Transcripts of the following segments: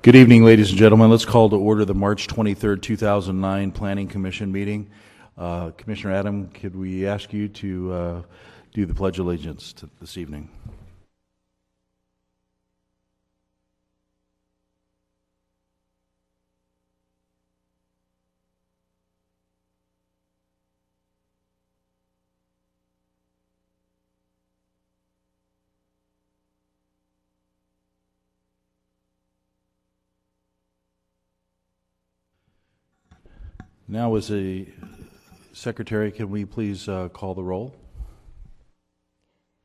Good evening, ladies and gentlemen. Let's call to order the March 23rd, 2009 Planning Commission meeting. Commissioner Adam, could we ask you to do the Pledge of Allegiance this evening? Now, as a secretary, can we please call the roll?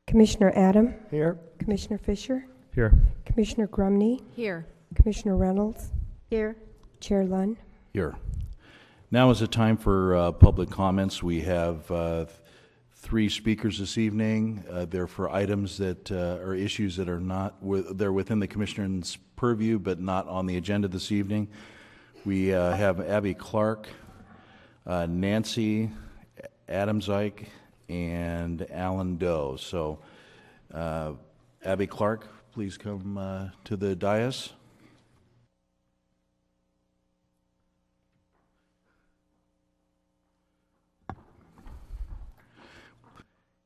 Commissioner Adam? Here. Commissioner Fisher? Here. Commissioner Grumney? Here. Commissioner Reynolds? Here. Chair Lunn? Here. Now is the time for public comments. We have three speakers this evening. They're for items that are issues that are not they're within the commissioner's purview, but not on the agenda this evening. We have Abby Clark, Nancy Adamsike, and Alan Doe. So, Abby Clark, please come to the dais.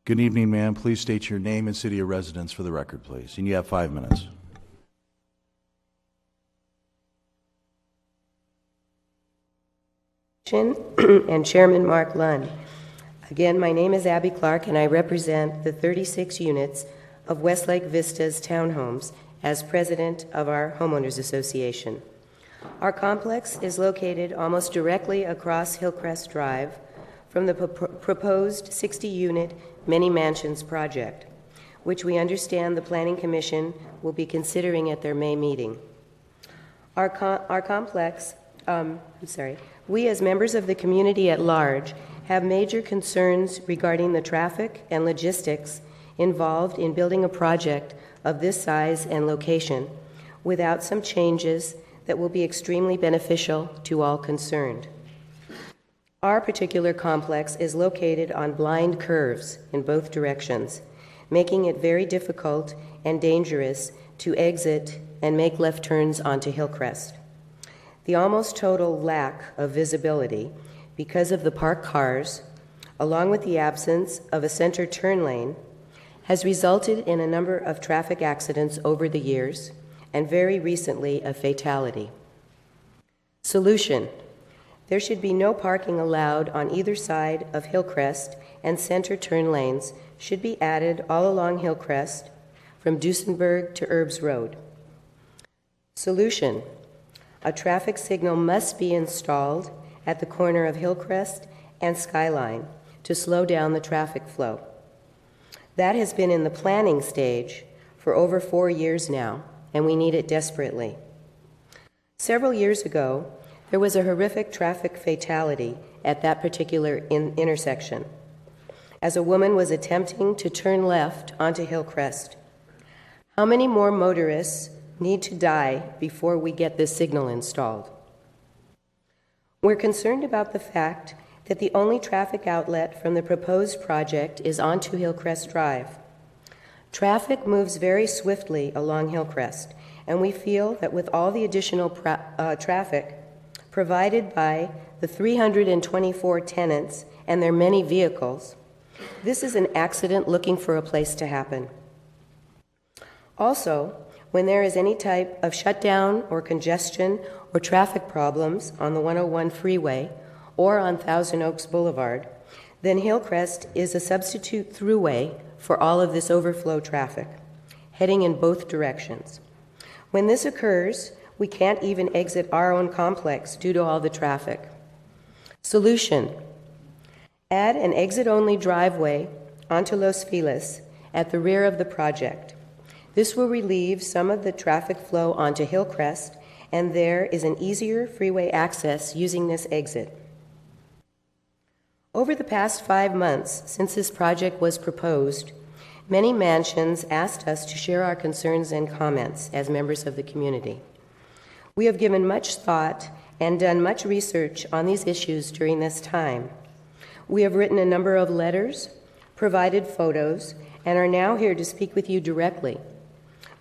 Good evening, ma'am. Please state your name and city of residence for the record, please. And you have 5 minutes. And Chairman Mark Lunn. Again, my name is Abby Clark, and I represent the 36 units of Westlake Vista's townhomes as president of our Homeowners Association. Our complex is located almost directly across Hillcrest Drive from the proposed 60-unit many mansions project, which we understand the Planning Commission will be considering at their May meeting. We as members of the community at large have major concerns regarding the traffic and logistics involved in building a project of this size and location without some changes that will be extremely beneficial to all concerned. Our particular complex is located on blind curves in both directions, making it very difficult and dangerous to exit and make left turns onto Hillcrest. The almost total lack of visibility because of the parked cars, along with the absence of a center turn lane, has resulted in a number of traffic accidents over the years, and very recently a fatality. Solution: there should be no parking allowed on either side of Hillcrest, and center turn lanes should be added all along Hillcrest from Duesenberg to Erbs Road. Solution: a traffic signal must be installed at the corner of Hillcrest and Skyline to slow down the traffic flow. That has been in the planning stage for over 4 years now, and we need it desperately. Several years ago, there was a horrific traffic fatality at that particular intersection, as a woman was attempting to turn left onto Hillcrest. How many more motorists need to die before we get this signal installed? We're concerned about the fact that the only traffic outlet from the proposed project is onto Hillcrest Drive. Traffic moves very swiftly along Hillcrest, and we feel that with all the additional traffic provided by the 324 tenants and their many vehicles, this is an accident looking for a place to happen. Also, when there is any type of shutdown or congestion or traffic problems on the 101 freeway or on Thousand Oaks Boulevard, then Hillcrest is a substitute throughway for all of this overflow traffic, heading in both directions. When this occurs, we can't even exit our own complex due to all the traffic. Solution: add an exit-only driveway onto Los Feliz at the rear of the project. This will relieve some of the traffic flow onto Hillcrest, and there is an easier freeway access using this exit. Over the past 5 months since this project was proposed, many mansions asked us to share our concerns and comments as members of the community. We have given much thought and done much research on these issues during this time. We have written a number of letters, provided photos, and are now here to speak with you directly.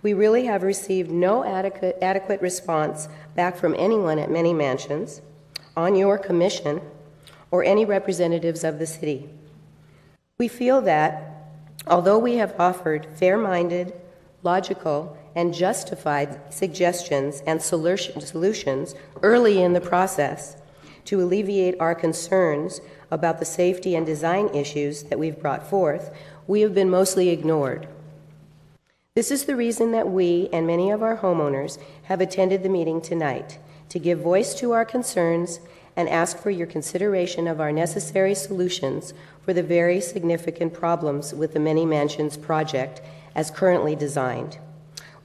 We really have received no adequate response back from anyone at Many Mansions, on your commission, or any representatives of the city. We feel that, although we have offered fair-minded, logical, and justified suggestions and solutions early in the process to alleviate our concerns about the safety and design issues that we've brought forth, we have been mostly ignored. This is the reason that we and many of our homeowners have attended the meeting tonight, to give voice to our concerns and ask for your consideration of our necessary solutions for the very significant problems with the Many Mansions project as currently designed.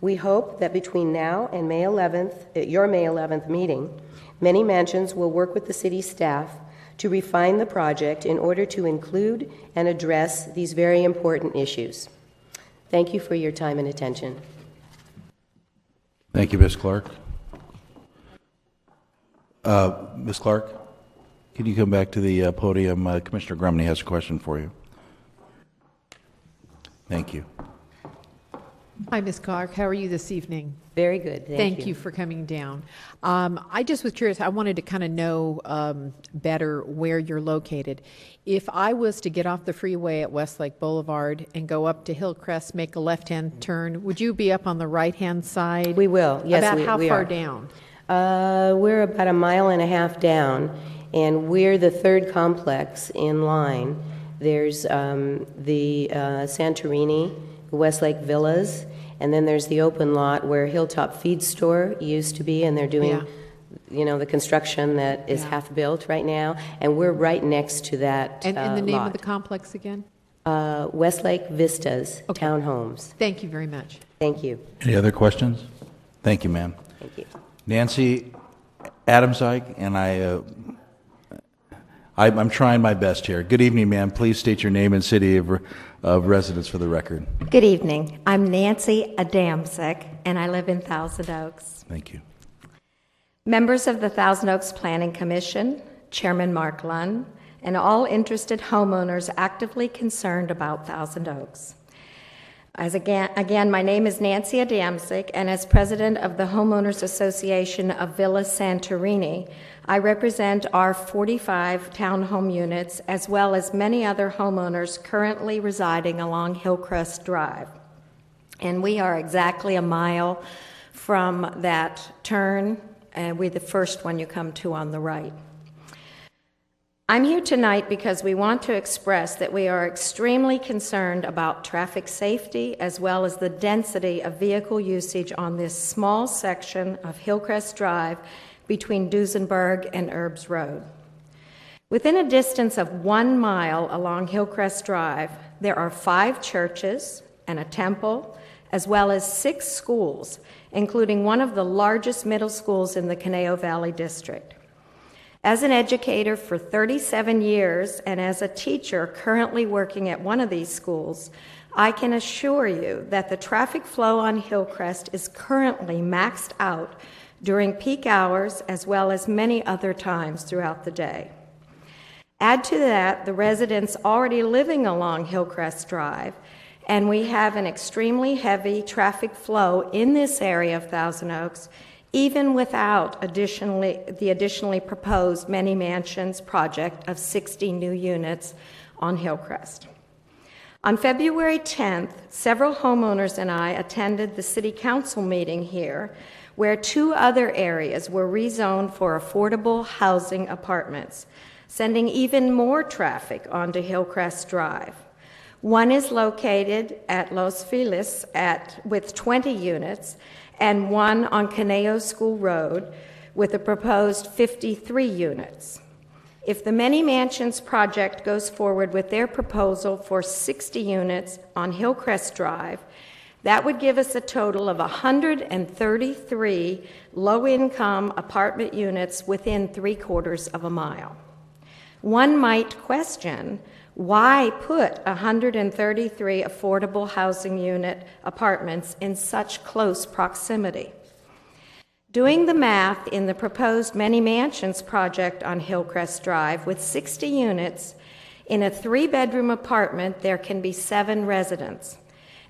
We hope that between now and May 11th, your May 11th meeting, Many Mansions will work with the city staff to refine the project in order to include and address these very important issues. Thank you for your time and attention. Thank you, Ms. Clark. Ms. Clark, can you come back to the podium? Commissioner Grumney has a question for you. Thank you. Hi, Ms. Clark. How are you this evening? Very good. Thank you for coming down. I just was curious. I wanted to kind of know better where you're located. If I was to get off the freeway at Westlake Boulevard and go up to Hillcrest, make a left-hand turn, would you be up on the right-hand side? We will. Yes, About we how are. far down? We're about 1.5 miles down, and we're the third complex in line. There's the Santorini, Westlake Villas, and then there's the open lot where Hilltop Feed Store used to be, and they're doing, the construction that is half built right now, and we're right next to that And the name lot. of the complex again? Westlake Vistas Townhomes. Thank you very much. Thank you. Any other questions? Thank you, ma'am. Thank you. Nancy Adamczyk, and I'm trying my best here. Good evening, ma'am. Please state your name and city of residence for the record. Good evening. I'm Nancy Adamczyk, and I live in Thousand Oaks. Thank you. Members of the Thousand Oaks Planning Commission, Chairman Mark Lunn, and all interested homeowners actively concerned about Thousand Oaks. Again, my name is Nancy Adamczyk, and as president of the Homeowners Association of Villa Santorini, I represent our 45 townhome units as well as many other homeowners currently residing along Hillcrest Drive. And we are exactly 1 mile from that turn, and we're the first one you come to on the right. I'm here tonight because we want to express that we are extremely concerned about traffic safety as well as the density of vehicle usage on this small section of Hillcrest Drive between Duesenberg and Erbs Road. Within a distance of 1 mile along Hillcrest Drive, there are 5 churches and a temple, as well as 6 schools, including one of the largest middle schools in the Conejo Valley District. As an educator for 37 years and as a teacher currently working at one of these schools, I can assure you that the traffic flow on Hillcrest is currently maxed out during peak hours as well as many other times throughout the day. Add to that the residents already living along Hillcrest Drive, and we have an extremely heavy traffic flow in this area of Thousand Oaks, even without the additionally proposed Many Mansions project of 60 new units on Hillcrest. On February 10th, several homeowners and I attended the City Council meeting here, where 2 other areas were rezoned for affordable housing apartments, sending even more traffic onto Hillcrest Drive. One is located at Los Feliz with 20 units, and one on Conejo School Road with a proposed 53 units. If the Many Mansions project goes forward with their proposal for 60 units on Hillcrest Drive, that would give us a total of 133 low-income apartment units within 3/4 of a mile. One might question, why put 133 affordable housing unit apartments in such close proximity? Doing the math in the proposed Many Mansions project on Hillcrest Drive with 60 units, in a 3-bedroom apartment there can be 7 residents.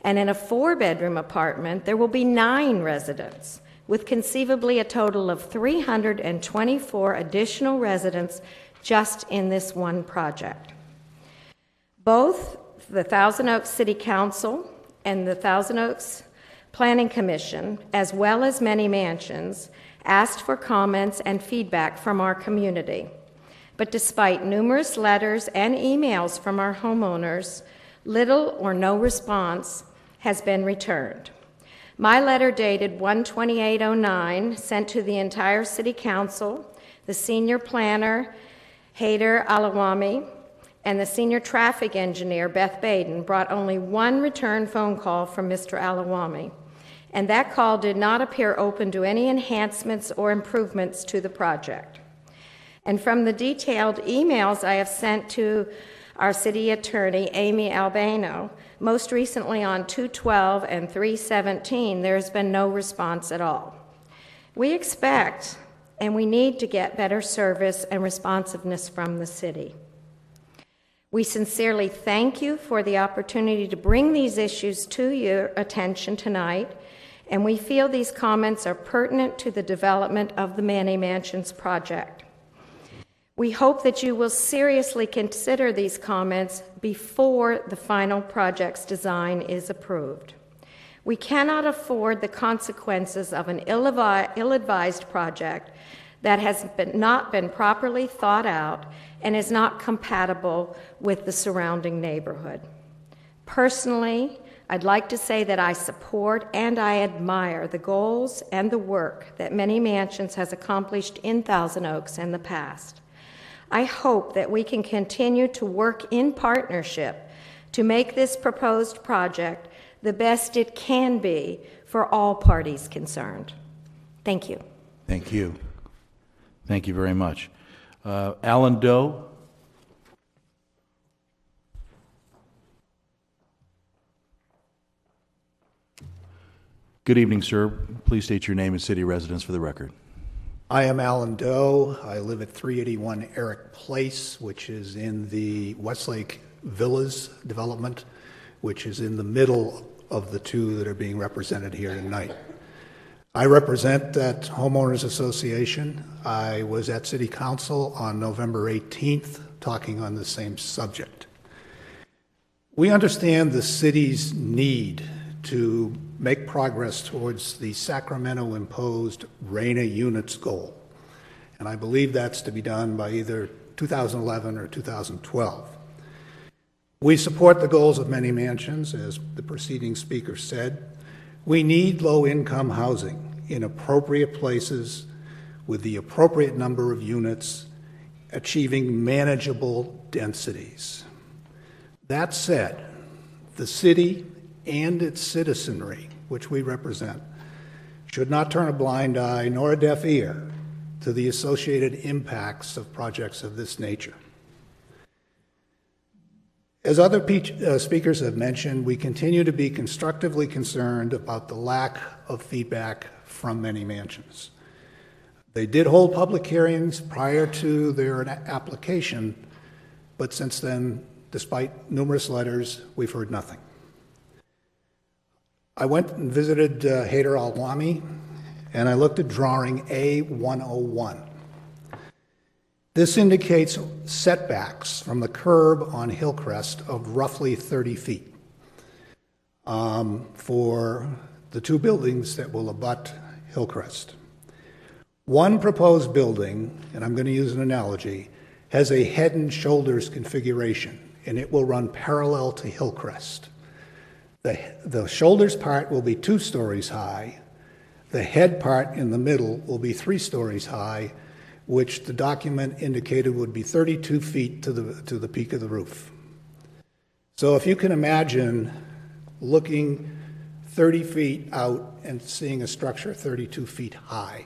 And in a 4-bedroom apartment, there will be 9 residents, with conceivably a total of 324 additional residents just in this one project. Both the Thousand Oaks City Council and the Thousand Oaks Planning Commission, as well as many mansions, asked for comments and feedback from our community. But despite numerous letters and emails from our homeowners, little or no response has been returned. My letter dated 1/28/09, sent to the entire City Council, the senior planner, Haider Alawami, and the senior traffic engineer, Beth Baden, brought only one return phone call from Mr. Alawami, and that call did not appear open to any enhancements or improvements to the project. And from the detailed emails I have sent to our city attorney, Amy Albano, most recently on 2/12 and 3/17, there has been no response at all. We expect and we need to get better service and responsiveness from the city. We sincerely thank you for the opportunity to bring these issues to your attention tonight, and we feel these comments are pertinent to the development of the Manny Mansions project. We hope that you will seriously consider these comments before the final project's design is approved. We cannot afford the consequences of an ill-advised project that has not been properly thought out and is not compatible with the surrounding neighborhood. Personally, I'd like to say that I support and I admire the goals and the work that Manny Mansions has accomplished in Thousand Oaks in the past. I hope that we can continue to work in partnership to make this proposed project the best it can be for all parties concerned. Thank you. Thank you. Thank you very much. Alan Doe. Good evening, sir. Please state your name and city residence for the record. I am Alan Doe. I live at 381 Eric Place, which is in the Westlake Villas development, which is in the middle of the two that are being represented here tonight. I represent that homeowners association. I was at City Council on November 18th talking on the same subject. We understand the city's need to make progress towards the Sacramento-imposed RENA units goal. And I believe that's to be done by either 2011 or 2012. We support the goals of Manny Mansions, as the preceding speaker said. We need low-income housing in appropriate places with the appropriate number of units, achieving manageable densities. That said, the city and its citizenry, which we represent, should not turn a blind eye nor a deaf ear to the associated impacts of projects of this nature. As other speakers have mentioned, we continue to be constructively concerned about the lack of feedback from Manny Mansions. They did hold public hearings prior to their application, but since then, despite numerous letters, we've heard nothing. I went and visited Haider Alawami, and I looked at drawing A101. This indicates setbacks from the curb on Hillcrest of roughly 30 feet for the two buildings that will abut Hillcrest. One proposed building, and I'm going to use an analogy, has a head and shoulders configuration, and it will run parallel to Hillcrest. The shoulders part will be 2 stories high. The head part in the middle will be 3 stories high, which the document indicated would be 32 feet to the peak of the roof. So if you can imagine looking 30 feet out and seeing a structure 32 feet high,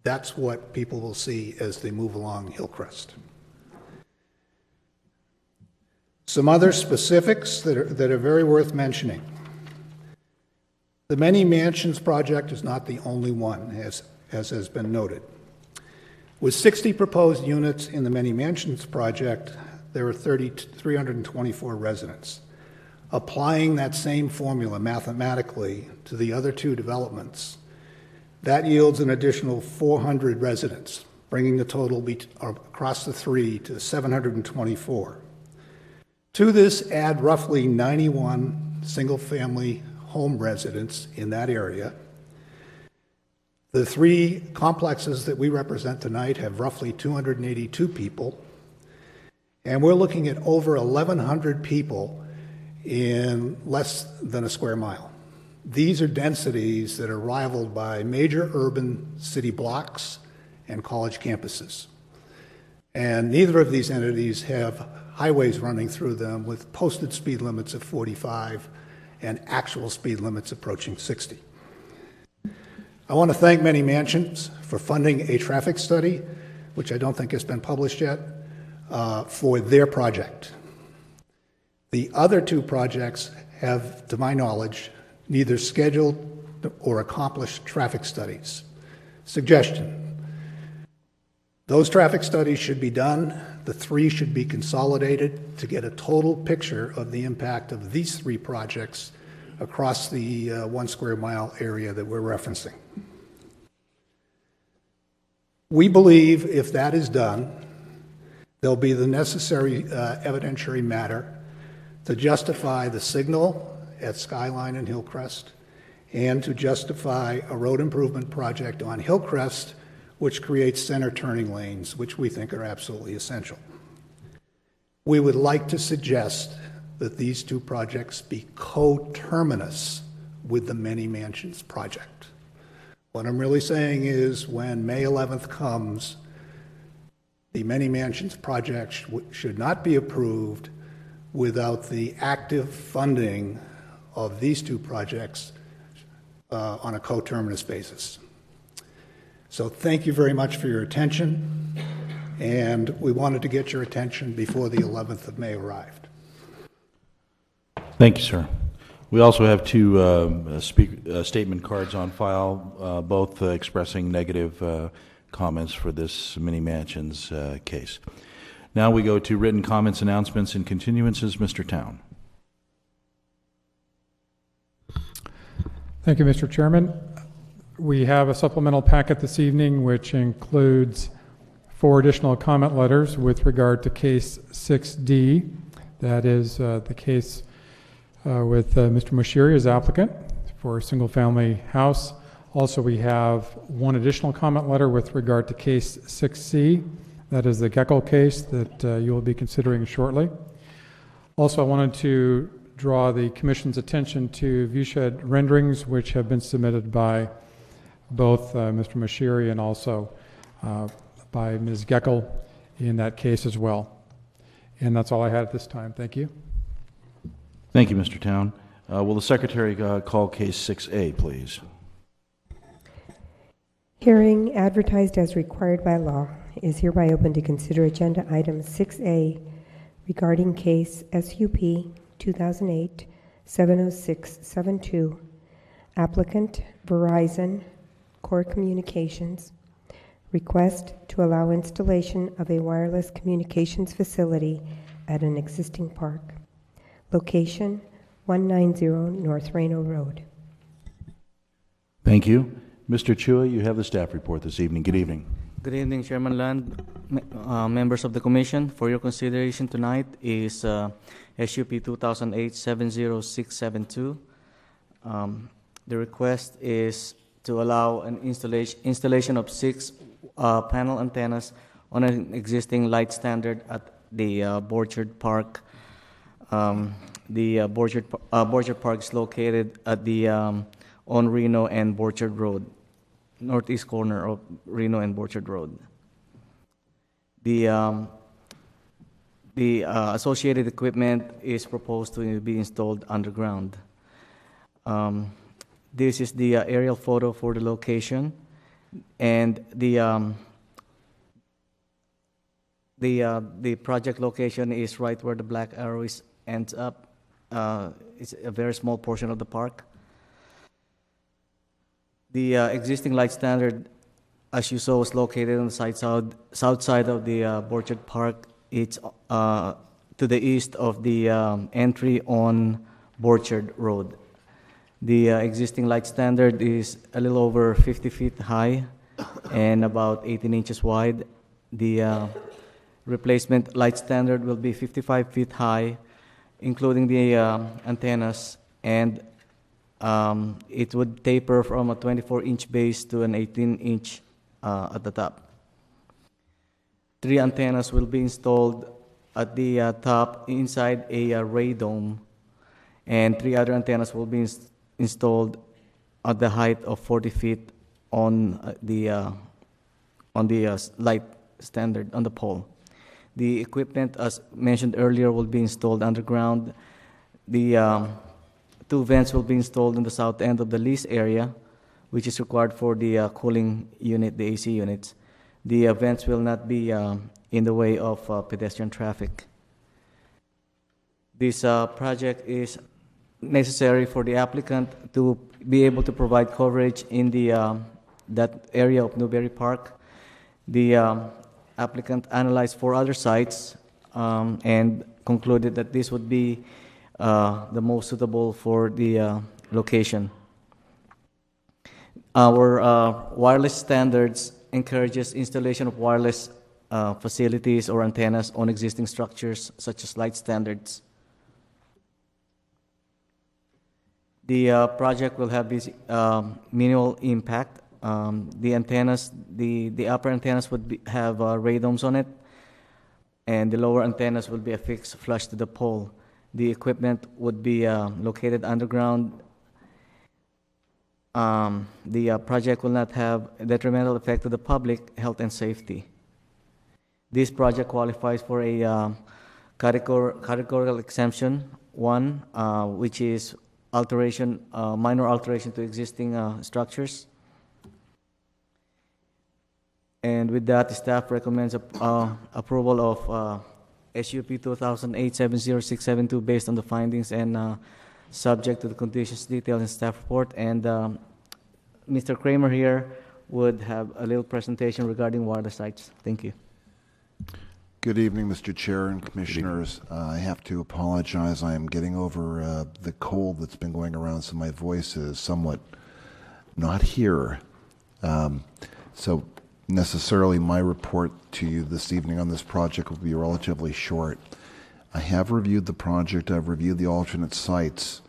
that's what people will see as they move along Hillcrest. Some other specifics that are very worth mentioning. The Manny Mansions project is not the only one, as has been noted. With 60 proposed units in the Manny Mansions project, there are 324 residents. Applying that same formula mathematically to the other two developments, that yields an additional 400 residents, bringing the total across the three to 724. To this, add roughly 91 single-family home residents in that area. The three complexes that we represent tonight have roughly 282 people, and we're looking at over 1,100 people in less than a square mile. These are densities that are rivaled by major urban city blocks and college campuses. And neither of these entities have highways running through them with posted speed limits of 45 and actual speed limits approaching 60. I want to thank Many Mansions for funding a traffic study, which I don't think has been published yet, for their project. The other two projects have, to my knowledge, neither scheduled or accomplished traffic studies. Suggestion: those traffic studies should be done. The three should be consolidated to get a total picture of the impact of these three projects across the 1 square mile area that we're referencing. We believe if that is done, there'll be the necessary evidentiary matter to justify the signal at Skyline and Hillcrest and to justify a road improvement project on Hillcrest, which creates center turning lanes, which we think are absolutely essential. We would like to suggest that these two projects be coterminous with the Many Mansions project. What I'm really saying is when May 11th comes, the Many Mansions project should not be approved without the active funding of these two projects on a coterminous basis. So thank you very much for your attention, and we wanted to get your attention before the 11th of May arrived. Thank you, sir. We also have two statement cards on file, both expressing negative comments for this Many Mansions case. Now we go to written comments, announcements, and continuances. Mr. Town. Thank you, Mr. Chairman. We have a supplemental packet this evening which includes 4 additional comment letters with regard to case 6D. That is the case with Mr. Moshiri as applicant for a single-family house. Also, we have 1 additional comment letter with regard to case 6C. That is the Geckel case that you will be considering shortly. Also, I wanted to draw the Commission's attention to viewshed renderings which have been submitted by both Mr. Moshiri and also by Ms. Geckel in that case as well. And that's all I had at this time. Thank you. Thank you, Mr. Town. Will the Secretary call case 6A, please? Hearing advertised as required by law is hereby open to consider agenda item 6A regarding case SUP 2008-70672, applicant Verizon Core Communications, request to allow installation of a wireless communications facility at an existing park. Location 190 North Reno Road. Thank you. Mr. Chua, you have the staff report this evening. Good evening. Good evening, Chairman Land, members of the Commission. For your consideration tonight is SUP 2008-70672. The request is to allow an installation of 6 panel antennas on an existing light standard at the Borchard Park. The Borchard Park is located at the on Reno and Borchard Road, northeast corner of Reno and Borchard Road. The associated equipment is proposed to be installed underground. This is the aerial photo for the location, and the project location is right where the black arrow ends up. It's a very small portion of the park. The existing light standard, as you saw, is located on the south side of the Borchard Park. It's to the east of the entry on Borchard Road. The existing light standard is a little over 50 feet high and about 18 inches wide. The replacement light standard will be 55 feet high, including the antennas, and it would taper from a 24-inch base to an 18-inch at the top. 3 antennas will be installed at the top inside a ray dome, and 3 other antennas will be installed at the height of 40 feet on the light standard on the pole. The equipment, as mentioned earlier, will be installed underground. The 2 vents will be installed in the south end of the lease area, which is required for the cooling unit, the AC units. The vents will not be in the way of pedestrian traffic. This project is necessary for the applicant to be able to provide coverage in the that area of Newberry Park. The applicant analyzed 4 other sites and concluded that this would be the most suitable for the location. Our wireless standards encourages installation of wireless facilities or antennas on existing structures such as light standards. The project will have this minimal impact. The antennas, the upper antennas would have radomes on it, and the lower antennas will be affixed flush to the pole. The equipment would be located underground. The project will not have a detrimental effect to the public health and safety. This project qualifies for a categorical exemption 1, which is minor alteration to existing structures. And with that, the staff recommends approval of SUP 2008-70672 based on the findings and subject to the conditions detailed in staff report. And Mr. Kramer here would have a little presentation regarding wireless sites. Thank you. Good evening, Mr. Chair and Commissioners. I have to apologize. I am getting over the cold that's been going around, so my voice is somewhat not here. So necessarily my report to you this evening on this project will be relatively short. I have reviewed the project. I've reviewed the alternate sites.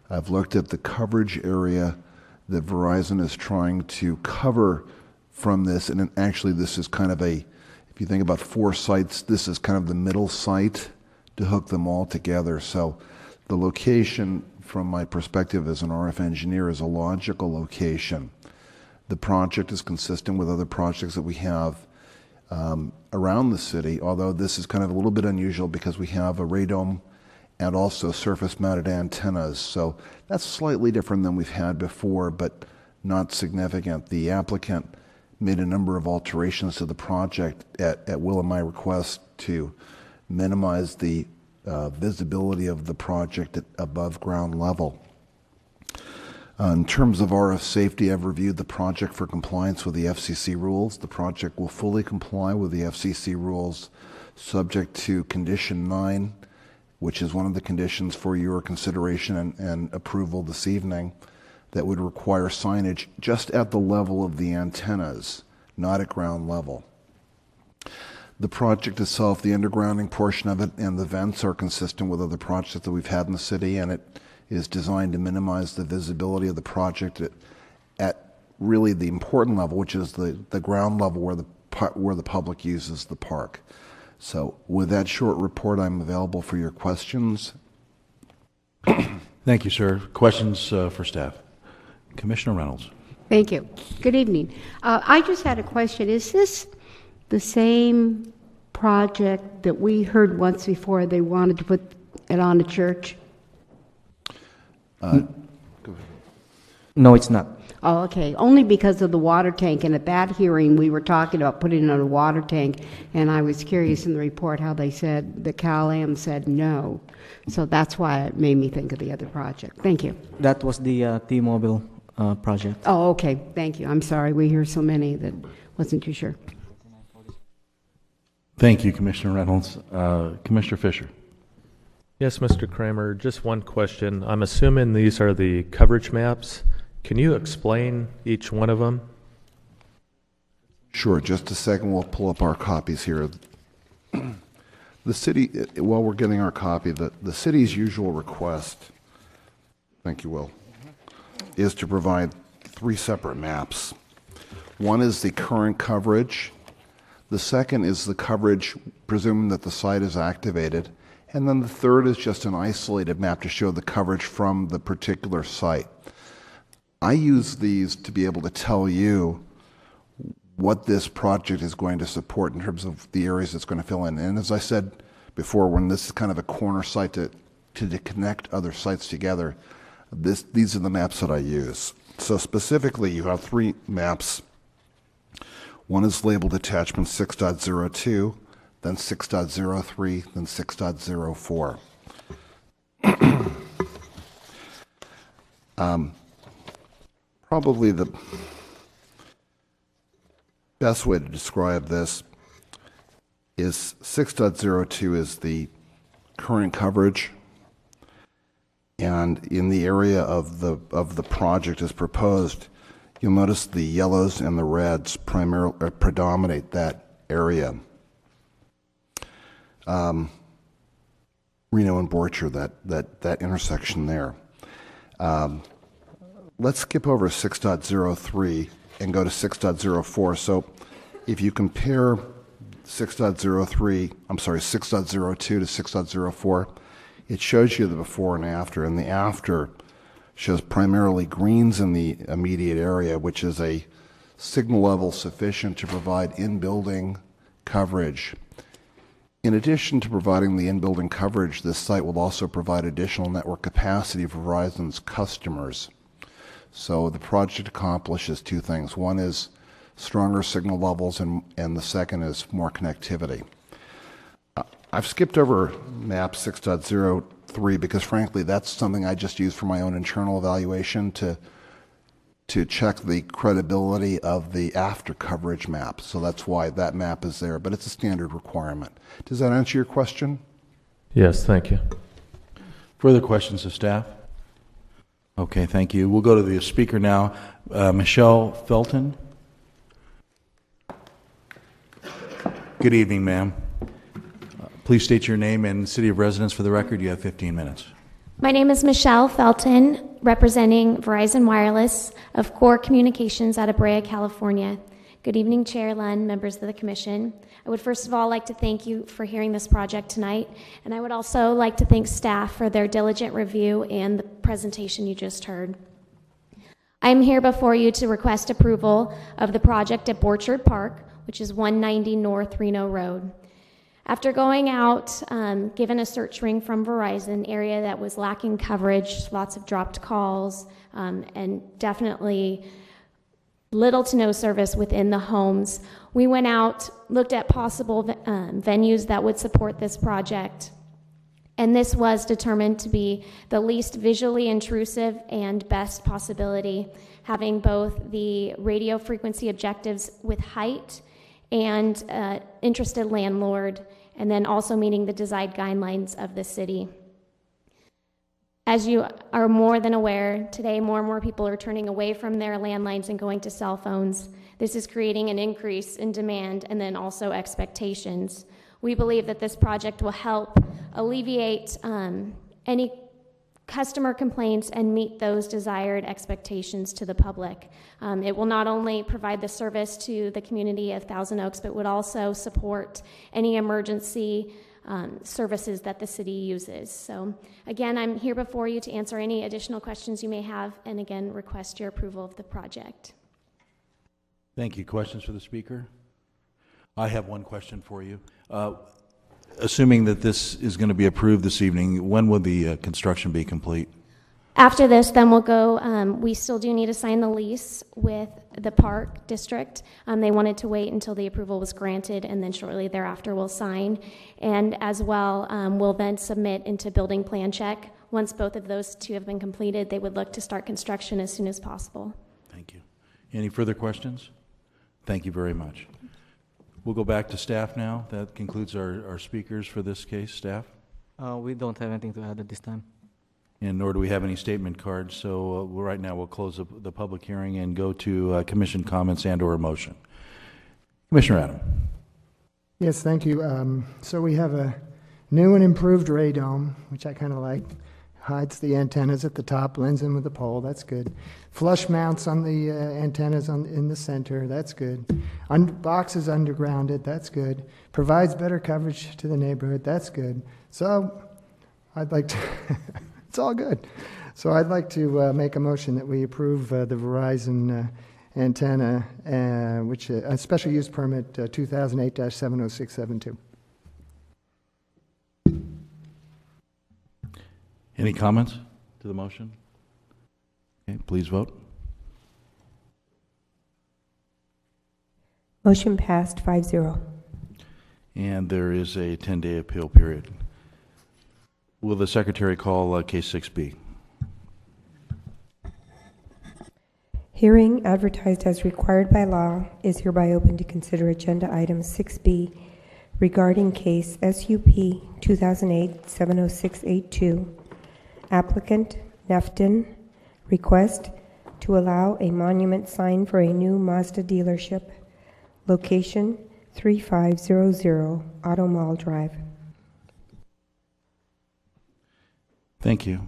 I've looked at the coverage area that Verizon is trying to cover from this, and actually this is kind of if you think about 4 sites, this is kind of the middle site to hook them all together. So the location, from my perspective as an RF engineer, is a logical location. The project is consistent with other projects that we have around the city, although this is kind of a little bit unusual because we have a radome and also surface-mounted antennas. So that's slightly different than we've had before, but not significant. The applicant made a number of alterations to the project at will and my request to minimize the visibility of the project at above ground level. In terms of RF safety, I've reviewed the project for compliance with the FCC rules. The project will fully comply with the FCC rules subject to Condition 9, which is one of the conditions for your consideration and approval this evening, that would require signage just at the level of the antennas, not at ground level. The project itself, the undergrounding portion of it and the vents are consistent with other projects that we've had in the city, and it is designed to minimize the visibility of the project at really the important level, which is the ground level where the public uses the park. So with that short report, I'm available for your questions. Thank you, sir. Questions for staff? Commissioner Reynolds. Thank you. Good evening. I just had a question. Is this the same project that we heard once before they wanted to put it on a church? No, it's not. Oh, okay. Only because of the water tank. And at that hearing, we were talking about putting it on a water tank. And I was curious in the report how they said, the Cal-Am said no. So that's why it made me think of the other project. Thank you. That was the T-Mobile project. Oh, okay. Thank you. I'm sorry. We hear so many that wasn't too sure. Thank you, Commissioner Reynolds. Commissioner Fisher. Yes, Mr. Kramer, just one question. I'm assuming these are the coverage maps. Can you explain each one of them? Sure, just a second. We'll pull up our copies here. The city, while we're getting our copy, the city's usual request, thank you, Will, is to provide 3 separate maps. One is the current coverage. The second is the coverage, presuming that the site is activated. And then the third is just an isolated map to show the coverage from the particular site. I use these to be able to tell you what this project is going to support in terms of the areas it's going to fill in. And as I said before, when this is kind of a corner site to connect other sites together, these are the maps that I use. So specifically, you have 3 maps. One is labeled attachment 6.02, then 6.03, then 6.04. Probably the best way to describe this is 6.02 is the current coverage, and in the area of the project as proposed, you'll notice the yellows and the reds predominate that area. Reno and Borcher, that intersection there. Let's skip over 6.03 and go to 6.04. So if you compare 6.02 to 6.04, it shows you the before and after, and the after shows primarily greens in the immediate area, which is a signal level sufficient to provide in-building coverage. In addition to providing the in-building coverage, this site will also provide additional network capacity for Verizon's customers. So the project accomplishes 2 things. One is stronger signal levels, and the second is more connectivity. I've skipped over map 6.03 because, frankly, that's something I just use for my own internal evaluation to check the credibility of the after coverage map. So that's why that map is there, but it's a standard requirement. Does that answer your question? Yes, thank you. Further questions of staff? Okay, thank you. We'll go to the speaker now. Michelle Felton. Good evening, ma'am. Please state your name and city of residence for the record. You have 15 minutes. My name is Michelle Felton, representing Verizon Wireless of Core Communications out of Brea, California. Good evening, Chair Lund, members of the Commission. I would first of all like to thank you for hearing this project tonight, and I would also like to thank staff for their diligent review and the presentation you just heard. I am here before you to request approval of the project at Borchard Park, which is 190 North Reno Road. After going out, given a search ring from Verizon, area that was lacking coverage, lots of dropped calls, and definitely little to no service within the homes, we went out, looked at possible venues that would support this project, and this was determined to be the least visually intrusive and best possibility, having both the radio frequency objectives with height and interested landlord, and then also meeting the design guidelines of the city. As you are more than aware, today more and more people are turning away from their landlines and going to cell phones. This is creating an increase in demand and then also expectations. We believe that this project will help alleviate any customer complaints and meet those desired expectations to the public. It will not only provide the service to the community of Thousand Oaks, but would also support any emergency services that the city uses. So again, I'm here before you to answer any additional questions you may have, and again, request your approval of the project. Thank you. Questions for the speaker? I have one question for you. Assuming that this is going to be approved this evening, when will the construction be complete? After this, then we'll go, we still do need to sign the lease with the park district. They wanted to wait until the approval was granted, and then shortly thereafter we'll sign. And as well, we'll then submit into building plan check. Once both of those 2 have been completed, they would look to start construction as soon as possible. Thank you. Any further questions? Thank you very much. We'll go back to staff now. That concludes our speakers for this case. Staff? We don't have anything to add at this time. And nor do we have any statement cards, so right now we'll close the public hearing and go to commission comments and/or a motion. Commissioner Adam. Yes, thank you. So we have a new and improved radome, which I kind of like. Hides the antennas at the top, blends in with the pole. That's good. Flush mounts on the antennas in the center. That's good. Boxes undergrounded. That's good. Provides better coverage to the neighborhood. That's good. So I'd like to... It's all good. So I'd like to make a motion that we approve the Verizon antenna, which a special use permit 2008-70672. Any comments to the motion? Okay, please vote. Motion passed 5-0. And there is a 10-day appeal period. Will the secretary call case 6B? Hearing advertised as required by law is hereby open to consider agenda item 6B regarding case SUP 2008-70682. Applicant Nefton request to allow a monument sign for a new Mazda dealership. Location 3500 Auto Mall Drive. Thank you.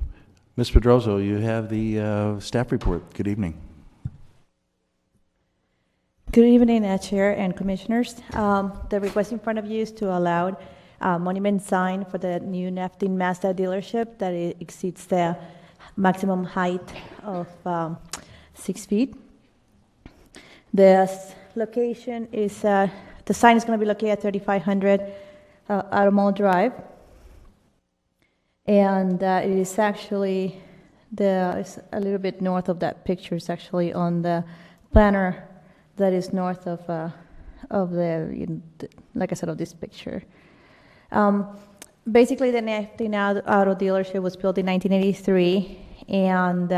Ms. Pedroso, you have the staff report. Good evening. Good evening, Chair and Commissioners. The request in front of you is to allow a monument sign for the new Nefton Mazda dealership that exceeds the maximum height of 6 feet. The location is, the sign is going to be located at 3500 Auto Mall Drive. And it is actually, it's a little bit north of that picture. It's actually on the planner that is north of the, like I said, of this picture. Basically, the Nefton Auto dealership was built in 1983, and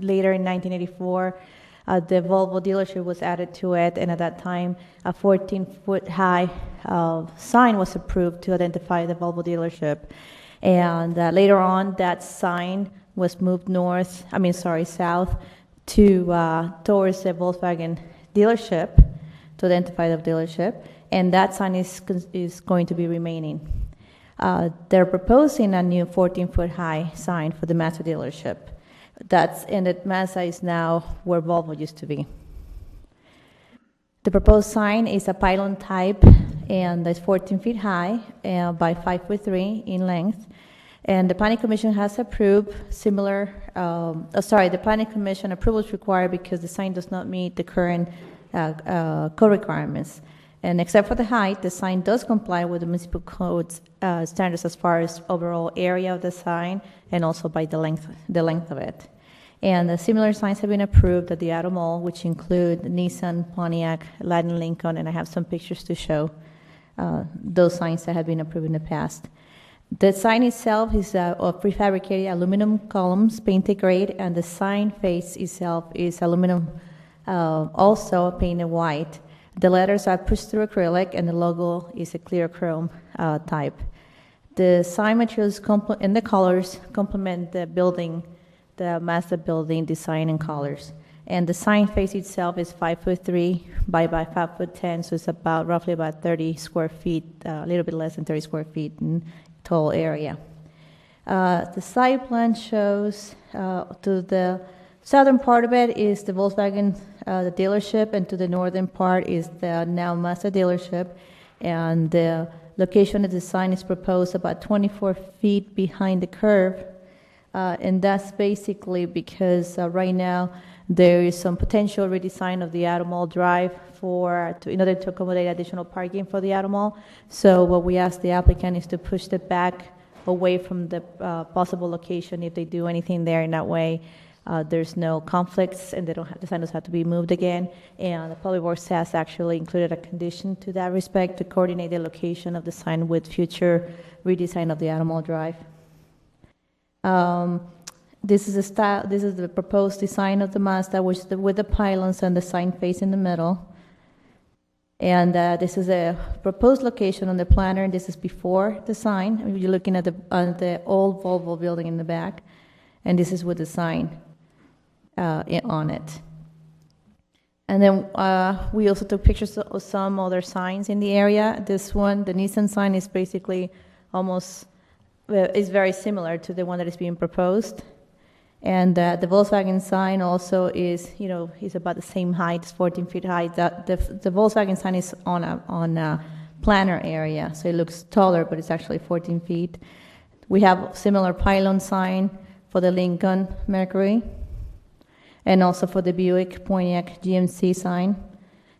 later in 1984, the Volvo dealership was added to it, and at that time, a 14-foot high sign was approved to identify the Volvo dealership. And later on, that sign was moved south to towards the Volkswagen dealership to identify the dealership, and that sign is going to be remaining. They're proposing a new 14-foot high sign for the Mazda dealership. And the Mazda is now where Volvo used to be. The proposed sign is a pylon type, and it's 14 feet high by 5'3" in length. And the Planning Commission has approved the Planning Commission approval is required because the sign does not meet the current code requirements. And except for the height, the sign does comply with the municipal code's standards as far as overall area of the sign and also by the length of it. And the similar signs have been approved at the Auto Mall, which include Nissan, Pontiac, Latin Lincoln, and I have some pictures to show those signs that have been approved in the past. The sign itself is of prefabricated aluminum columns, painted grade, and the sign face itself is aluminum, also painted white. The letters are pushed through acrylic, and the logo is a clear chrome type. The sign materials and the colors complement the building, the Mazda building design and colors. And the sign face itself is 5'3" by 5'10", so it's roughly about 30 square feet, a little bit less than 30 square feet in total area. The site plan shows to the southern part of it is the Volkswagen the dealership, and to the northern part is the now Mazda dealership. And the location of the sign is proposed about 24 feet behind the curve. And that's basically because right now there is some potential redesign of the Auto Mall Drive in order to accommodate additional parking for the Auto Mall. So what we ask the applicant is to push it back away from the possible location if they do anything there. In that way, there's no conflicts and the sign doesn't have to be moved again. And the Public Works has actually included a condition to that respect to coordinate the location of the sign with future redesign of the Auto Mall Drive. This is the proposed design of the Mazda, with the pylons and the sign face in the middle. And this is a proposed location on the planner. This is before the sign. You're looking at the old Volvo building in the back, and this is with the sign on it. And then we also took pictures of some other signs in the area. This one, the Nissan sign, is basically almost, is very similar to the one that is being proposed. And the Volkswagen sign also is, is about the same height, it's 14 feet high. The Volkswagen sign is on a planner area, so it looks taller, but it's actually 14 feet. We have similar pylon sign for the Lincoln Mercury, and also for the Buick Pontiac GMC sign.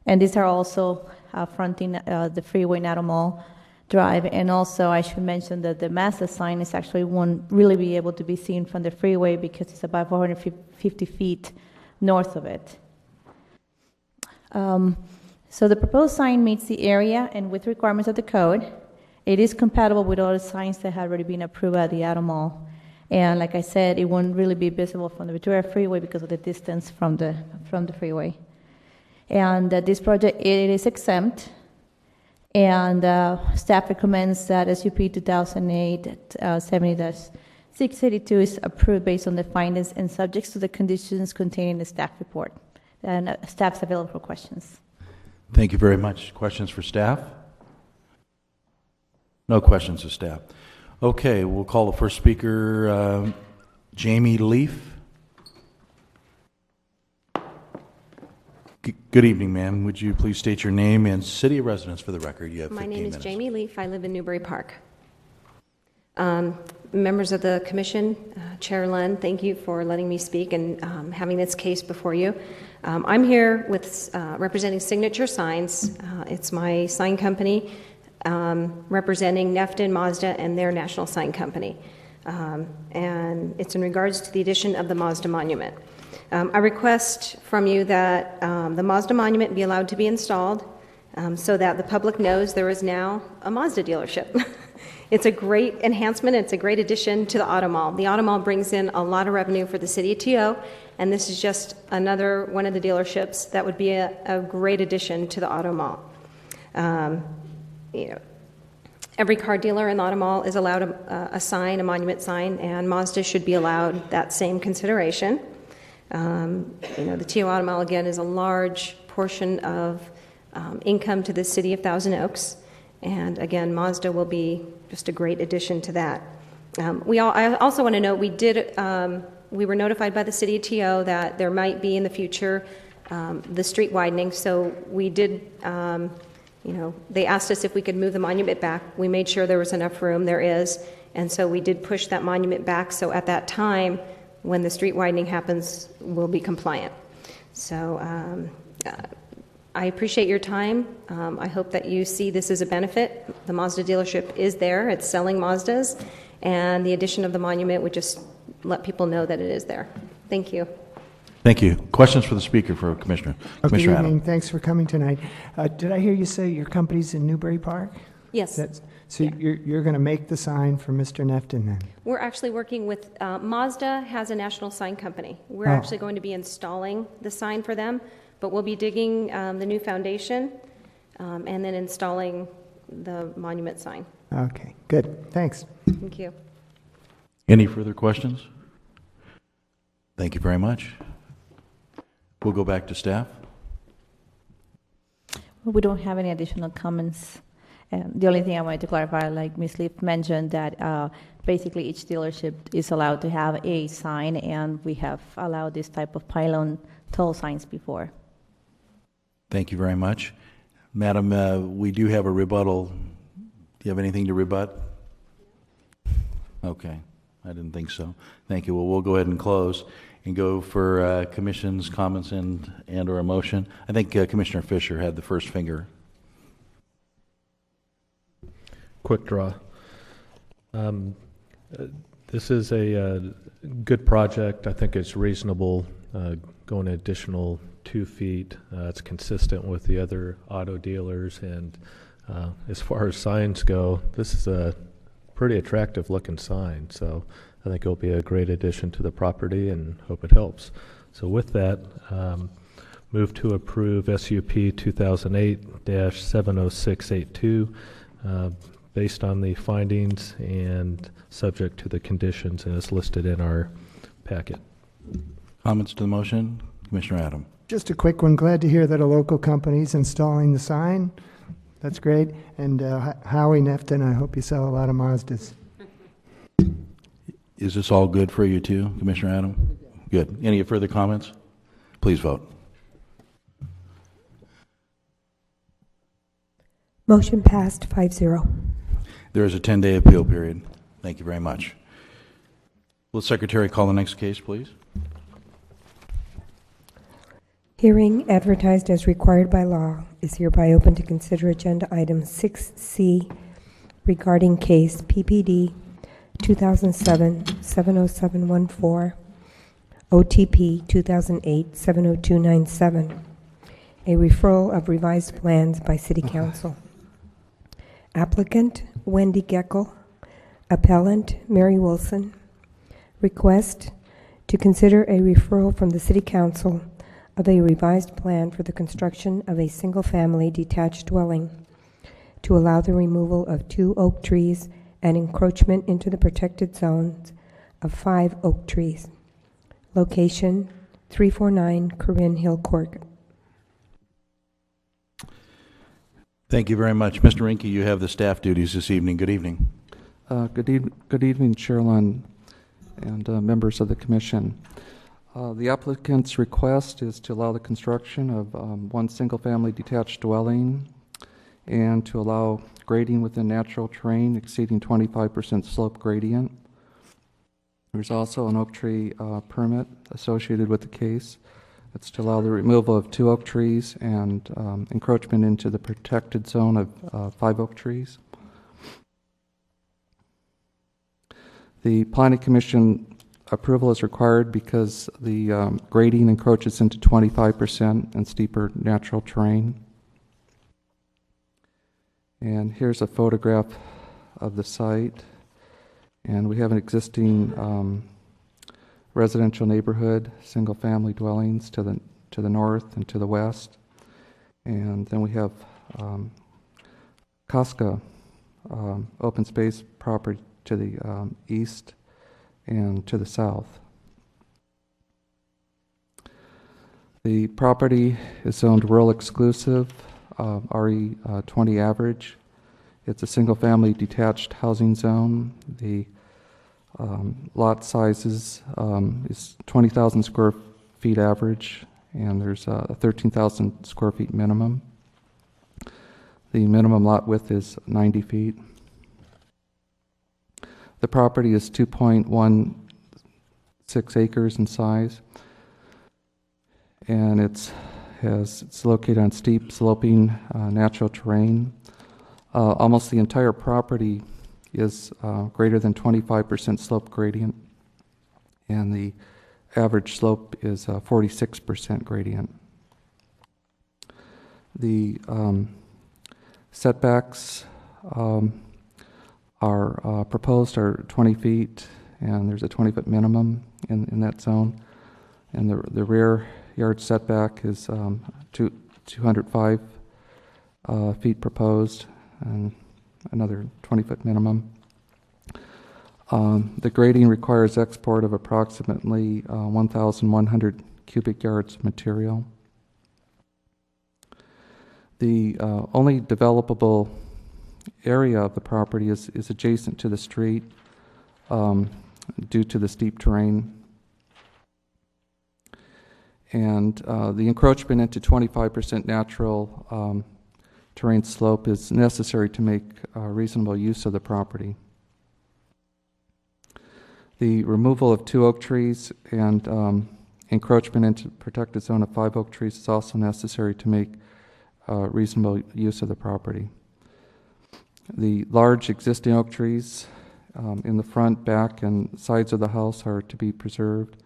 And these are also fronting the freeway Natomall Drive. And also, I should mention that the Mazda sign is actually won't really be able to be seen from the freeway because it's about 450 feet north of it. So the proposed sign meets the area and with requirements of the code. It is compatible with all the signs that have already been approved at the Auto Mall. And like I said, it won't really be visible from the Victoria Freeway because of the distance from the freeway. And this project, it is exempt. And staff recommends that SUP 2008-70-682 is approved based on the findings and subjects to the conditions contained in the staff report. And staff's available for questions. Thank you very much. Questions for staff? No questions of staff. Okay, we'll call the first speaker, Jamie Leaf. Good evening, ma'am. Would you please state your name and city of residence for the record? You have 15 minutes. My name is Jamie Leaf. I live in Newbury Park. Members of the commission, Chair Lund, thank you for letting me speak and having this case before you. I'm here with representing Signature Signs. It's my sign company representing Nefton, Mazda, and their national sign company. And it's in regards to the addition of the Mazda monument. I request from you that the Mazda monument be allowed to be installed so that the public knows there is now a Mazda dealership. It's a great enhancement. It's a great addition to the Auto Mall. The Auto Mall brings in a lot of revenue for the city of TO, and this is just another one of the dealerships that would be a great addition to the Auto Mall. Every car dealer in the Auto Mall is allowed a sign, a monument sign, and Mazda should be allowed that same consideration. The TO Auto Mall, again, is a large portion of income to the city of Thousand Oaks. And again, Mazda will be just a great addition to that. I also want to note we were notified by the city of TO that there might be in the future the street widening. So we did, they asked us if we could move the monument back. We made sure there was enough room. There is. And so we did push that monument back. So at that time, when the street widening happens, we'll be compliant. So I appreciate your time. I hope that you see this as a benefit. The Mazda dealership is there. It's selling Mazdas. And the addition of the monument would just let people know that it is there. Thank you. Thank you. Questions for the speaker, for Commissioner? Commissioner Good evening. Adam. Thanks for coming tonight. Did I hear you say your company's in Newbury Park? Yes. So you're going to make the sign for Mr. Nefton then? We're actually working with, Mazda has a national sign company. We're actually going to be installing the sign for them, but we'll be digging the new foundation and then installing the monument sign. Okay, good. Thanks. Thank you. Any further questions? Thank you very much. We'll go back to staff. We don't have any additional comments. The only thing I wanted to clarify, like Ms. Leaf mentioned, that basically each dealership is allowed to have a sign, and we have allowed this type of pylon toll signs before. Thank you very much. Madam, we do have a rebuttal. Do you have anything to rebut? Okay, I didn't think so. Thank you. Well, we'll go ahead and close and go for commission's comments and or a motion. I think Commissioner Fisher had the first finger. Quick draw. This is a good project. I think it's reasonable, going an additional 2 feet. It's consistent with the other auto dealers, and as far as signs go, this is a pretty attractive looking sign, so I think it'll be a great addition to the property and hope it helps. So with that, Move to approve SUP 2008-70682 based on the findings and subject to the conditions as listed in our packet. Comments to the motion? Commissioner Adam. Just a quick one. Glad to hear that a local company's installing the sign. That's great. And Howie Nefton, I hope you sell a lot of Mazdas. Is this all good for you too, Commissioner Adam? Good. Any further comments? Please vote. Motion passed 5-0. There is a 10-day appeal period. Thank you very much. Will the Secretary call the next case, please? Hearing advertised as required by law is hereby open to consider agenda item 6C regarding case PPD 2007-70714, OTP 2008-70297, a referral of revised plans by City Council. Applicant Wendy Geckel, appellant Mary Wilson. Request to consider a referral from the City Council of a revised plan for the construction of a single-family detached dwelling to allow the removal of 2 oak trees and encroachment into the protected zones of 5 oak trees. Location 349 Corinne Hill Court. Thank you very much. Mr. Rinke, you have the staff duties this evening. Good evening. Good evening, Chairman and members of the Commission. The applicant's request is to allow the construction of 1 single-family detached dwelling and to allow grading within natural terrain exceeding 25% slope gradient. There's also an oak tree permit associated with the case. It's to allow the removal of 2 oak trees and encroachment into the protected zone of 5 oak trees. The Planning Commission approval is required because the grading encroaches into 25% and steeper natural terrain. And here's a photograph of the site. And we have an existing residential neighborhood, single-family dwellings to the north and to the west. And then we have Casca open space property to the east and to the south. The property is zoned rural exclusive, RE 20 average. It's a single-family detached housing zone. The lot sizes is 20,000 square feet average, and there's a 13,000 square feet minimum. The minimum lot width is 90 feet. The property is 2.16 acres in size, and it's located on steep sloping natural terrain. Almost the entire property is greater than 25% slope gradient, and the average slope is 46% gradient. The setbacks are proposed are 20 feet, and there's a 20-foot minimum in that zone. And the rear yard setback is 205 feet proposed, and another 20-foot minimum. The grading requires export of approximately 1,100 cubic yards of material. The only developable area of the property is adjacent to the street due to the steep terrain. And the encroachment into 25% natural terrain slope is necessary to make reasonable use of the property. The removal of 2 oak trees and encroachment into protected zone of 5 oak trees is also necessary to make reasonable use of the property. The large existing oak trees in the front, back, and sides of the house are to be preserved,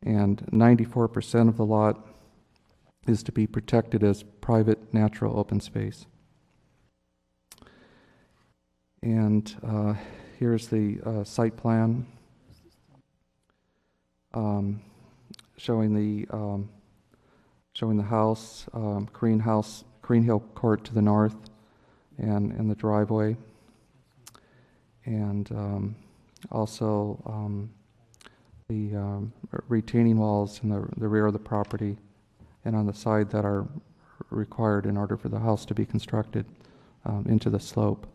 and 94% of the lot is to be protected as private natural open space. And here's the site plan showing the showing the house, Green Hill Court to the north, and the driveway. And also the retaining walls in the rear of the property and on the side that are required in order for the house to be constructed into the slope.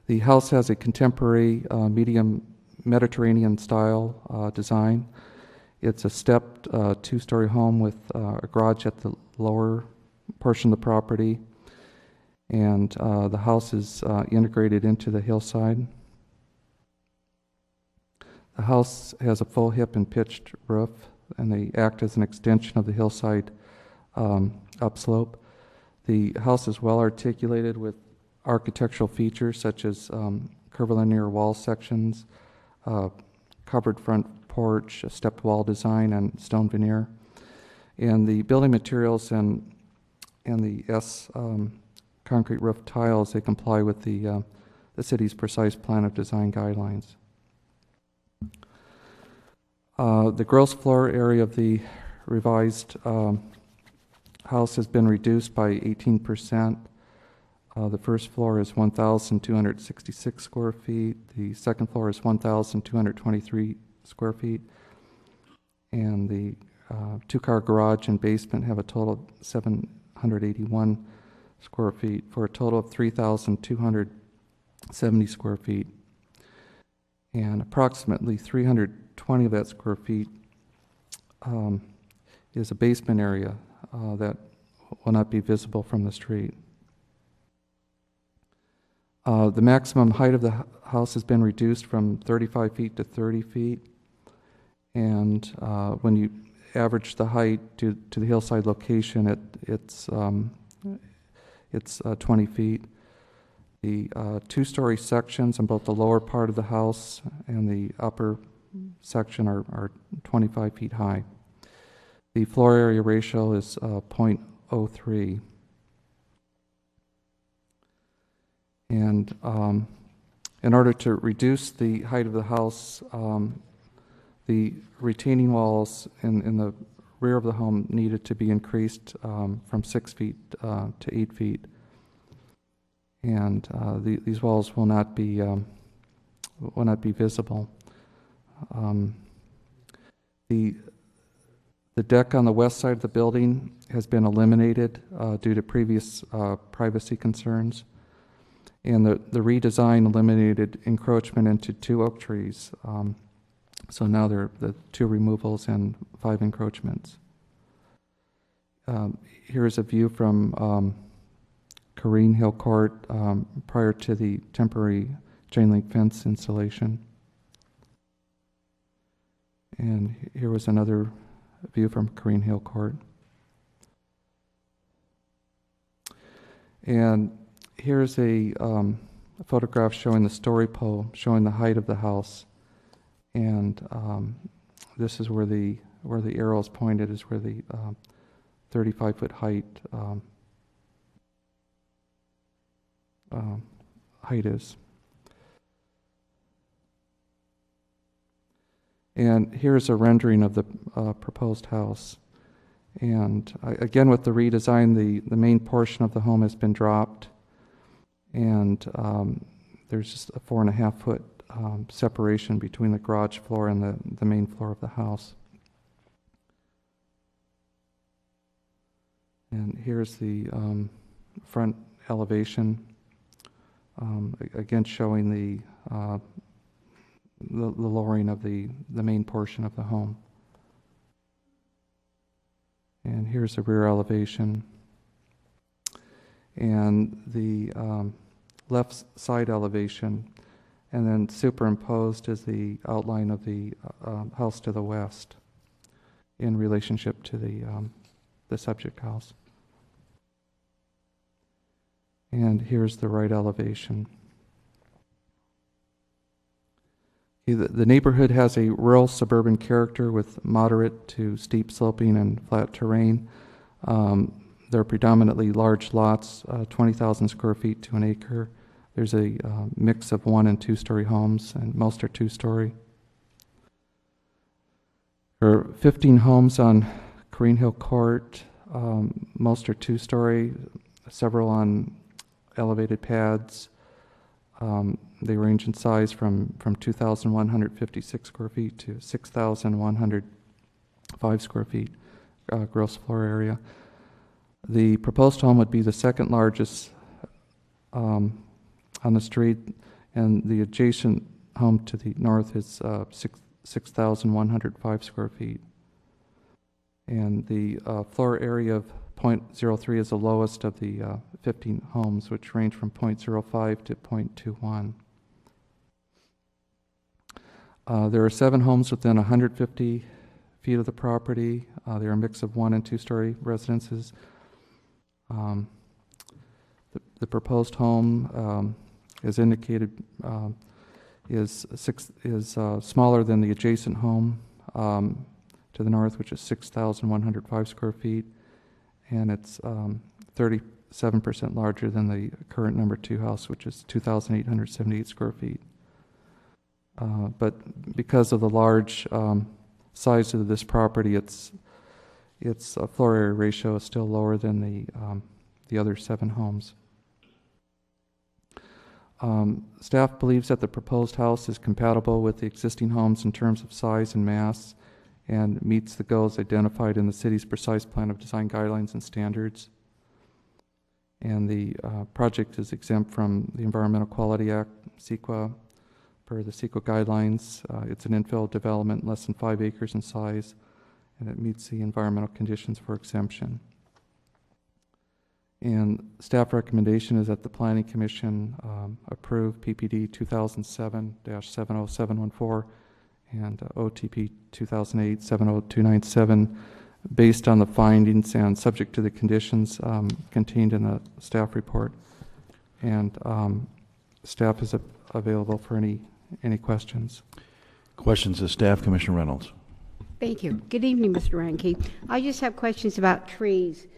The house has a contemporary medium Mediterranean style design. It's a stepped two-story home with a garage at the lower portion of the property, and the house is integrated into the hillside. The house has a full hip and pitched roof, and they act as an extension of the hillside upslope. The house is well articulated with architectural features such as curvilinear wall sections, covered front porch, a stepped wall design, and stone veneer. And the building materials and the concrete roof tiles, they comply with the city's precise plan of design guidelines. The gross floor area of the revised house has been reduced by 18%. The first floor is 1,266 square feet. The second floor is 1,223 square feet. And the two-car garage and basement have a total of 781 square feet for a total of 3,270 square feet. And approximately 320 of that square feet is a basement area that will not be visible from the street. The maximum height of the house has been reduced from 35 feet to 30 feet. And when you average the height to the hillside location, it's 20 feet. The two-story sections on both the lower part of the house and the upper section are 25 feet high. The floor area ratio is 0.03. And in order to reduce the height of the house, the retaining walls in the rear of the home needed to be increased from 6 feet to 8 feet. And these walls will not be visible. The deck on the west side of the building has been eliminated due to previous privacy concerns. And the redesign eliminated encroachment into 2 oak trees. So now there are the 2 removals and 5 encroachments. Here's a view from Green Hill Court prior to the temporary chain link fence installation. And here was another view from Green Hill Court. And here's a photograph showing the story pole, showing the height of the house. And this is where the arrow is pointed, is where the 35-foot height is. And here's a rendering of the proposed house. And again, with the redesign, the main portion of the home has been dropped, and there's just a 4.5-foot separation between the garage floor and the main floor of the house. And here's the front elevation, again showing the lowering of the main portion of the home. And here's the rear elevation. And the left side elevation, and then superimposed is the outline of the house to the west in relationship to the subject house. And here's the right elevation. The neighborhood has a rural suburban character with moderate to steep sloping and flat terrain. There are predominantly large lots, 20,000 square feet to an acre. There's a mix of 1- and 2-story homes, and most are 2-story. There are 15 homes on Green Hill Court, most are two-story, several on elevated pads. They range in size from 2,156 square feet to 6,105 square feet gross floor area. The proposed home would be the second largest on the street, and the adjacent home to the north is 6,105 square feet. And the floor area of 0.03 is the lowest of the 15 homes, which range from 0.05 to 0.21. There are 7 homes within 150 feet of the property. They are a mix of 1- and 2-story residences. The proposed home, as indicated, is smaller than the adjacent home to the north, which is 6,105 square feet, and it's 37% larger than the current number 2 house, which is 2,878 square feet. But because of the large size of this property, its floor area ratio is still lower than the other 7 homes. Staff believes that the proposed house is compatible with the existing homes in terms of size and mass, and meets the goals identified in the city's precise plan of design guidelines and standards. And the project is exempt from the Environmental Quality Act, CEQA, per the CEQA guidelines. It's an infill development less than 5 acres in size, and it meets the environmental conditions for exemption. And staff recommendation is that the Planning Commission approve PPD 2007-70714 and OTP 2008-70297 based on the findings and subject to the conditions contained in the staff report. And staff is available for any questions. Questions of staff, Commissioner Reynolds. Thank you. Good evening, Mr. Ranke. I just have questions about trees.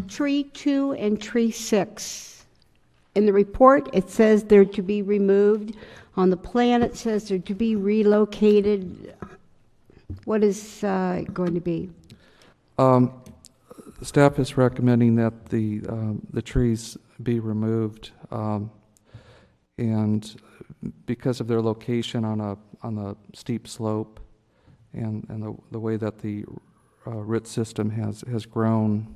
Tree 2 and tree 6. In the report, it says they're to be removed. On the plan, it says they're to be relocated. What is going to be? Staff is recommending that the trees be removed, and because of their location on a steep slope, and the way that the root system has grown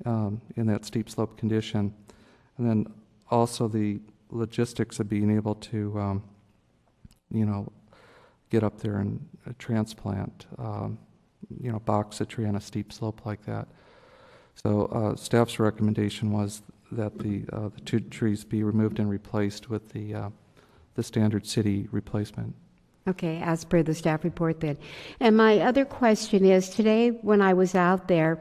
in that steep slope condition, and then also the logistics of being able to get up there and transplant, box a tree on a steep slope like that. So staff's recommendation was that the 2 trees be removed and replaced with the standard city replacement. Okay, as per the staff report then. And my other question is, today when I was out there,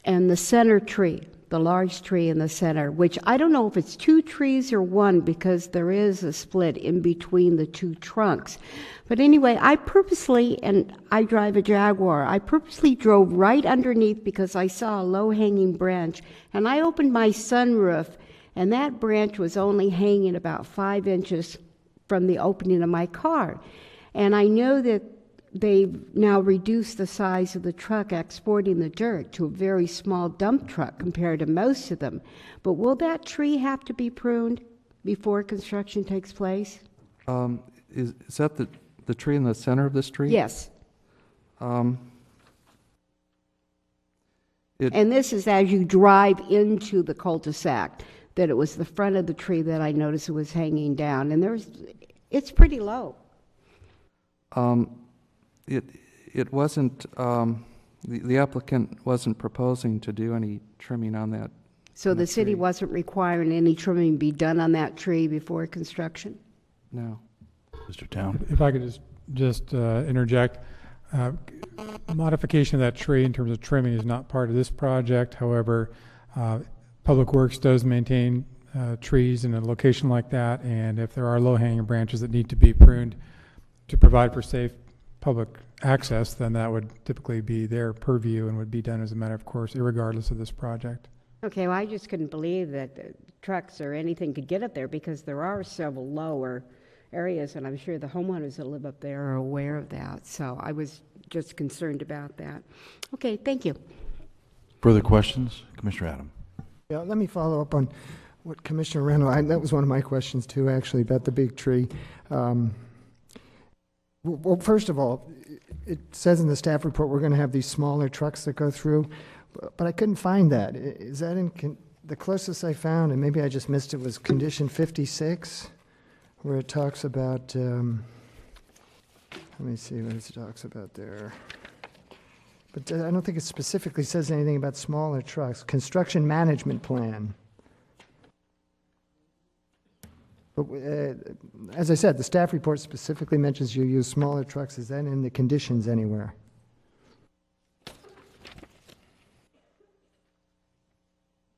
and the center tree, the large tree in the center, which I don't know if it's 2 trees or 1 because there is a split in between the 2 trunks. But anyway, I purposely, and I drive a Jaguar, I purposely drove right underneath because I saw a low-hanging branch, and I opened my sunroof, and that branch was only hanging about 5 inches from the opening of my car. And I know that they've now reduced the size of the truck exporting the dirt to a very small dump truck compared to most of them. But will that tree have to be pruned before construction takes place? Is that the tree in the center of the street? Yes. And this is as you drive into the cul-de-sac, that it was the front of the tree that I noticed it was hanging down. And it's pretty low. It wasn't, the applicant wasn't proposing to do any trimming on that. So the city wasn't requiring any trimming be done on that tree before construction? No. Mr. Town? If I could just interject, modification of that tree in terms of trimming is not part of this project. However, Public Works does maintain trees in a location like that, and if there are low-hanging branches that need to be pruned to provide for safe public access, then that would typically be their purview and would be done as a matter of course, irregardless of this project. Okay, well, I just couldn't believe that the trucks or anything could get up there because there are several lower areas, and I'm sure the homeowners that live up there are aware of that. So I was just concerned about that. Okay, thank you. Further questions? Commissioner Adam. Yeah, let me follow up on what Commissioner Reynolds, that was one of my questions too, actually, about the big tree. Well, first of all, it says in the staff report we're going to have these smaller trucks that go through, but I couldn't find that. Is that in the closest I found, and maybe I just missed it, was condition 56, where it talks about, let me see what it talks about there. But I don't think it specifically says anything about smaller trucks. Construction management plan. But as I said, the staff report specifically mentions you use smaller trucks. Is that in the conditions anywhere? I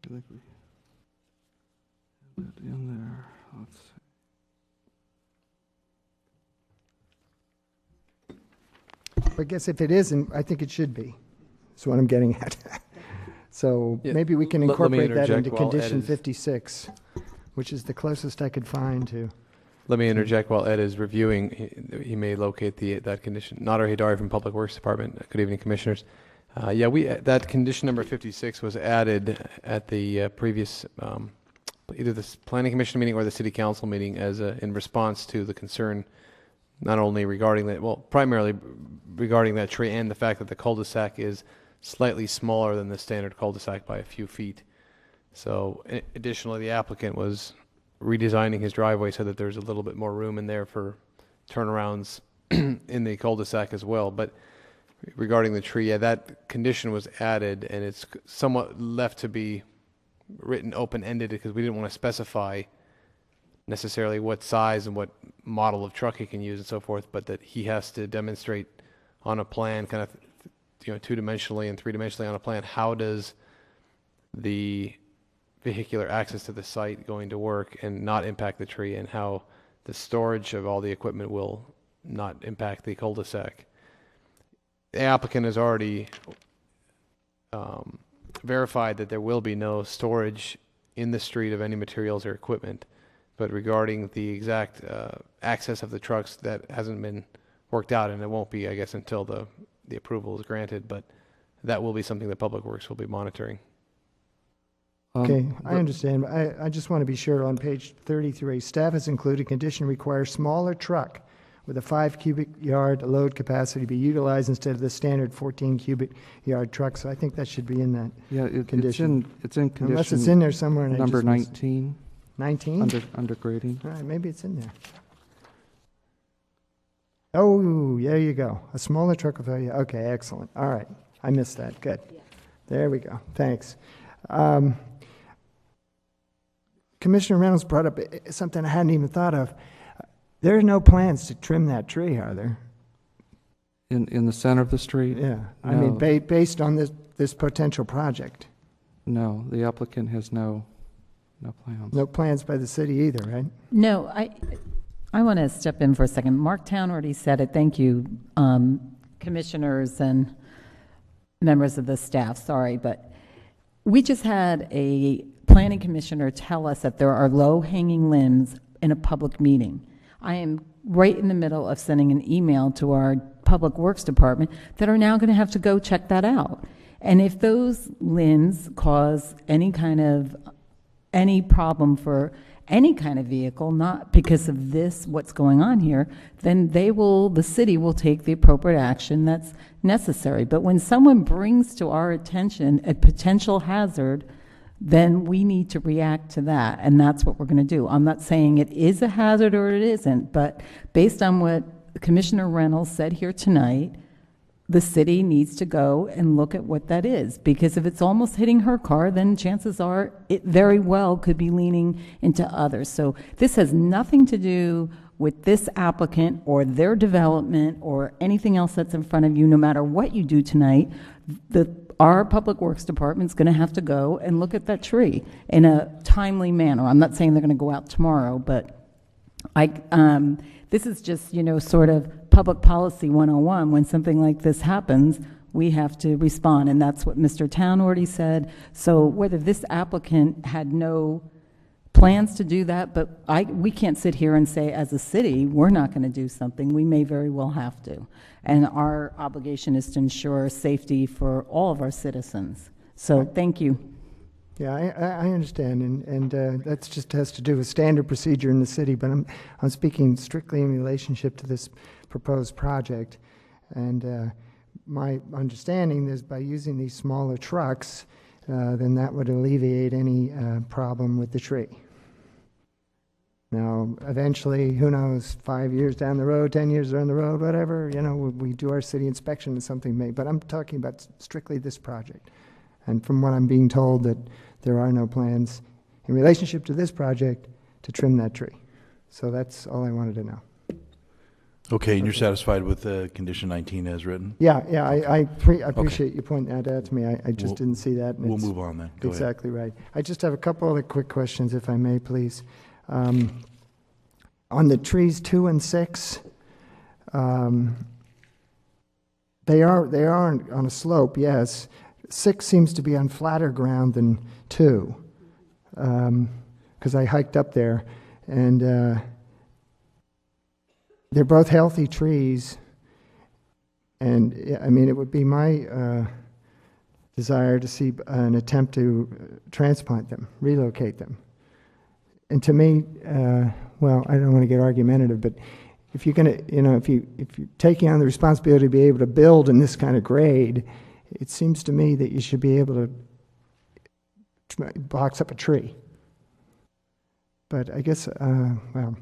think we have it in there. Let's see. I guess if it isn't, I think it should be. That's what I'm getting at. So Yeah, maybe we can let me incorporate that into interject while Ed condition is- 56, which is the closest I could find to. Let me interject while Ed is reviewing. He may locate that condition. Nader Hidari from Public Works Department. Good evening, Commissioners. That condition number 56 was added at the previous, either the Planning Commission meeting or the City Council meeting as in response to the concern not only regarding that, well, primarily regarding that tree and the fact that the cul-de-sac is slightly smaller than the standard cul-de-sac by a few feet. So additionally, the applicant was redesigning his driveway so that there's a little bit more room in there for turnarounds in the cul-de-sac as well. But regarding the tree, yeah, that condition was added, and it's somewhat left to be written open-ended because we didn't want to specify necessarily what size and what model of truck he can use and so forth, but that he has to demonstrate on a plan, kind of, two-dimensionally and three-dimensionally on a plan, how does the vehicular access to the site going to work and not impact the tree, and how the storage of all the equipment will not impact the cul-de-sac. The applicant has already verified that there will be no storage in the street of any materials or equipment, but regarding the exact access of the trucks, that hasn't been worked out, and it won't be, I guess, until the approval is granted, but that will be something that Public Works will be monitoring. Okay, I understand. I just want to be sure on page 33, staff has included condition requires smaller truck with a 5 cubic yard load capacity be utilized instead of the standard 14 cubic yard truck. So I think that should be in that condition. It's in condition. Unless it's in there somewhere. And number 19. 19? Under grading. All right, maybe it's in there. Oh, there you go. A smaller truck with a, okay, excellent. All right, I missed that. Good. Yeah. There we go. Thanks. Commissioner Reynolds brought up something I hadn't even thought of. There are no plans to trim that tree, are there? In the center of the street? Yeah. No. I mean, based on this potential project. No, the applicant has no plans. No plans by the city either, right? No, I want to step in for a second. Mark Town already said it. Thank you, commissioners and members of the staff. Sorry, but we just had a planning commissioner tell us that there are low-hanging limbs in a public meeting. I am right in the middle of sending an email to our Public Works Department that are now going to have to go check that out. And if those limbs cause any problem for any kind of vehicle, not because of this, what's going on here, then the city will take the appropriate action that's necessary. But when someone brings to our attention a potential hazard, then we need to react to that, and that's what we're going to do. I'm not saying it is a hazard or it isn't, but based on what Commissioner Reynolds said here tonight, the city needs to go and look at what that is, because if it's almost hitting her car, then chances are it very well could be leaning into others. So this has nothing to do with this applicant or their development or anything else that's in front of you. No matter what you do tonight, our Public Works Department is going to have to go and look at that tree in a timely manner. I'm not saying they're going to go out tomorrow, but this is just, sort of public policy 101. When something like this happens, we have to respond, and that's what Mr. Town already said. So whether this applicant had no plans to do that, but we can't sit here and say, as a city, we're not going to do something. We may very well have to. And our obligation is to ensure safety for all of our citizens. So thank you. Yeah, I understand, and that just has to do with standard procedure in the city, but I'm speaking strictly in relationship to this proposed project. And my understanding is by using these smaller trucks, then that would alleviate any problem with the tree. Now, eventually, who knows, 5 years down the road, 10 years down the road, whatever, we do our city inspection and something may, but I'm talking about strictly this project. And from what I'm being told, that there are no plans in relationship to this project to trim that tree. So that's all I wanted to know. Okay, and you're satisfied with condition 19 as written? Yeah, I appreciate you pointing that out to me. I just didn't see that. We'll move on then. Go exactly ahead. Right. I just have a couple other quick questions, if I may, please. On the trees 2 and 6, they are on a slope, yes. 6 seems to be on flatter ground than 2, because I hiked up there, and they're both healthy trees, and I mean, it would be my desire to see an attempt to transplant them, relocate them. And to me, well, I don't want to get argumentative, but if you're going to, if you're taking on the responsibility to be able to build in this kind of grade, it seems to me that you should be able to box up a tree. But I guess, well,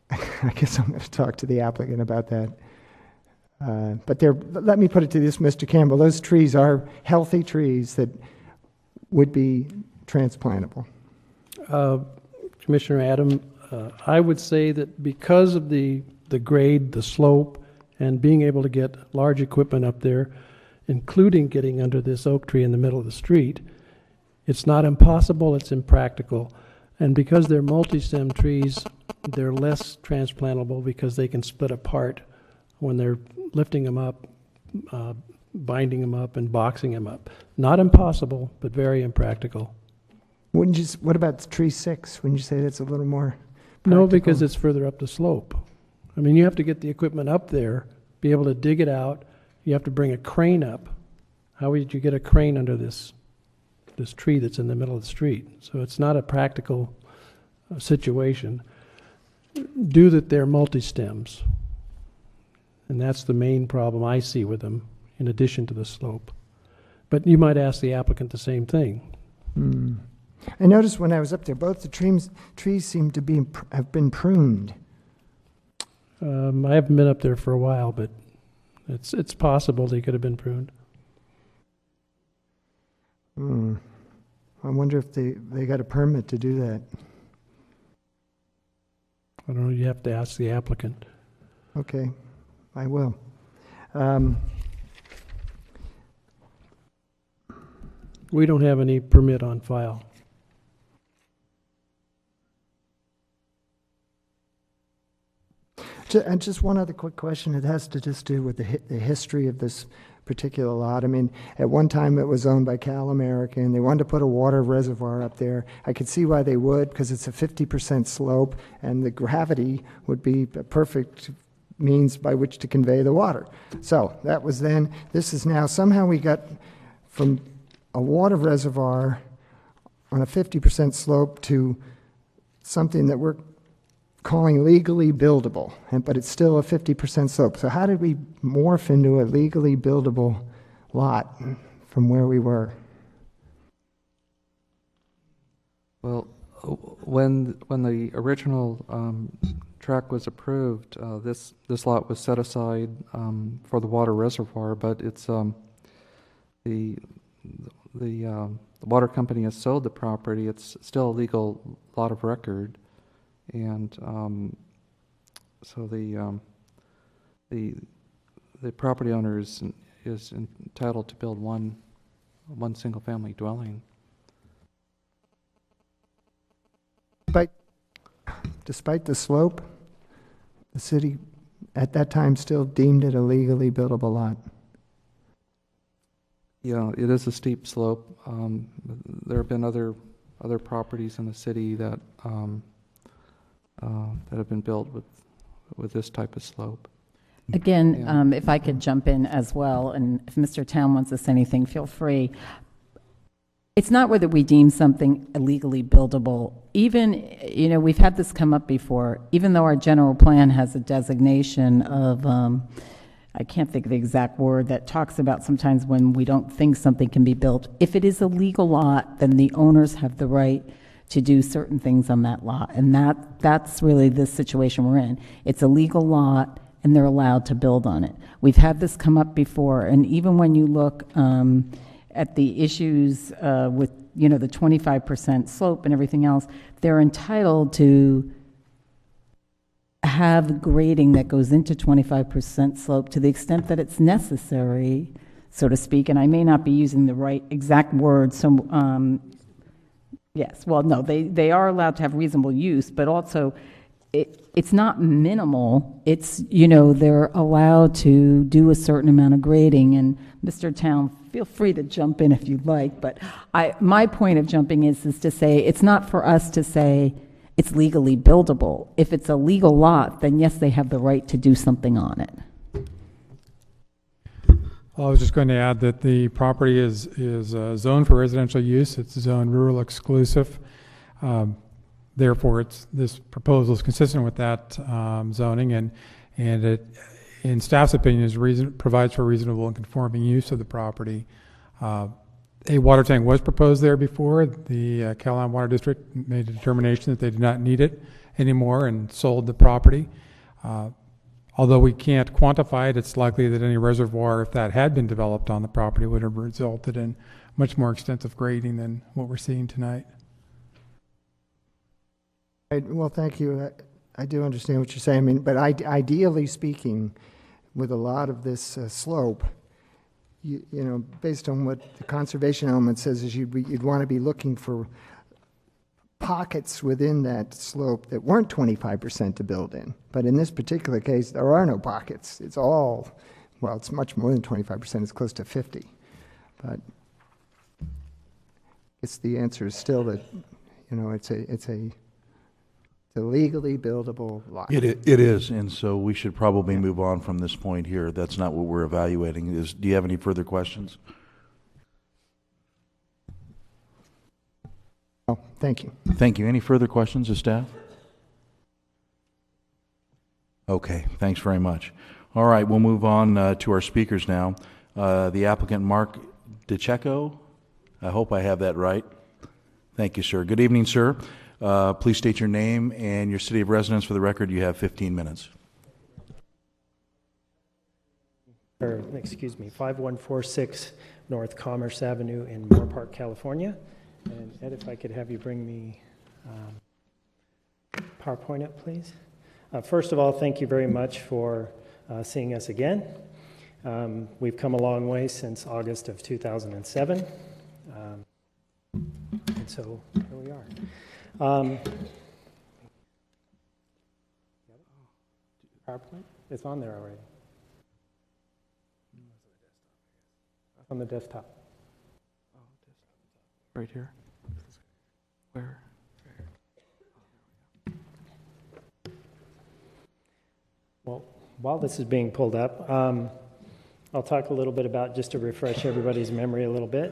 I guess I'm going to talk to the applicant about that. But let me put it to this, Mr. Campbell, those trees are healthy trees that would be transplantable. Commissioner Adam, I would say that because of the grade, the slope, and being able to get large equipment up there, including getting under this oak tree in the middle of the street, it's not impossible, it's impractical. And because they're multi-stem trees, they're less transplantable because they can split apart when they're lifting them up, binding them up, and boxing them up. Not impossible, but very impractical. What about tree 6? Wouldn't you say that's a little more practical? No, because it's further up the slope. I mean, you have to get the equipment up there, be able to dig it out. You have to bring a crane up. How would you get a crane under this tree that's in the middle of the street? So it's not a practical situation. Due that they're multi-stems. And that's the main problem I see with them, in addition to the slope. But you might ask the applicant the same thing. I noticed when I was up there, both the trees seem to have been pruned. I haven't been up there for a while, but it's possible they could have been pruned. I wonder if they got a permit to do that. I don't know, you have to ask the applicant. Okay, I will. We don't have any permit on file. And just one other quick question. It has to just do with the history of this particular lot. I mean, at one time it was owned by Cal American. They wanted to put a water reservoir up there. I could see why they would, because it's a 50% slope, and the gravity would be a perfect means by which to convey the water. So that was then. This is now. Somehow we got from a water reservoir on a 50% slope to something that we're calling legally buildable, but it's still a 50% slope. So how did we morph into a legally buildable lot from where we were? Well, when the original track was approved, this lot was set aside for the water reservoir, but it's the water company has sold the property. It's still a legal lot of record. And so the property owner is entitled to build one single-family dwelling. Despite the slope, the city at that time still deemed it a legally buildable lot. Yeah, it is a steep slope. There have been other other properties in the city that that have been built with this type of slope. Again, And- if I could jump in as well, and if Mr. Town wants to say anything, feel free. It's not whether we deem something illegally buildable. Even, we've had this come up before, even though our general plan has a designation of, I can't think of the exact word, that talks about sometimes when we don't think something can be built. If it is a legal lot, then the owners have the right to do certain things on that lot. And that's really the situation we're in. It's a legal lot, and they're allowed to build on it. We've had this come up before, and even when you look at the issues with, the 25% slope and everything else, they're entitled to have grading that goes into 25% slope to the extent that it's necessary, so to speak, and I may not be using the right exact word, so, yes, well, no, they are allowed to have reasonable use, but also it's not minimal. It's, they're allowed to do a certain amount of grading. And Mr. Town, feel free to jump in if you'd like. But my point of jumping is to say it's not for us to say it's legally buildable. If it's a legal lot, then yes, they have the right to do something on it. I was just going to add that the property is zoned for residential use. It's zoned rural exclusive. Therefore, this proposal is consistent with that zoning, and it, in staff's opinion, provides for reasonable and conforming use of the property. A water tank was proposed there before. The Caroline Water District made a determination that they did not need it anymore and sold the property. Although we can't quantify it, it's likely that any reservoir, if that had been developed on the property, would have resulted in much more extensive grading than what we're seeing tonight. Well, thank you. I do understand what you're saying. But ideally speaking, with a lot of this slope, based on what the conservation element says, is you'd want to be looking for pockets within that slope that weren't 25% to build in. But in this particular case, there are no pockets. It's all, well, it's much more than 25%. It's close to 50. But I guess the answer is still that, it's a legally buildable lot. It is, and so we should probably move on from this point here. That's not what we're evaluating. Do you have any further questions? Oh, thank you. Thank you. Any further questions of staff? Okay, thanks very much. All right, we'll move on to our speakers now. The applicant, Mark DeCecco. I hope I have that right. Thank you, sir. Good evening, sir. Please state your name and your city of residence for the record. You have 15 minutes. Excuse me, 5146 North Commerce Avenue in Moore Park, California. And Ed, if I could have you bring me PowerPoint up, please. First of all, thank you very much for seeing us again. We've come a long way since August of 2007. And so here we are. PowerPoint? It's on there already. On the desktop. Right here. Where? Well, while this is being pulled up, I'll talk a little bit about, just to refresh everybody's memory a little bit,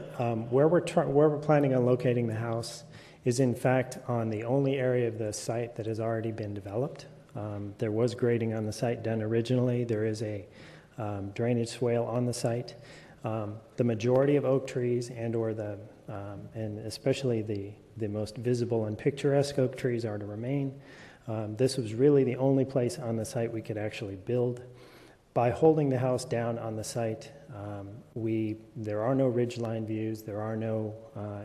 where we're planning on locating the house is in fact on the only area of the site that has already been developed. There was grading on the site done originally. There is a drainage swale on the site. The majority of oak trees and especially the most visible and picturesque oak trees are to remain. This was really the only place on the site we could actually build. By holding the house down on the site, there are no ridgeline views, there are no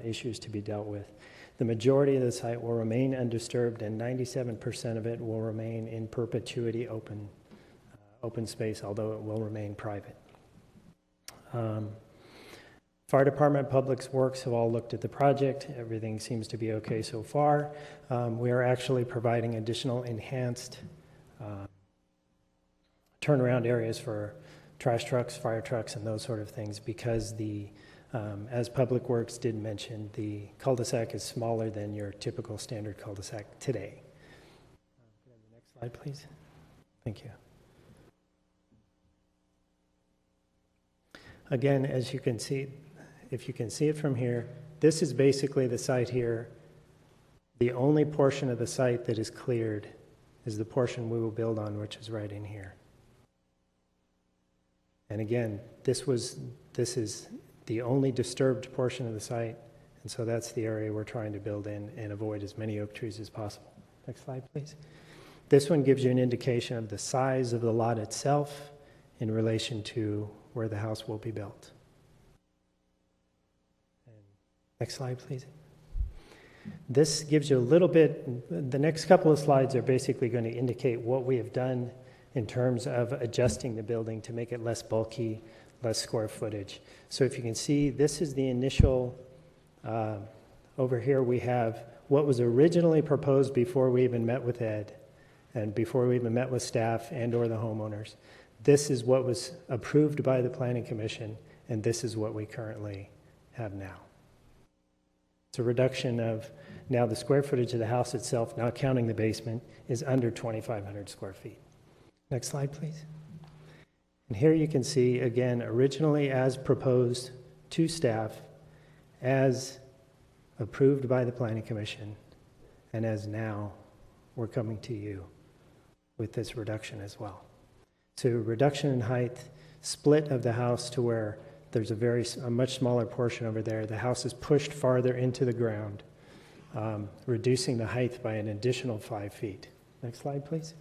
issues to be dealt with. The majority of the site will remain undisturbed, and 97% of it will remain in perpetuity open space, although it will remain private. Fire Department, Public Works have all looked at the project. Everything seems to be okay so far. We are actually providing additional enhanced turnaround areas for trash trucks, fire trucks, and those sort of things, because the As Public Works did mention, the cul-de-sac is smaller than your typical standard cul-de-sac today. Can I have the next slide, please? Thank you. Again, as you can see, if you can see it from here, this is basically the site here. The only portion of the site that is cleared is the portion we will build on, which is right in here. And again, this is the only disturbed portion of the site, and so that's the area we're trying to build in and avoid as many oak trees as possible. Next slide, please. This one gives you an indication of the size of the lot itself in relation to where the house will be built. And next slide, please. This gives you a little bit, the next couple of slides are basically going to indicate what we have done in terms of adjusting the building to make it less bulky, less square footage. So if you can see, this is the initial, over here we have what was originally proposed before we even met with Ed and before we even met with staff and or the homeowners. This is what was approved by the Planning Commission, and this is what we currently have now. It's a reduction of, now the square footage of the house itself, not counting the basement, is under 2,500 square feet. Next slide, please. And here you can see, again, originally as proposed to staff, as approved by the Planning Commission, and as now we're coming to you with this reduction as well. So reduction in height, split of the house to where there's a much smaller portion over there. The house is pushed farther into the ground, reducing the height by an additional 5 feet. Next slide, please.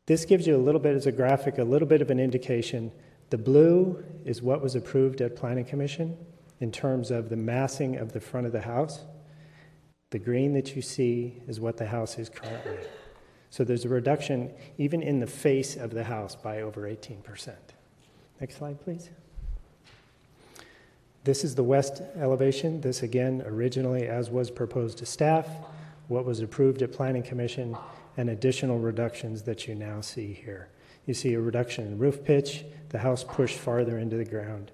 This gives you a little bit as a graphic, a little bit of an indication. The blue is what was approved at Planning Commission in terms of the massing of the front of the house. The green that you see is what the house is currently. So there's a reduction even in the face of the house by over 18%. Next slide, please. This is the west elevation. This, again, originally as was proposed to staff, what was approved at Planning Commission, and additional reductions that you now see here. You see a reduction in roof pitch, the house pushed farther into the ground.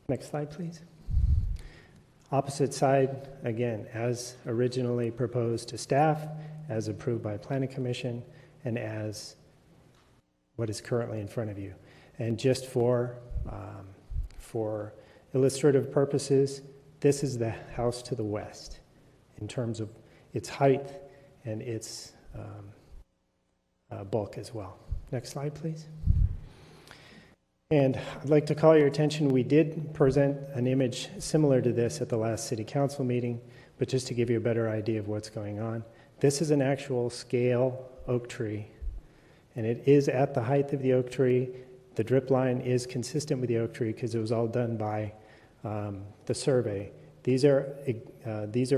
Next slide, please. Opposite side, again, as originally proposed to staff, as approved by Planning Commission, and as what is currently in front of you. And just for illustrative purposes, this is the house to the west in terms of its height and its bulk as well. Next slide, please. And I'd like to call your attention, we did present an image similar to this at the last City Council meeting, but just to give you a better idea of what's going on. This is an actual scale oak tree, and it is at the height of the oak tree. The drip line is consistent with the oak tree because it was all done by the survey. These are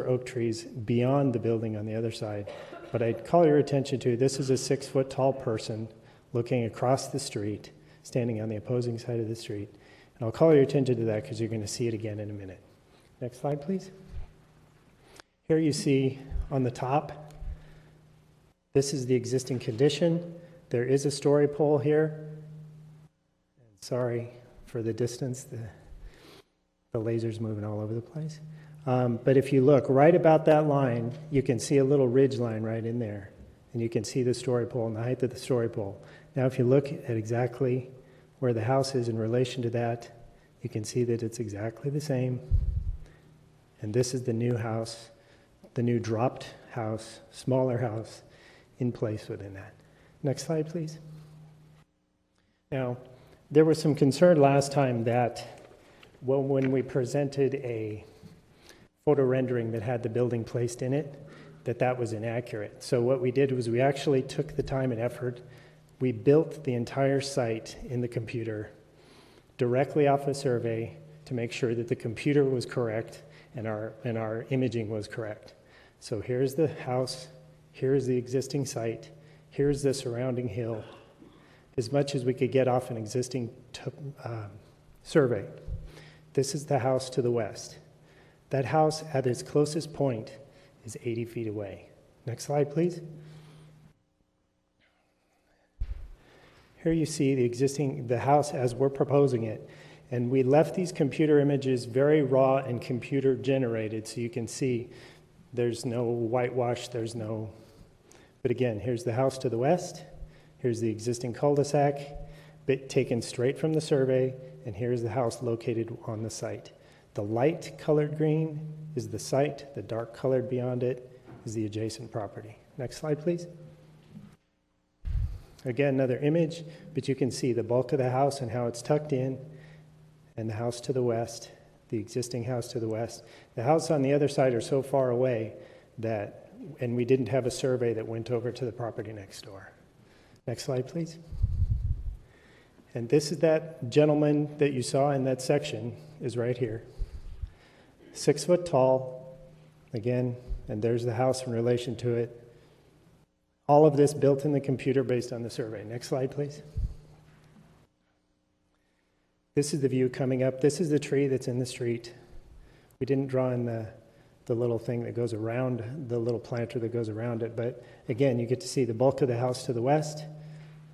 oak trees beyond the building on the other side. But I'd call your attention to, this is a 6-foot tall person looking across the street, standing on the opposing side of the street. And I'll call your attention to that because you're going to see it again in a minute. Next slide, please. Here you see on the top, this is the existing condition. There is a story pole here. And sorry for the distance, the laser's moving all over the place. But if you look right about that line, you can see a little ridge line right in there. And you can see the story pole and the height of the story pole. Now, if you look at exactly where the house is in relation to that, you can see that it's exactly the same. And this is the new house, the new dropped house, smaller house in place within that. Next slide, please. Now, there was some concern last time that when we presented a photo rendering that had the building placed in it, that was inaccurate. So what we did was we actually took the time and effort. We built the entire site in the computer directly off a survey to make sure that the computer was correct and our imaging was correct. So here's the house, here's the existing site, here's the surrounding hill, as much as we could get off an existing survey. This is the house to the west. That house at its closest point is 80 feet away. Next slide, please. Here you see the house as we're proposing it. And we left these computer images very raw and computer generated, so you can see there's no whitewash, there's no... But again, here's the house to the west, here's the existing cul-de-sac, taken straight from the survey, and here's the house located on the site. The light colored green is the site, the dark colored beyond it is the adjacent property. Next slide, please. Again, another image, but you can see the bulk of the house and how it's tucked in, and the house to the west, the existing house to the west. The house on the other side are so far away that, and we didn't have a survey that went over to the property next door. Next slide, please. And this is that gentleman that you saw in that section is right here. 6 foot tall, again, and there's the house in relation to it. All of this built in the computer based on the survey. Next slide, please. This is the view coming up. This is the tree that's in the street. We didn't draw in the little thing that goes around, the little planter that goes around it, but again, you get to see the bulk of the house to the west,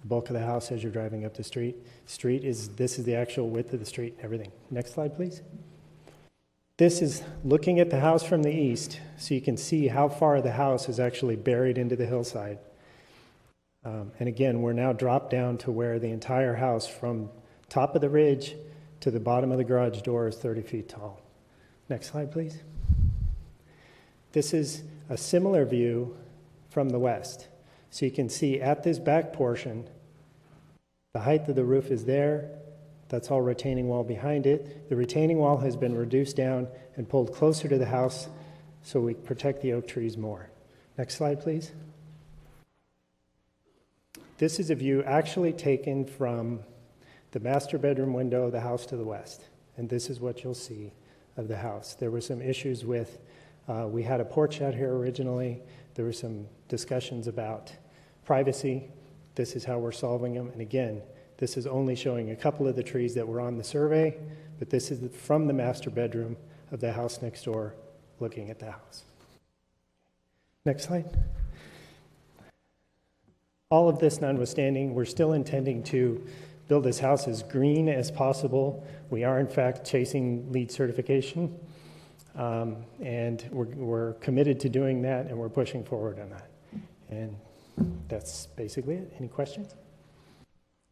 the bulk of the house as you're driving up the street. This is the actual width of the street and everything. Next slide, please. This is looking at the house from the east, so you can see how far the house is actually buried into the hillside. And again, we're now dropped down to where the entire house from top of the ridge to the bottom of the garage door is 30 feet tall. Next slide, please. This is a similar view from the west. So you can see at this back portion, the height of the roof is there. That's all retaining wall behind it. The retaining wall has been reduced down and pulled closer to the house so we protect the oak trees more. Next slide, please. This is a view actually taken from the master bedroom window of the house to the west. And this is what you'll see of the house. There were some issues with, we had a porch out here originally. There were some discussions about privacy. This is how we're solving them. And again, this is only showing a couple of the trees that were on the survey, but this is from the master bedroom of the house next door looking at the house. Next slide. All of this notwithstanding, we're still intending to build this house as green as possible. We are, in fact, chasing LEED certification, and we're committed to doing that, and we're pushing forward on that. And that's basically it. Any questions?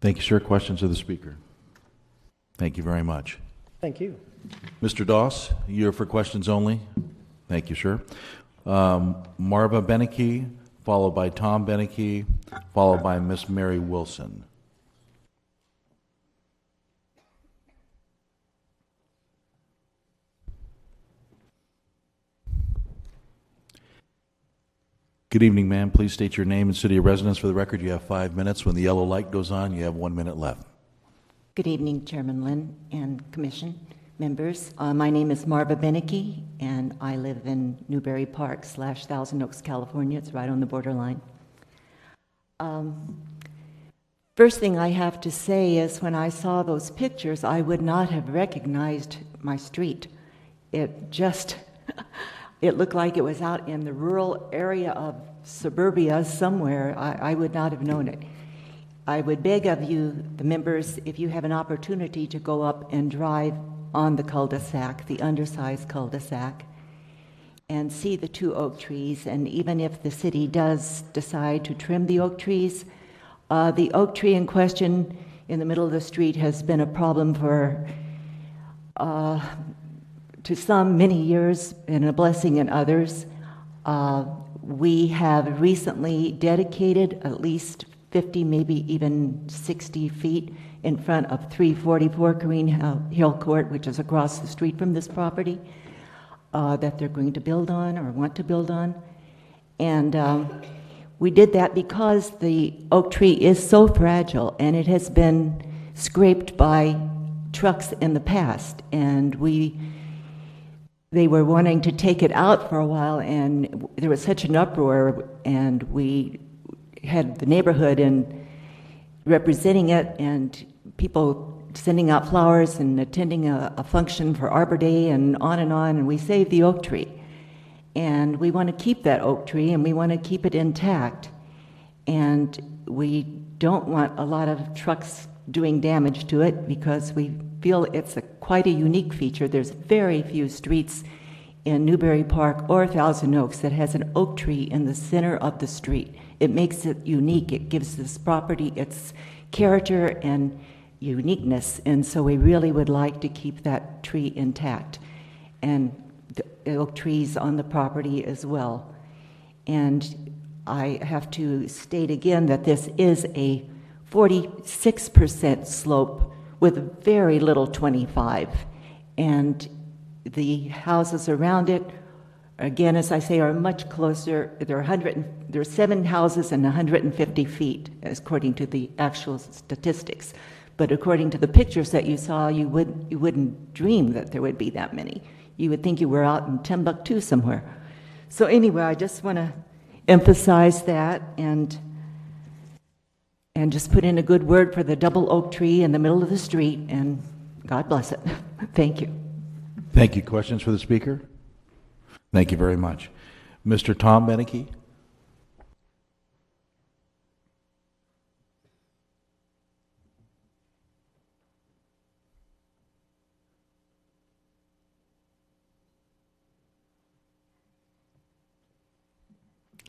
Thank you, sir. Questions of the speaker? Thank you very much. Thank you. Mr. Doss, you're for questions only? Thank you, sir. Marva Beneke, followed by Tom Beneke, followed by Miss Mary Wilson. Good evening, ma'am. Please state your name and city of residence for the record. You have 5 minutes. When the yellow light goes on, you have 1 minute left. Good evening, Chairman Lynn and Commission members. My name is Marva Beneke, and I live in Newberry Park / Thousand Oaks, California. It's right on the borderline. First thing I have to say is when I saw those pictures, I would not have recognized my street. It just... It looked like it was out in the rural area of suburbia somewhere. I would not have known it. I would beg of you, the members, if you have an opportunity to go up and drive on the cul-de-sac, the undersized cul-de-sac, and see the 2 oak trees, and even if the city does decide to trim the oak trees, the oak tree in question in the middle of the street has been a problem for to some many years and a blessing in others. We have recently dedicated at least 50, maybe even 60 feet in front of 344 Green Hill Court, which is across the street from this property, that they're going to build on or want to build on. And we did that because the oak tree is so fragile and it has been scraped by trucks in the past. And they were wanting to take it out for a while, and there was such an uproar, and we had the neighborhood and representing it, and people sending out flowers and attending a function for Arbor Day and and we saved the oak tree. And we want to keep that oak tree, and we want to keep it intact. And we don't want a lot of trucks doing damage to it because we feel it's quite a unique feature. There's very few streets in Newbury Park or Thousand Oaks that has an oak tree in the center of the street. It makes it unique. It gives this property its character and uniqueness, and so we really would like to keep that tree intact, and the oak trees on the property as well. And I have to state again that this is a 46% slope with very little 25, and the houses around it, again, as I say, are much closer. There are 7 houses and 150 feet, according to the actual statistics. But according to the pictures that you saw, you wouldn't dream that there would be that many. You would think you were out in Timbuktu somewhere. So anyway, I just want to emphasize that and just put in a good word for the double oak tree in the middle of the street, and God bless it. Thank you. Thank you. Questions for the speaker? Thank you very much. Mr. Tom Beneke?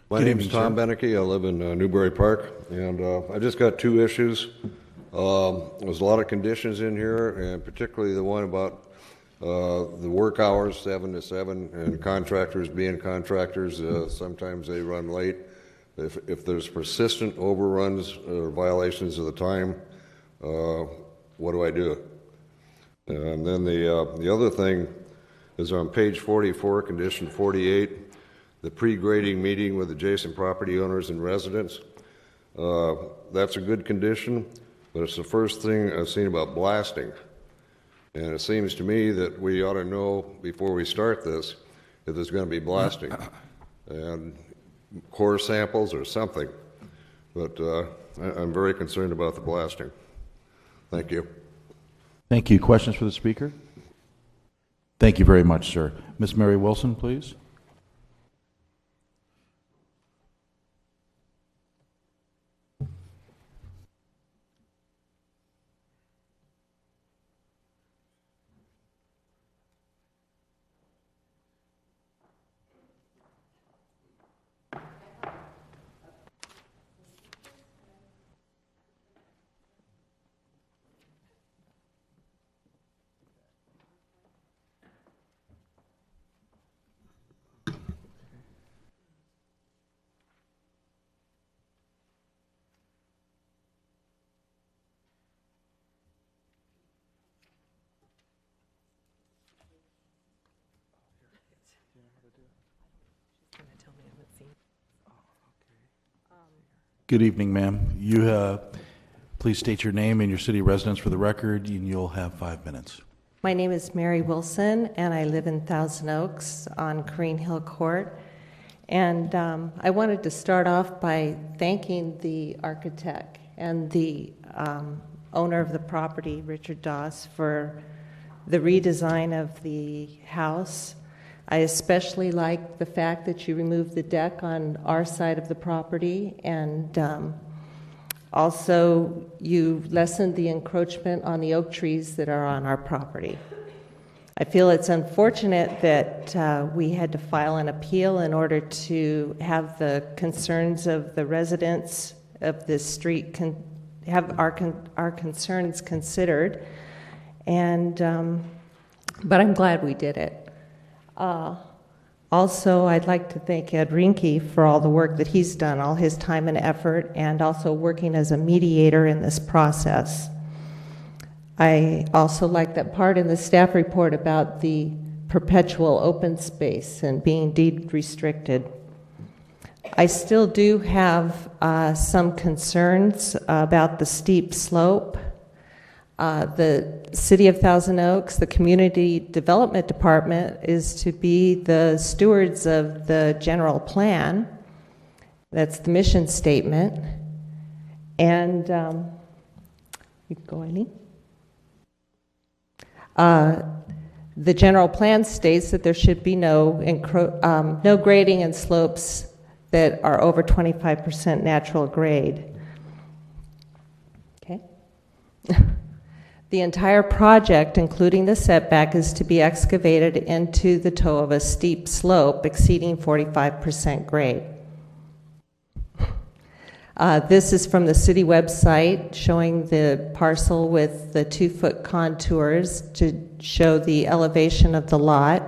My name is Tom Beneke. I live in Newbury Park, and I just got 2 issues. There's a lot of conditions in here, and particularly the one about the work hours, 7 to 7, and contractors being contractors. Sometimes they run late. If there's persistent overruns or violations of the time, what do I do? And then the other thing is on page 44, condition 48, the pre-grading meeting with adjacent property owners and residents. That's a good condition, but it's the first thing I've seen about blasting. And it seems to me that we ought to know before we start this if there's going to be blasting and core samples or something. But I'm very concerned about the blasting. Thank you. Thank you. Questions for the speaker? Thank you very much, sir. Ms. Mary Wilson, please. Good evening, ma'am. You please state your name and your city residence for the record, and you'll have 5 minutes. My name is Mary Wilson, and I live in Thousand Oaks on Green Hill Court. And I wanted to start off by thanking the architect and the owner of the property, Richard Doss, for the redesign of the house. I especially like the fact that you removed the deck on our side of the property, and also you lessened the encroachment on the oak trees that are on our property. I feel it's unfortunate that we had to file an appeal in order to have the concerns of the residents of this street have our concerns considered, and but I'm glad we did it. Also, I'd like to thank Ed Rinke for all the work that he's done, all his time and effort, and also working as a mediator in this process. I also like that part in the staff report about the perpetual open space and being deed restricted. I still do have some concerns about the steep slope. The City of Thousand Oaks, the Community Development Department, is to be the stewards of the general plan. That's the mission statement. And you can go any. The general plan states that there should be no grading and slopes that are over 25% natural grade. Okay. The entire project, including the setback, is to be excavated into the toe of a steep slope exceeding 45% grade. This is from the city website showing the parcel with the 2-foot contours to show the elevation of the lot.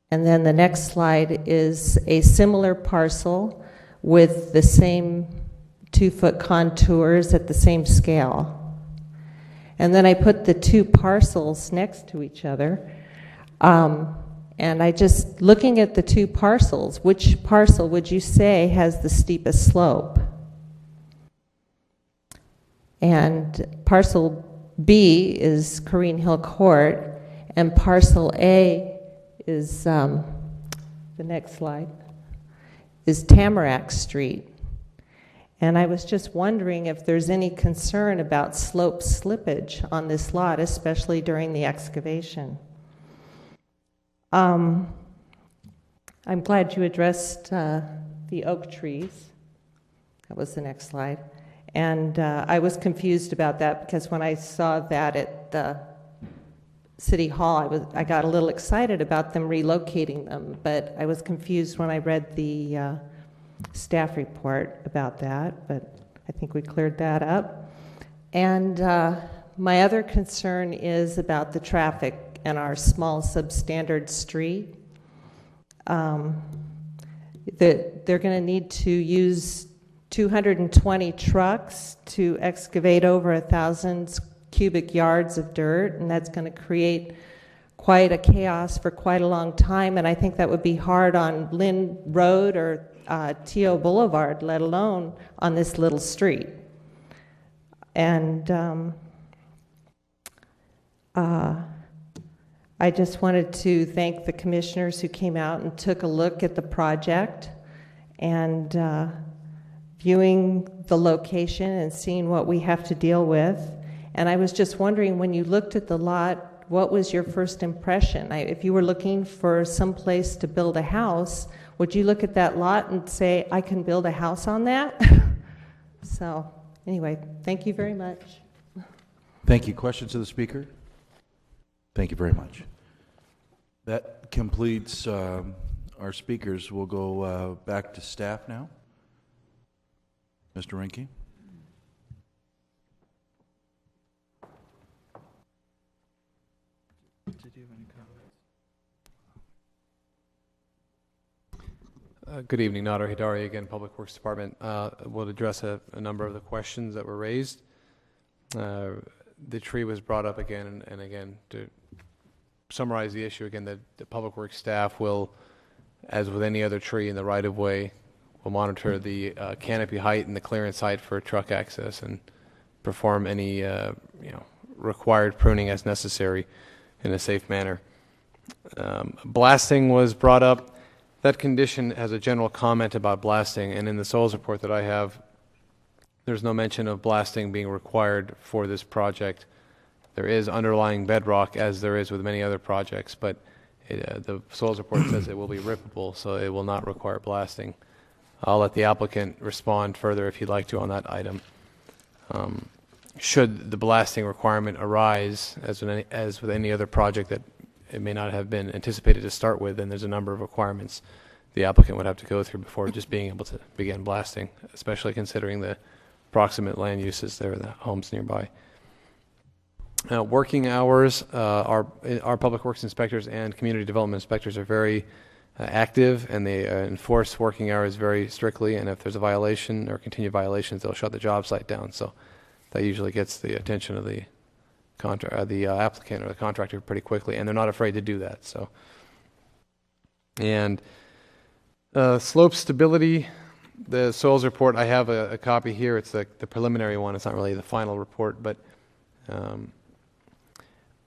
And then the next slide is a similar parcel with the same 2-foot contours at the same scale. And then I put the two parcels next to each other. And I just, looking at the two parcels, which parcel would you say has the steepest slope? And parcel B is Corrine Hill Court, and parcel A is, the next slide, is Tamarack Street. And I was just wondering if there's any concern about slope slippage on this lot, especially during the excavation. I'm glad you addressed the oak trees. That was the next slide. And I was confused about that because when I saw that at the City Hall, I got a little excited about them relocating them, but I was confused when I read the staff report about that, but I think we cleared that up. And my other concern is about the traffic and our small substandard street. They're going to need to use 220 trucks to excavate over 1,000 cubic yards of dirt, and that's going to create quite a chaos for quite a long time, and I think that would be hard on Lynn Road or T.O. Boulevard, let alone on this little street. And I just wanted to thank the commissioners who came out and took a look at the project and viewing the location and seeing what we have to deal with. And I was just wondering, when you looked at the lot, what was your first impression? If you were looking for some place to build a house, would you look at that lot and say, I can build a house on that? So anyway, thank you very much. Thank you. Questions of the speaker? Thank you very much. That completes our speakers. We'll go back to staff now. Mr. Rinke. Did you have any comments? Good evening, Nader Hidari again, Public Works Department. We'll address a number of the questions that were raised. The tree was brought up again and again. To summarize the issue again, the Public Works staff will, as with any other tree in the right-of-way, will monitor the canopy height and the clearance height for truck access and perform any required pruning as necessary in a safe manner. Blasting was brought up. That condition has a general comment about blasting, and in the soils report that I have, there's no mention of blasting being required for this project. There is underlying bedrock, as there is with many other projects, but the soils report says it will be rippable, so it will not require blasting. I'll let the applicant respond further if he'd like to on that item. Should the blasting requirement arise, as with any other project that it may not have been anticipated to start with, then there's a number of requirements the applicant would have to go through before just being able to begin blasting, especially considering the proximate land uses there, the homes nearby. Working hours, our public works inspectors and community development inspectors are very active, and they enforce working hours very strictly, and if there's a violation or continued violations, they'll shut the job site down. So that usually gets the attention of the applicant or the contractor pretty quickly, and they're not afraid to do that. So, and slope stability, the soils report, I have a copy here. It's the preliminary one. It's not really the final report, but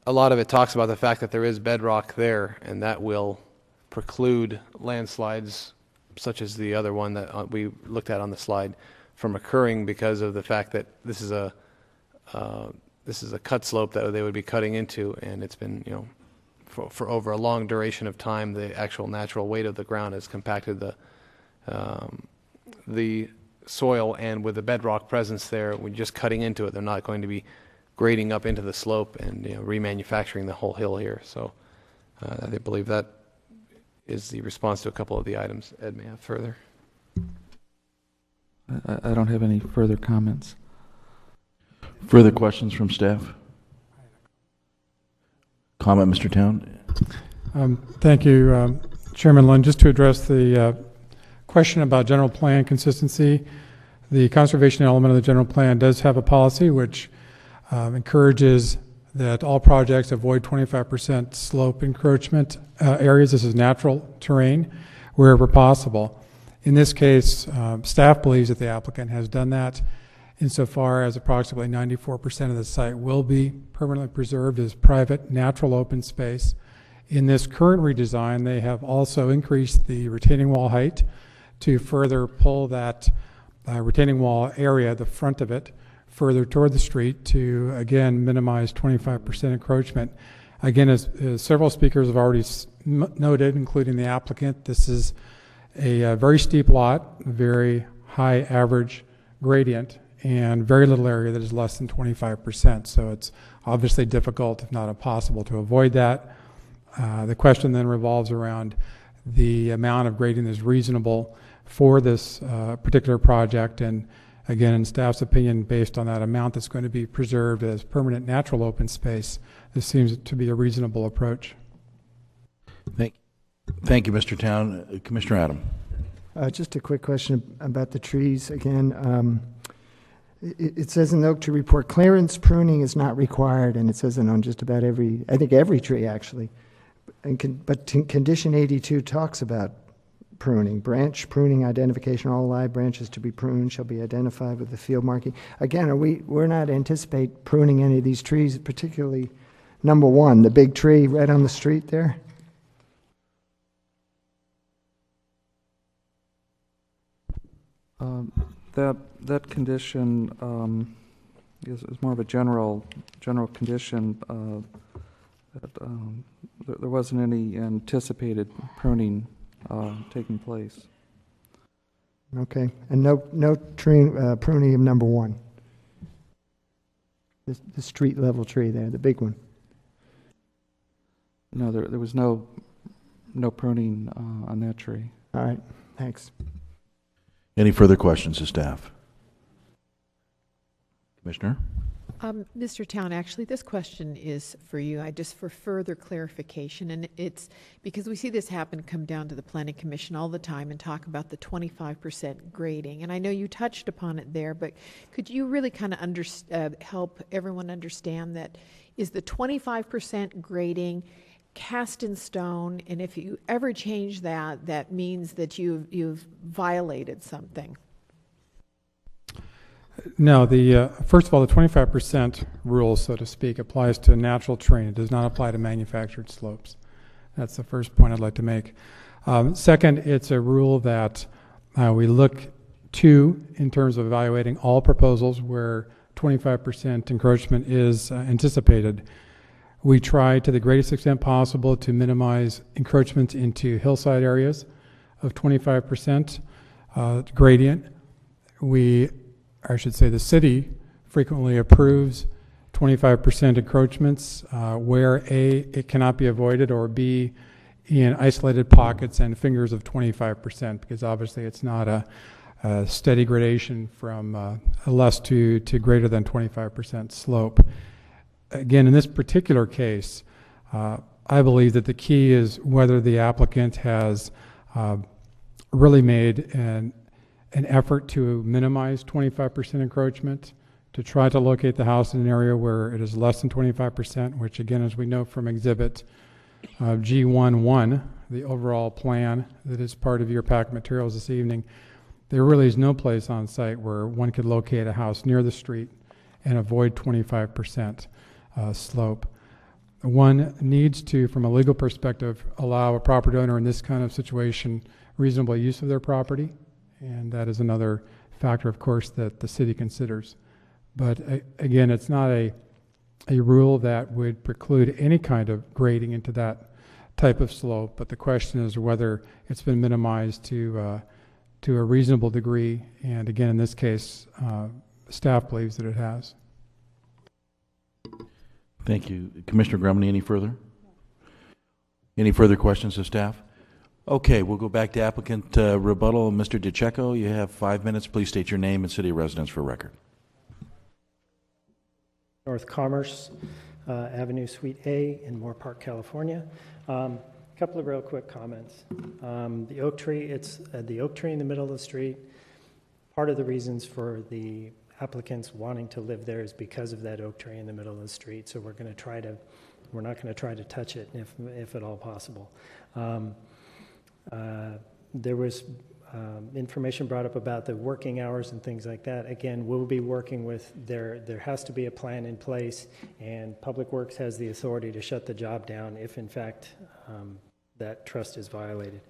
a lot of it talks about the fact that there is bedrock there, and that will preclude landslides such as the other one that we looked at on the slide from occurring because of the fact that this is a cut slope that they would be cutting into, and it's been, for over a long duration of time, the actual natural weight of the ground has compacted the soil, and with the bedrock presence there, we're just cutting into it. They're not going to be grading up into the slope and remanufacturing the whole hill here. So I believe that is the response to a couple of the items. Ed may have further. I don't have any further comments. Further questions from staff? Comment, Mr. Town? Thank you, Chairman Lund. Just to address the question about general plan consistency, the conservation element of the general plan does have a policy which encourages that all projects avoid 25% slope encroachment areas. This is natural terrain wherever possible. In this case, staff believes that the applicant has done that insofar as approximately 94% of the site will be permanently preserved as private natural open space. In this current redesign, they have also increased the retaining wall height to further pull that retaining wall area, the front of it, further toward the street to, again, minimize 25% encroachment. Again, as several speakers have already noted, including the applicant, this is a very steep lot, very high average gradient, and very little area that is less than 25%. So it's obviously difficult, if not impossible, to avoid that. The question then revolves around the amount of grading that is reasonable for this particular project. And again, in staff's opinion, based on that amount that's going to be preserved as permanent natural open space, this seems to be a reasonable approach. Thank you, Mr. Town. Commissioner Adam. Just a quick question about the trees again. It says in the oak tree report, clearance pruning is not required, and it says it on just about every, I think every tree actually. But condition 82 talks about pruning. Branch pruning identification, all live branches to be pruned shall be identified with the field marking. Again, we're not anticipate pruning any of these trees, particularly number one, the big tree right on the street there. That condition is more of a general condition. There wasn't any anticipated pruning taking place. Okay, and no pruning of number one. The street level tree there, the big one. No, there was no pruning on that tree. All right, thanks. Any further questions to staff? Commissioner? Mr. Town, actually, this question is for you. Just for further clarification, and it's because we see this come down to the Planning Commission all the time and talk about the 25% grading. And I know you touched upon it there, but could you really kind of help everyone understand that is the 25% grading cast in stone, and if you ever change that, that means that you've violated something? No, first of all, the 25% rule, so to speak, applies to natural terrain. It does not apply to manufactured slopes. That's the first point I'd like to make. Second, it's a rule that we look to in terms of evaluating all proposals where 25% encroachment is anticipated. We try to the greatest extent possible to minimize encroachment into hillside areas of 25% gradient. The city frequently approves 25% encroachments where A, it cannot be avoided, or B, in isolated pockets and fingers of 25%, because obviously it's not a steady gradation from less to greater than 25% slope. Again, in this particular case, I believe that the key is whether the applicant has really made an effort to minimize 25% encroachment, to try to locate the house in an area where it is less than 25%, which again, as we know from Exhibit G11, the overall plan that is part of your packet materials this evening, there really is no place on site where one could locate a house near the street and avoid 25% slope. One needs to, from a legal perspective, allow a property owner in this kind of situation reasonable use of their property, and that is another factor, of course, that the city considers. But again, it's not a rule that would preclude any kind of grading into that type of slope, but the question is whether it's been minimized to a reasonable degree, and again, in this case, staff believes that it has. Thank you. Commissioner Grumney, any further? Any further questions of staff? Okay, we'll go back to applicant rebuttal. Mr. DeCecco, you have 5 minutes. Please state your name and city of residence for record. North Commerce Avenue, Suite A in Moore Park, California. A couple of real quick comments. The oak tree, it's the oak tree in the middle of the street. Part of the reasons for the applicants wanting to live there is because of that oak tree in the middle of the street. So we're not going to try to touch it if at all possible. There was information brought up about the working hours and things like that. Again, we'll be working with, there has to be a plan in place, and Public Works has the authority to shut the job down if in fact that trust is violated.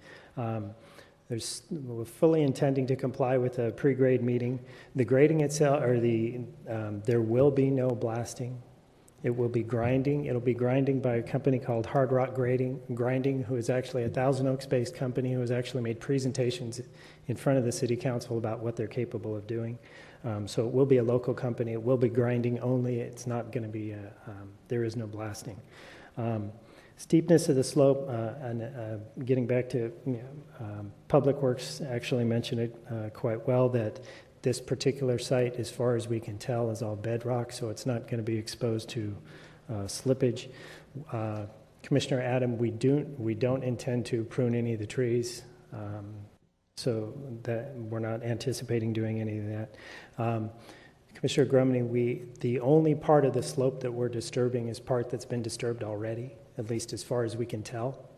We're fully intending to comply with a pre-grade meeting. The grading itself, or there will be no blasting. It will be grinding. It'll be grinding by a company called Hard Rock Grinding, who is actually a Thousand Oaks-based company who has actually made presentations in front of the City Council about what they're capable of doing. So it will be a local company. It will be grinding only. It's not going to be, there is no blasting. Steepness of the slope, and getting back to Public Works actually mentioned it quite well, that this particular site, as far as we can tell, is all bedrock, so it's not going to be exposed to slippage. Commissioner Adam, we don't intend to prune any of the trees, so that we're not anticipating doing any of that. Commissioner Grumney, the only part of the slope that we're disturbing is part that's been disturbed already, at least as far as we can tell.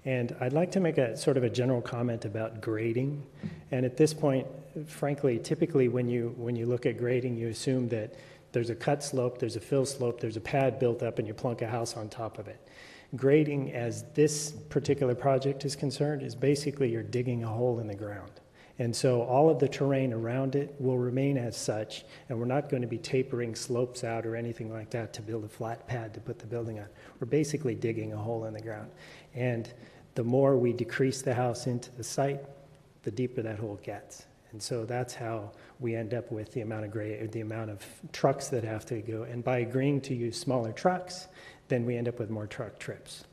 And I'd like to make a sort of a general comment about grading. And at this point, frankly, typically when you look at grading, you assume that there's a cut slope, there's a fill slope, there's a pad built up, and you plunk a house on top of it. Grading, as this particular project is concerned, is basically you're digging a hole in the ground. And so all of the terrain around it will remain as such, and we're not going to be tapering slopes out or anything like that to build a flat pad to put the building on. We're basically digging a hole in the ground. And the more we decrease the house into the site, the deeper that hole gets. And so that's how we end up with the amount of trucks that have to go. And by agreeing to use smaller trucks, then we end up with more truck trips.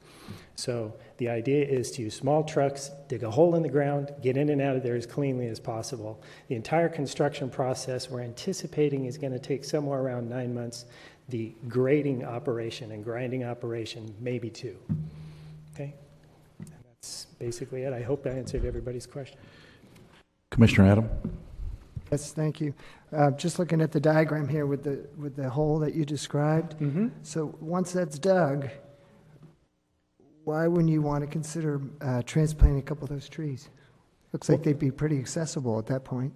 So the idea is to use small trucks, dig a hole in the ground, get in and out of there as cleanly as possible. The entire construction process we're anticipating is going to take somewhere around 9 months. The grading operation and grinding operation, maybe 2. Okay? And that's basically it. I hope I answered everybody's question. Commissioner Adam? Yes, thank you. Just looking at the diagram here with the hole that you described. Mm-hmm. So once that's dug, why wouldn't you want to consider transplanting a couple of those trees? Looks like they'd be pretty accessible at that point.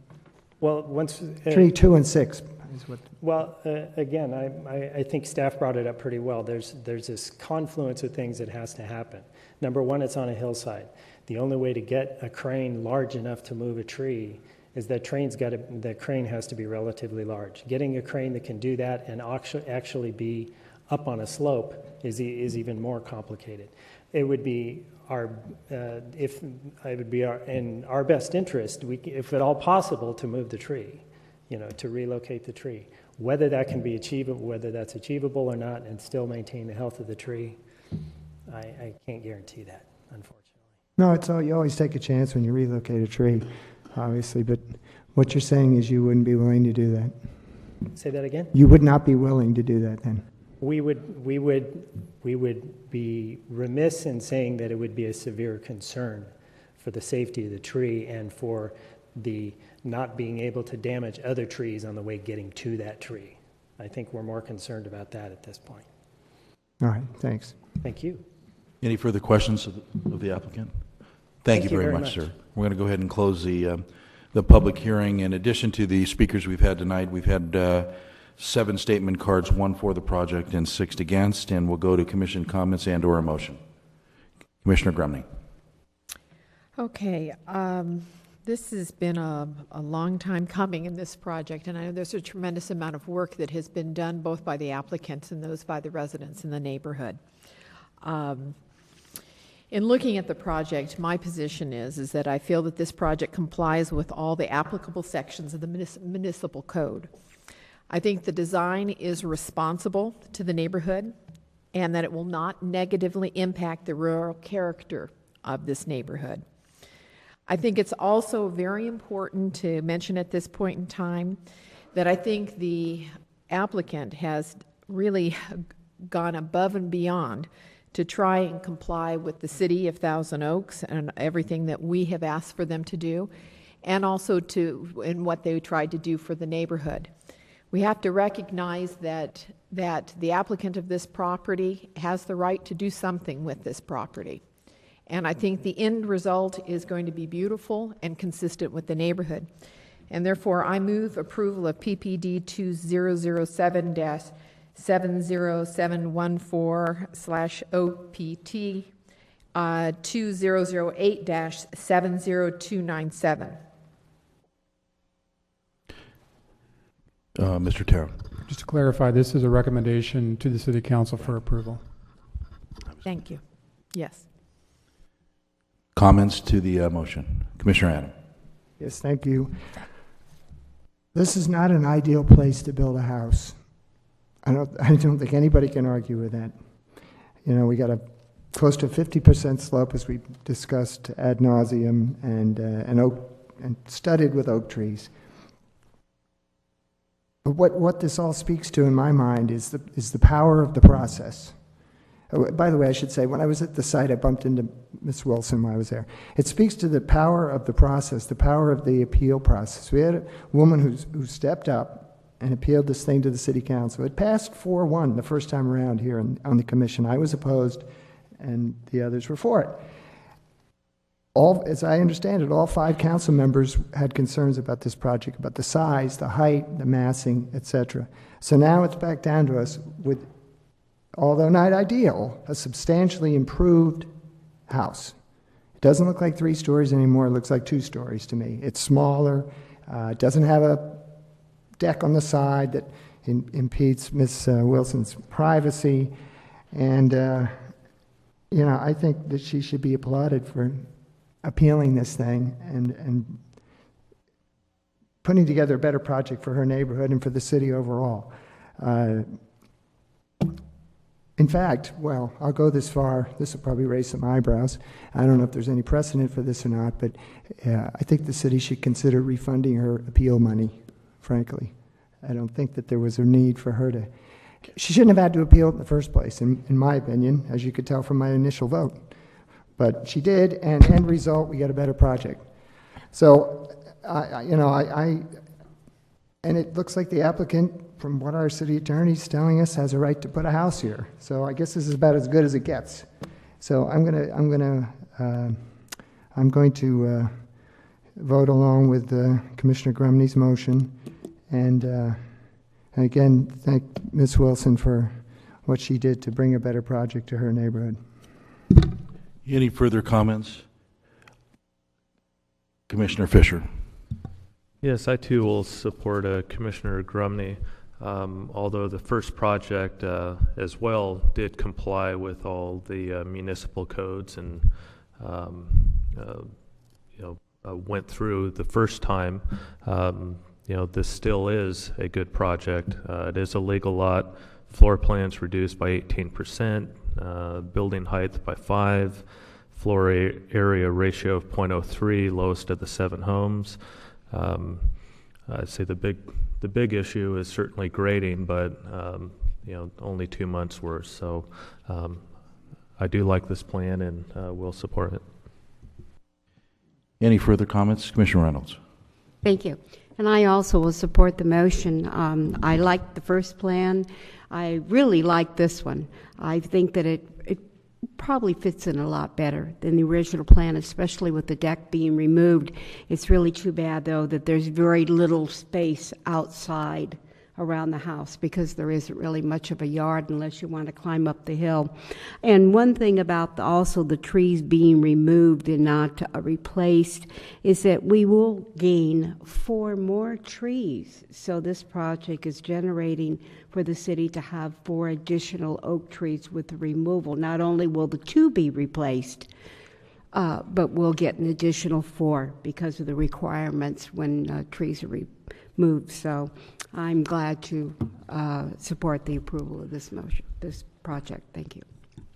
Well, once tree 2 and 6 is what. Well, again, I think staff brought it up pretty well. There's this confluence of things that has to happen. Number one, it's on a hillside. The only way to get a crane large enough to move a tree is that the crane has to be relatively large. Getting a crane that can do that and actually be up on a slope is even more complicated. It would be in our best interest, if at all possible, to move the tree, to relocate the tree. Whether that can be achievable, whether that's achievable or not, and still maintain the health of the tree, I can't guarantee that, unfortunately. No, you always take a chance when you relocate a tree, obviously. But what you're saying is you wouldn't be willing to do that. Say that again? You would not be willing to do that then. We would be remiss in saying that it would be a severe concern for the safety of the tree and for the not being able to damage other trees on the way getting to that tree. I think we're more concerned about that at this point. All right, thanks. Thank you. Any further questions of the applicant? Thank you very much, sir. We're going to go ahead and close the public hearing. In addition to the speakers we've had tonight, we've had 7 statement cards, 1 for the project and 6 against, and we'll go to commission comments and or a motion. Commissioner Grumney. Okay. This has been a long time coming in this project, and I know there's a tremendous amount of work that has been done both by the applicants and those by the residents in the neighborhood. In looking at the project, my position is that I feel that this project complies with all the applicable sections of the municipal code. I think the design is responsible to the neighborhood and that it will not negatively impact the rural character of this neighborhood. I think it's also very important to mention at this point in time that I think the applicant has really gone above and beyond to try and comply with the City of Thousand Oaks and everything that we have asked for them to do, and also in what they tried to do for the neighborhood. We have to recognize that the applicant of this property has the right to do something with this property. And I think the end result is going to be beautiful and consistent with the neighborhood. And therefore, I move approval of PPD 2007-70714/OPT 2008-70297. Mr. Tarrant. Just to clarify, this is a recommendation to the City Council for approval. Thank you. Yes. Comments to the motion? Commissioner Adam. Yes, thank you. This is not an ideal place to build a house. I don't think anybody can argue with that. You know, we got a close to 50% slope, as we discussed ad nauseum, and studded with oak trees. But what this all speaks to, in my mind, is the power of the process. By the way, I should say, when I was at the site, I bumped into Ms. Wilson while I was there. It speaks to the power of the process, the power of the appeal process. We had a woman who stepped up and appealed this thing to the City Council. It passed 4-1 the first time around here on the commission. I was opposed, and the others were for it. As I understand it, all 5 council members had concerns about this project, about the size, the height, the massing, etc. So now it's back down to us with, although not ideal, a substantially improved house. It doesn't look like 3 stories anymore. It looks like 2 stories to me. It's smaller. It doesn't have a deck on the side that impedes Ms. Wilson's privacy. And, you know, I think that she should be applauded for appealing this thing and putting together a better project for her neighborhood and for the city overall. In fact, well, I'll go this far. This will probably raise some eyebrows. I don't know if there's any precedent for this or not, but I think the city should consider refunding her appeal money, frankly. I don't think that there was a need for her to... She shouldn't have had to appeal it in the first place, in my opinion, as you could tell from my initial vote. But she did, and end result, we got a better project. So, and it looks like the applicant, from what our city attorney's telling us, has a right to put a house here. So I guess this is about as good as it gets. So I'm going to vote along with Commissioner Grumney's motion, and again thank Ms. Wilson for what she did to bring a better project to her neighborhood. Any further comments? Commissioner Fisher. Yes, I too will support Commissioner Grumney. Although the first project as well did comply with all the municipal codes and went through the first time, this still is a good project. It is a legal lot. Floor plans reduced by 18%, building height by 5, floor area ratio of 0.03, lowest of the 7 homes. I'd say the big issue is certainly grading, but only 2 months worse. So I do like this plan and will support it. Any further comments? Commissioner Reynolds. Thank you. And I also will support the motion. I liked the first plan. I really like this one. I think that it probably fits in a lot better than the original plan, especially with the deck being removed. It's really too bad, though, that there's very little space outside around the house because there isn't really much of a yard unless you want to climb up the hill. And one thing about also the trees being removed and not replaced is that we will gain 4 more trees. So this project is generating for the city to have 4 additional oak trees with the removal. Not only will the 2 be replaced, but we'll get an additional 4 because of the requirements when trees are removed. So I'm glad to support the approval of this motion, this project. Thank you.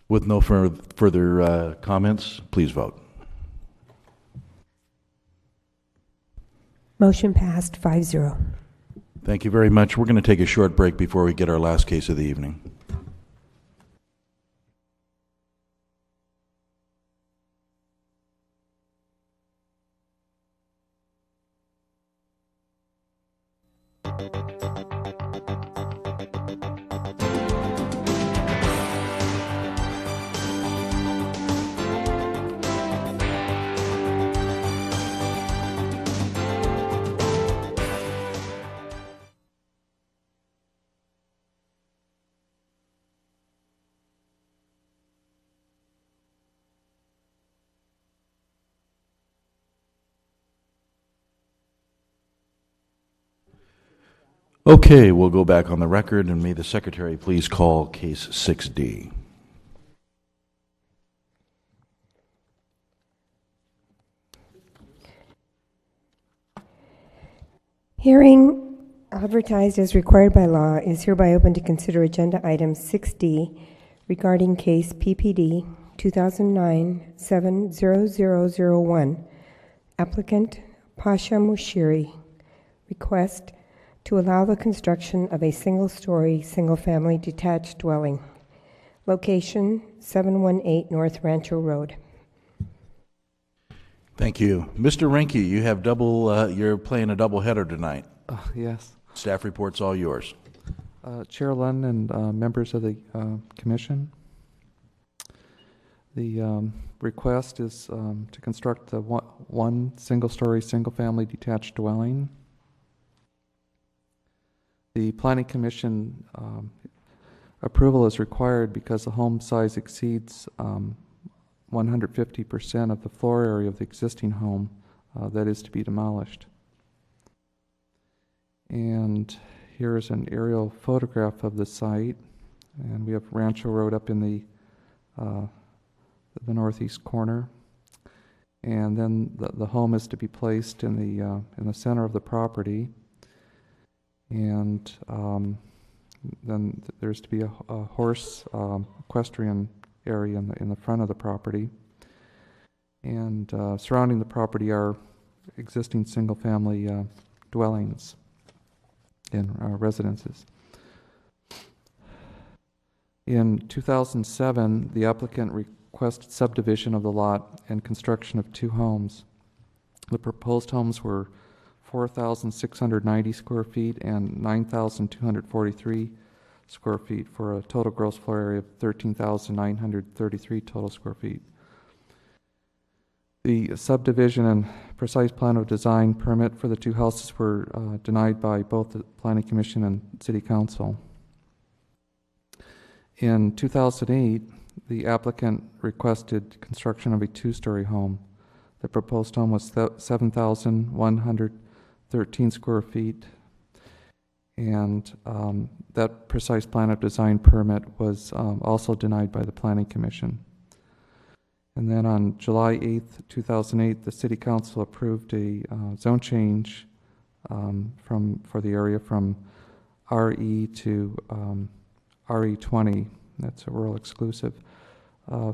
With no further comments, please vote. Motion passed 5-0. Thank you very much. We're going to take a short break before we get our last case of the evening. Okay, we'll go back on the record, and may the Secretary please call Case 6D. Hearing advertised as required by law is hereby open to consider Agenda Item 6D regarding Case PPD 2009-70001. Applicant Pasha Mushiri. Request to allow the construction of a single-story, single-family detached dwelling. Location 718 North Rancho Road. Thank you. Mr. Rinke, you have you're playing a double header tonight. Yes. Staff report's all yours. Chair Lund and members of the Commission, the request is to construct the one single-story, single-family detached dwelling. The Planning Commission approval is required because the home size exceeds 150% of the floor area of the existing home that is to be demolished. And here is an aerial photograph of the site, and we have Rancho Road up in the northeast corner, and then the home is to be placed in the center of the property. And then there's to be a horse equestrian area in the front of the property. And surrounding the property are existing single-family dwellings and residences. In 2007, the applicant requested subdivision of the lot and construction of two homes. The proposed homes were 4,690 square feet and 9,243 square feet for a total gross floor area of 13,933 total square feet. The subdivision and precise plan of design permit for the two houses were denied by both the Planning Commission and City Council. In 2008, the applicant requested construction of a two-story home. The proposed home was 7,113 square feet, and that precise plan of design permit was also denied by the Planning Commission. And then on July 8th, 2008, the City Council approved a zone change for the area from RE to RE20. That's a rural exclusive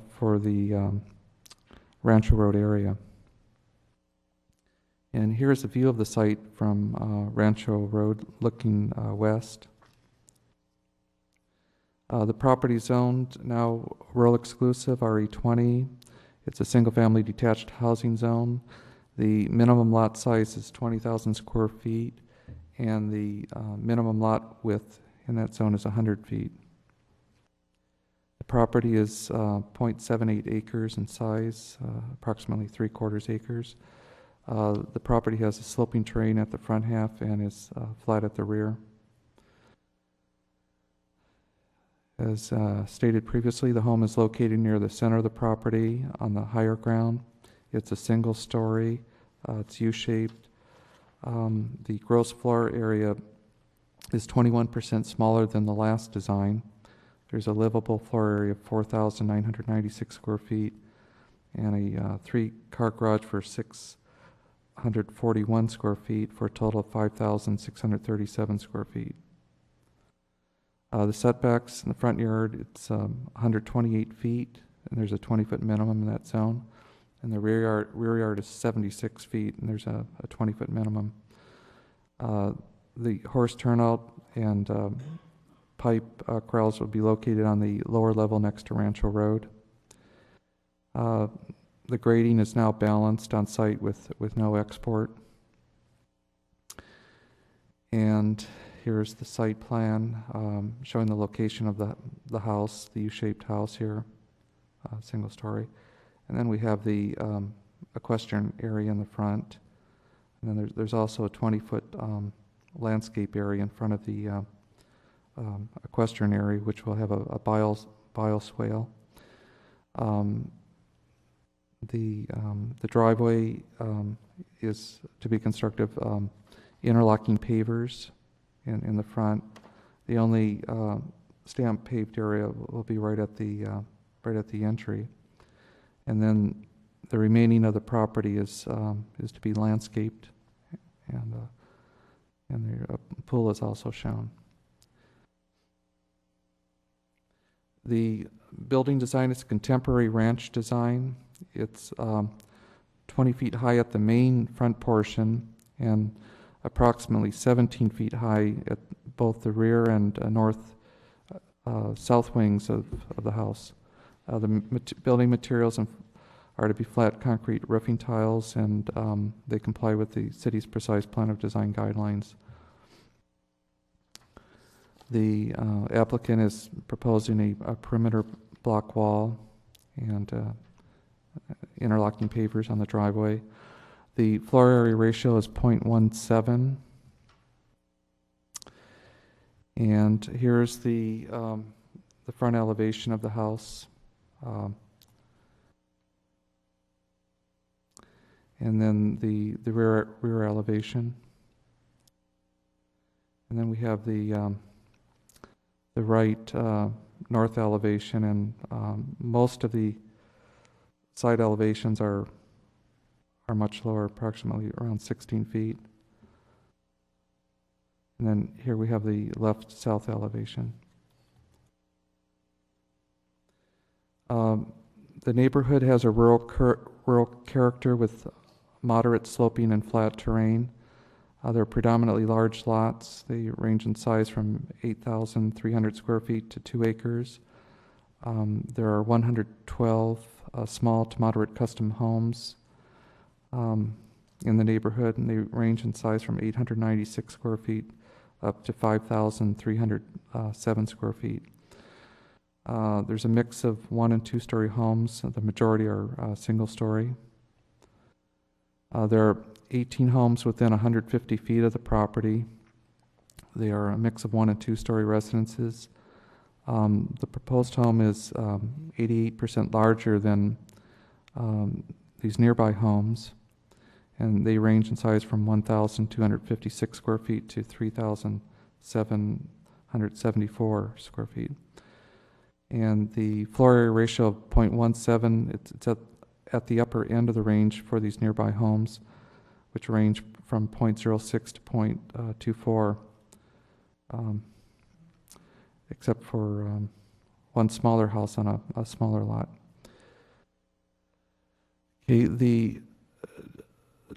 for the Rancho Road area. And here's a view of the site from Rancho Road looking west. The property zoned now rural exclusive, RE20. It's a single-family detached housing zone. The minimum lot size is 20,000 square feet, and the minimum lot width in that zone is 100 feet. The property is 0.78 acres in size, approximately 3/4 acres. The property has a sloping terrain at the front half and is flat at the rear. As stated previously, the home is located near the center of the property on the higher ground. It's a single story. It's U-shaped. The gross floor area is 21% smaller than the last design. There's a livable floor area of 4,996 square feet and a 3-car garage for 6 141 square feet for a total of 5,637 square feet. The setbacks in the front yard, it's 128 feet, and there's a 20-foot minimum in that zone. And the rear yard is 76 feet, and there's a 20-foot minimum. The horse turnout and pipe corrals will be located on the lower level next to Rancho Road. The grading is now balanced on site with no export. And here's the site plan showing the location of the house, the U-shaped house here, single story. And then we have the equestrian area in the front. And then there's also a 20-foot landscape area in front of the equestrian area, which will have a bioswale. The driveway is to be constructed of interlocking pavers in the front. The only stamp paved area will be right at the entry, and then the remaining of the property is to be landscaped, and the pool is also shown. The building design is contemporary ranch design. It's 20 feet high at the main front portion and approximately 17 feet high at both the rear and south wings of the house. The building materials are to be flat concrete roofing tiles, and they comply with the city's precise plan of design guidelines. The applicant is proposing a perimeter block wall and interlocking pavers on the driveway. The floor area ratio is 0.17. And here's the front elevation of the house. And then the rear elevation. And then we have the right north elevation, and most of the side elevations are much lower, approximately around 16 feet. And then here we have the left south elevation. The neighborhood has a rural character with moderate sloping and flat terrain. They're predominantly large lots. They range in size from 8,300 square feet to 2 acres. There are 112 small to moderate custom homes in the neighborhood, and they range in size from 896 square feet up to 5,307 square feet. There's a mix of 1- and 2-story homes. The majority are single-story. There are 18 homes within 150 feet of the property. They are a mix of 1- and 2-story residences. The proposed home is 88% larger than these nearby homes, and they range in size from 1,256 square feet to 3,774 square feet. And the floor area ratio of 0.17, it's at the upper end of the range for these nearby homes, which range from 0.06 to 0.24, except for one smaller house on a smaller lot. Okay, the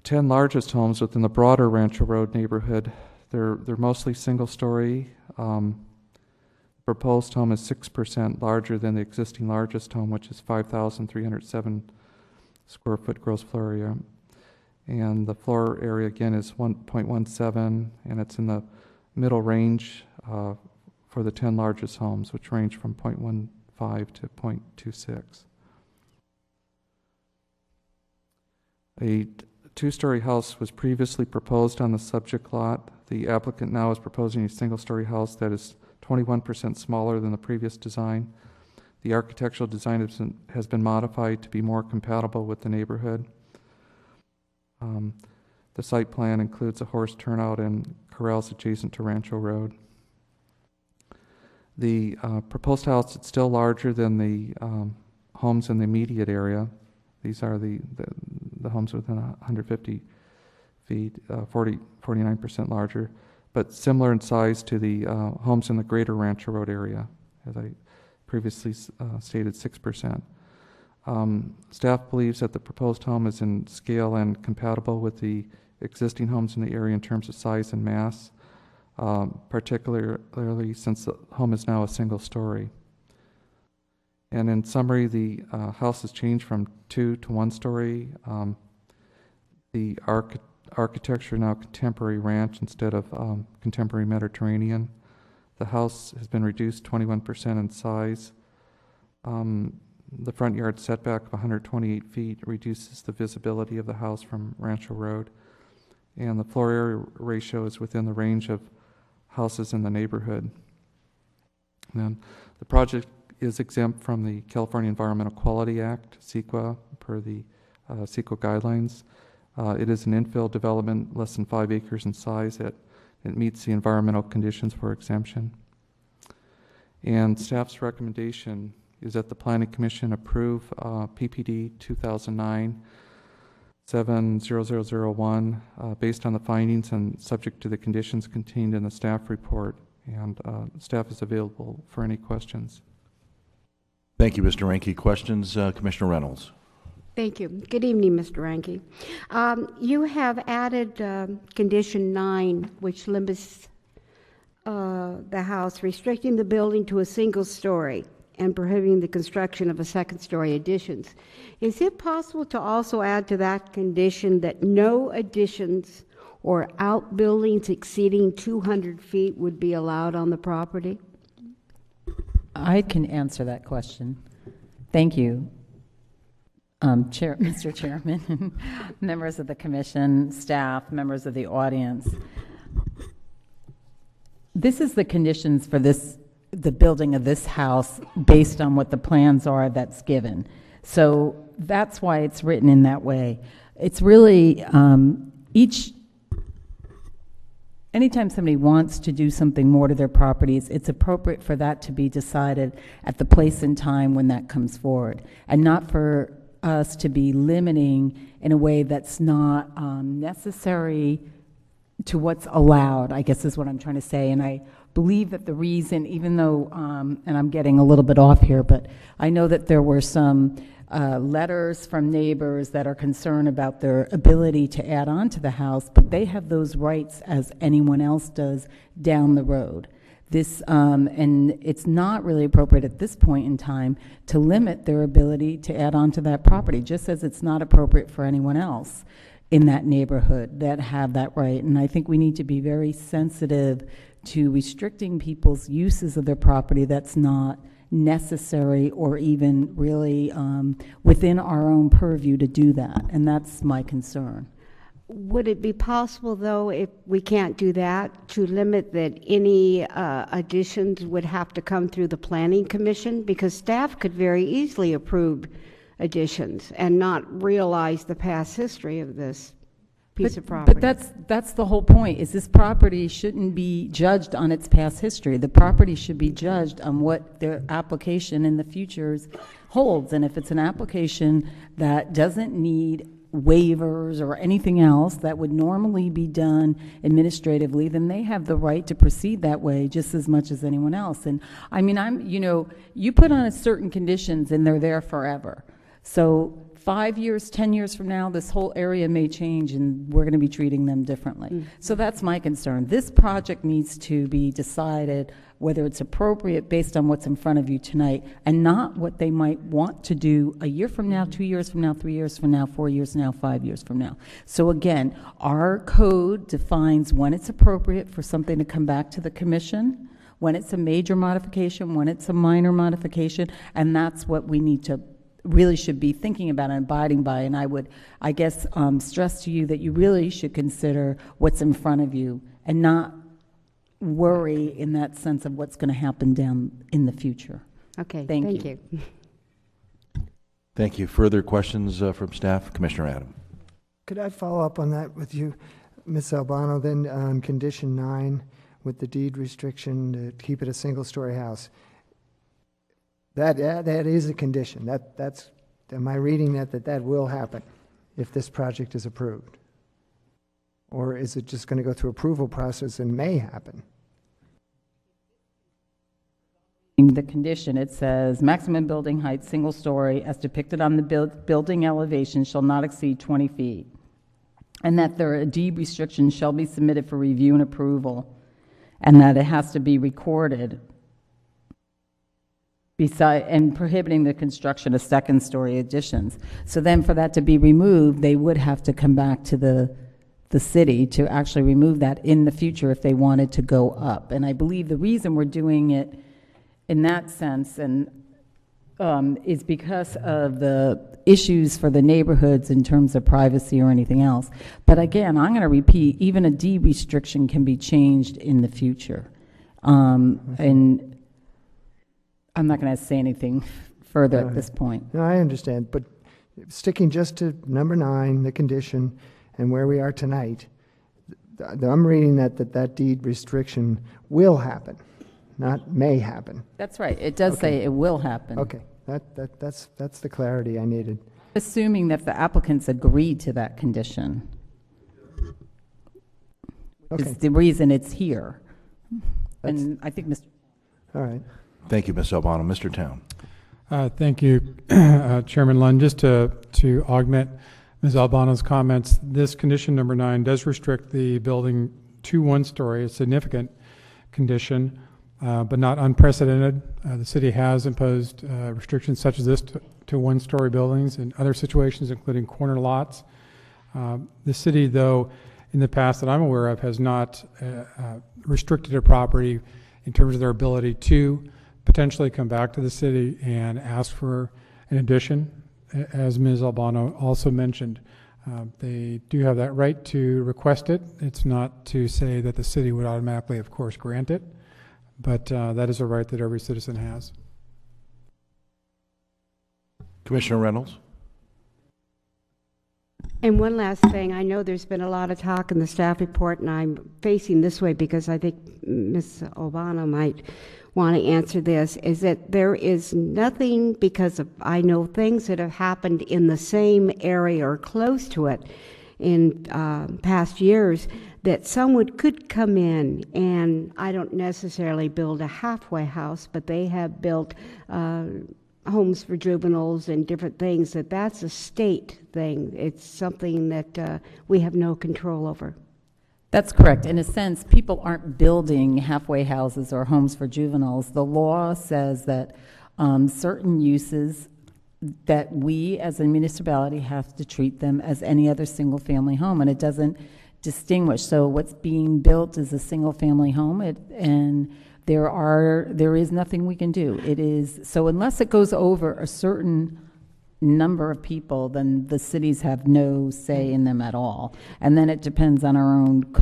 10 largest homes within the broader Rancho Road neighborhood, they're mostly single-story. Proposed home is 6% larger than the existing largest home, which is 5,307 square foot gross floor area. And the floor area again is 1.17, and it's in the middle range for the 10 largest homes, which range from 0.15 to 0.26. A 2-story house was previously proposed on the subject lot. The applicant now is proposing a single-story house that is 21% smaller than the previous design. The architectural design has been modified to be more compatible with the neighborhood. The site plan includes a horse turnout and corrals adjacent to Rancho Road. The proposed house is still larger than the homes in the immediate area. These are the homes within 150 feet, 49% larger, but similar in size to the homes in the greater Rancho Road area, as I previously stated, 6%. Staff believes that the proposed home is in scale and compatible with the existing homes in the area in terms of size and mass, particularly since the home is now a single story. And in summary, the house has changed from 2 to 1 story. The architecture now contemporary ranch instead of contemporary Mediterranean. The house has been reduced 21% in size. The front yard setback of 128 feet reduces the visibility of the house from Rancho Road. And the floor area ratio is within the range of houses in the neighborhood. And the project is exempt from the California Environmental Quality Act, CEQA, per the CEQA guidelines. It is an infill development less than 5 acres in size. It meets the environmental conditions for exemption. And staff's recommendation is that the Planning Commission approve PPD 2009-70001 based on the findings and subject to the conditions contained in the staff report. And staff is available for any questions. Thank you, Mr. Ranke. Questions, Commissioner Reynolds? Thank you. Good evening, Mr. Ranke. You have added condition 9, which limits the house, restricting the building to a single story and prohibiting the construction of a second-story additions. Is it possible to also add to that condition that no additions or outbuildings exceeding 200 feet would be allowed on the property? I can answer that question. Thank you. Mr. Chairman, members of the commission, staff, members of the audience. This is the conditions for the building of this house based on what the plans are that's given. So that's why it's written in that way. It's really anytime somebody wants to do something more to their properties, it's appropriate for that to be decided at the place and time when that comes forward, and not for us to be limiting in a way that's not necessary to what's allowed, I guess is what I'm trying to say. And I believe that the reason, even though, and I'm getting a little bit off here, but I know that there were some letters from neighbors that are concerned about their ability to add on to the house, but they have those rights as anyone else does down the road. And it's not really appropriate at this point in time to limit their ability to add on to that property, just as it's not appropriate for anyone else in that neighborhood that have that right. And I think we need to be very sensitive to restricting people's uses of their property that's not necessary or even really within our own purview to do that. And that's my concern. Would it be possible, though, if we can't do that, to limit that any additions would have to come through the Planning Commission? Because staff could very easily approve additions and not realize the past history of this piece of property. But that's the whole point, is this property shouldn't be judged on its past history. The property should be judged on what their application in the future holds. And if it's an application that doesn't need waivers or anything else that would normally be done administratively, then they have the right to proceed that way just as much as anyone else. And I mean, you put on a certain conditions and they're there forever. So 5 years, 10 years from now, this whole area may change and we're going to be treating them differently. So that's my concern. This project needs to be decided whether it's appropriate based on what's in front of you tonight, and not what they might want to do a year from now, 2 years from now, 3 years from now, 4 years from now, 5 years from now. So again, our code defines when it's appropriate for something to come back to the commission, when it's a major modification, when it's a minor modification, and that's what we need to really should be thinking about and abiding by. And I would, I guess, stress to you that you really should consider what's in front of you and not worry in that sense of what's going to happen down in the future. Okay, thank you. Thank you. Further questions from staff? Commissioner Adam. Could I follow up on that with you, Ms. Albano, then on condition 9 with the deed restriction to keep it a single-story house? That is a condition. That's am I reading that will happen if this project is approved? Or is it just going to go through approval process and may happen? The condition, it says, maximum building height, single story, as depicted on the building elevation shall not exceed 20 feet. And that a deed restriction shall be submitted for review and approval, and that it has to be recorded. And prohibiting the construction of second-story additions. So then for that to be removed, they would have to come back to the city to actually remove that in the future if they wanted to go up. And I believe the reason we're doing it in that sense is because of the issues for the neighborhoods in terms of privacy or anything else. But again, I'm going to repeat, even a deed restriction can be changed in the future. And I'm not going to say anything further at this point. No, I understand, but sticking just to number 9, the condition, and where we are tonight, I'm reading that deed restriction will happen, not may happen. That's right. It does say it will happen. Okay, that's the clarity I needed. Assuming that the applicants agreed to that condition. Okay. Is the reason it's here. And I think Mr. All right. Thank you, Ms. Albano. Mr. Town. Thank you, Chairman Lund. Just to augment Ms. Albano's comments, this condition number 9 does restrict the building to 1 story, a significant condition, but not unprecedented. The city has imposed restrictions such as this to 1-story buildings in other situations, including corner lots. The city, though, in the past that I'm aware of, has not restricted a property in terms of their ability to potentially come back to the city and ask for an addition. As Ms. Albano also mentioned, they do have that right to request it. It's not to say that the city would automatically, of course, grant it, but that is a right that every citizen has. Commissioner Reynolds. And one last thing, I know there's been a lot of talk in the staff report, and I'm facing this way because I think Ms. Albano might want to answer this, is that there is nothing, because of, I know things that have happened in the same area or close to it in past years, that someone could come in and I don't necessarily build a halfway house, but they have built homes for juveniles and different things, that's a state thing. It's something that we have no control over. That's correct. In a sense, people aren't building halfway houses or homes for juveniles. The law says that certain uses that we as a municipality have to treat them as any other single-family home, and it doesn't distinguish. So what's being built is a single-family home, and there is nothing we can do. It is so unless it goes over a certain number of people, then the cities have no say in them at all. And then it depends on our own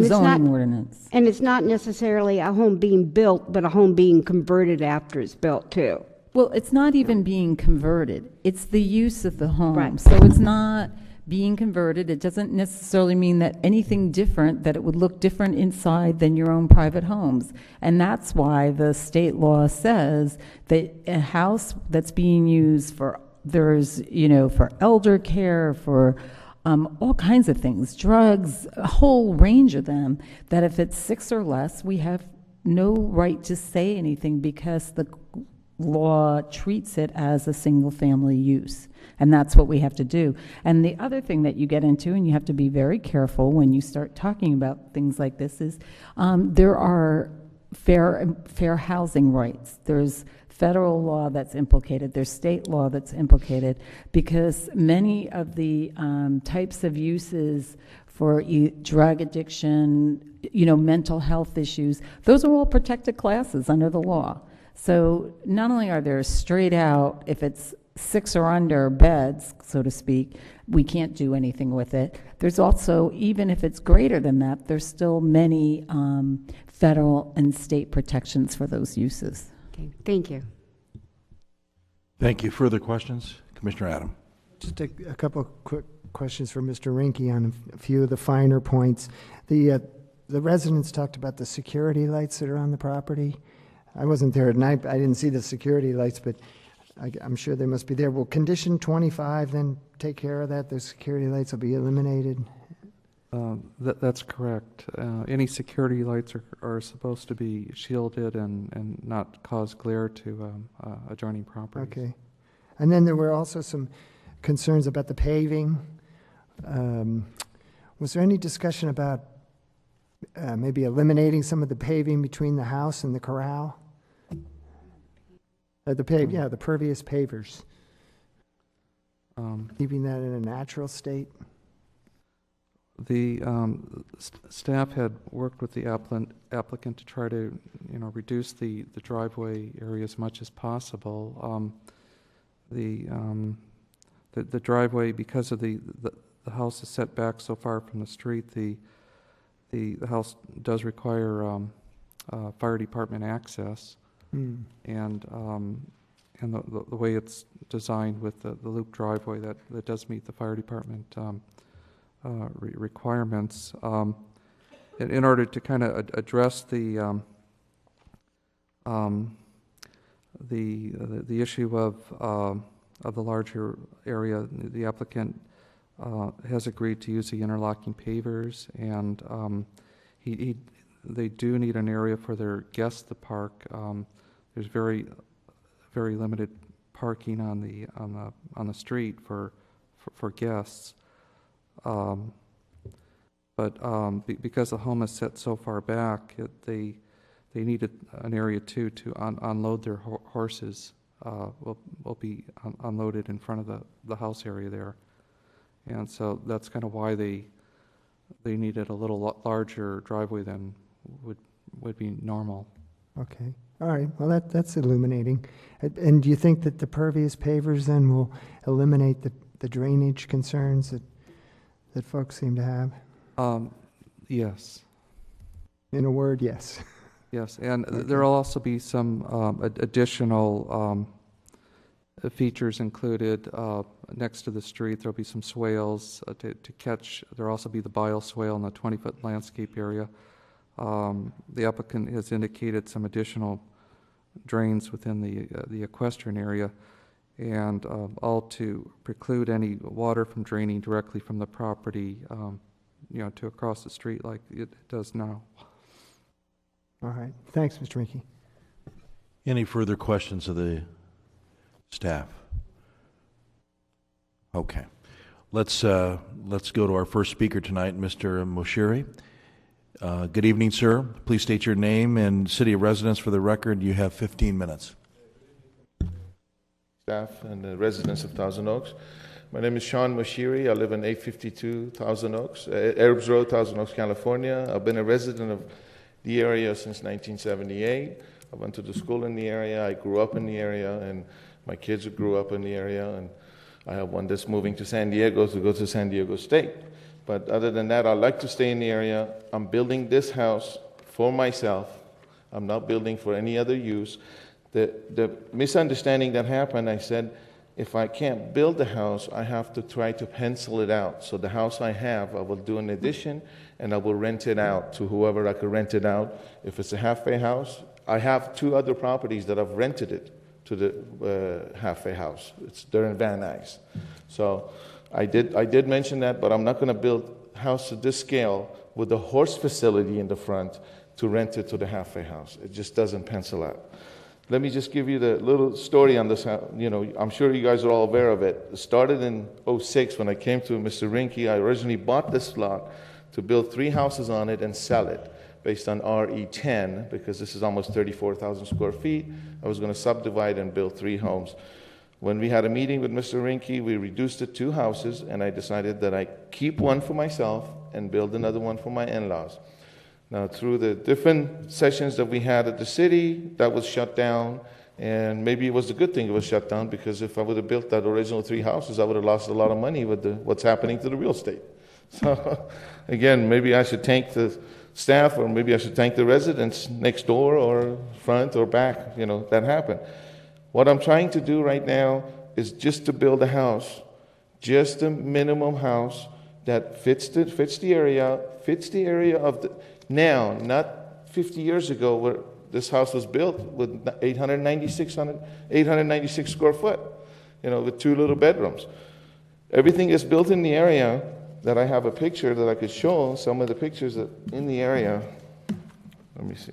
zoning ordinance. And it's not necessarily a home being built, but a home being converted after it's built too. Well, it's not even being converted. It's the use of the home. Right. So it's not being converted. It doesn't necessarily mean that anything different, that it would look different inside than your own private homes. And that's why the state law says that a house that's being used for for elder care, for all kinds of things, drugs, a whole range of them, that if it's 6 or less, we have no right to say anything because the law treats it as a single family use. And that's what we have to do. And the other thing that you get into, and you have to be very careful when you start talking about things like this, is there are fair housing rights. There's federal law that's implicated, there's state law that's implicated, because many of the types of uses for drug addiction, mental health issues, those are all protected classes under the law. So not only are there straight out, if it's 6 or under beds, so to speak, we can't do anything with it. There's also, even if it's greater than that, there's still many federal and state protections for those uses. Okay, thank you. Thank you. Further questions? Commissioner Adam. Just a couple of quick questions for Mr. Rinke on a few of the finer points. The residents talked about the security lights that are on the property. I wasn't there at night. I didn't see the security lights, but I'm sure they must be there. Will condition 25 then take care of that? The security lights will be eliminated? That's correct. Any security lights are supposed to be shielded and not cause glare to adjoining properties. Okay. And then there were also some concerns about the paving. Was there any discussion about maybe eliminating some of the paving between the house and the corral? The pervious pavers. Keeping that in a natural state? The staff had worked with the applicant to try to, reduce the driveway area as much as possible. The driveway, because of the house is set back so far from the street, the house does require fire department access, and the way it's designed with the loop driveway, that does meet the fire department requirements. In order to kind of address the issue of the larger area, the applicant has agreed to use the interlocking pavers, and they do need an area for their guests to park. There's very limited parking on the street for guests. But because the home is set so far back, they needed an area too to unload their horses. Will be unloaded in front of the house area there, and so that's kind of why they needed a little larger driveway than would be normal. Okay. All right. Well, that's illuminating. And do you think that the pervious pavers then will eliminate the drainage concerns that folks seem to have? Yes. In a word, yes. Yes, and there will also be some additional features included next to the street. There will be some swales to catch. There will also be the bile swale in the 20-foot landscape area. The applicant has indicated some additional drains within the equestrian area, and all to preclude any water from draining directly from the property, to across the street like it does now. All right. Thanks, Mr. Rinke. Any further questions of the staff? Okay. Let's go to our first speaker tonight, Mr. Moshiri. Good evening, sir. Please state your name and city of residence for the record. You have 15 minutes. Staff and the residents of Thousand Oaks. My name is Sean Moshiri. I live in 852 Thousand Oaks, Arabs Road, Thousand Oaks, California. I've been a resident of the area since 1978. I went to the school in the area. I grew up in the area, and my kids grew up in the area. And I have one that's moving to San Diego to go to San Diego State. But other than that, I like to stay in the area. I'm building this house for myself. I'm not building for any other use. The misunderstanding that happened, I said, if I can't build the house, I have to try to pencil it out. So the house I have, I will do an addition, and I will rent it out to whoever I could rent it out. If it's a half-pay house, I have 2 other properties that I've rented it to the half-pay house. They're in Van Nuys. So I did mention that, but I'm not going to build a house of this scale with a horse facility in the front to rent it to the half-pay house. It just doesn't pencil out. Let me just give you the little story on this. I'm sure you guys are all aware of it. It started in 2006 when I came to Mr. Rinke. I originally bought this lot to build 3 houses on it and sell it based on RE10, because this is almost 34,000 square feet. I was going to subdivide and build 3 homes. When we had a meeting with Mr. Rinke, we reduced it 2 houses, and I decided that I keep one for myself and build another one for my in-laws. Now, through the different sessions that we had at the city, that was shut down, and maybe it was a good thing it was shut down, because if I would have built that original 3 houses, I would have lost a lot of money with what's happening to the real estate. So, again, maybe I should thank the staff, or maybe I should thank the residents next door or front or back, that happened. What I'm trying to do right now is just to build a house, just a minimum house that fits the area of the now, not 50 years ago where this house was built with 896 square foot, with 2 little bedrooms. Everything is built in the area that I have a picture that I could show some of the pictures that in the area. Let me see.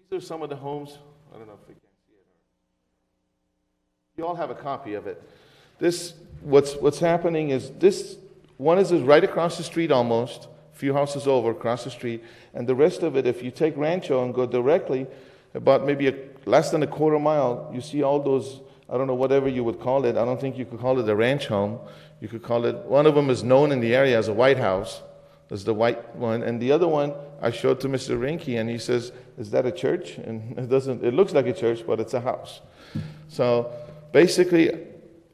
These are some of the homes. I don't know if we can see it. You all have a copy of it. This, what's happening is this one is right across the street almost, a few houses over across the street, and the rest of it, if you take Rancho and go directly, about maybe less than a quarter mile, you see all those, I don't know, whatever you would call it. I don't think you could call it a ranch home. You could call it, one of them is known in the area as a White House. There's the white one, and the other one I showed to Mr. Rinke, and he says, "Is that a church?" And it looks like a church, but it's a house. So basically,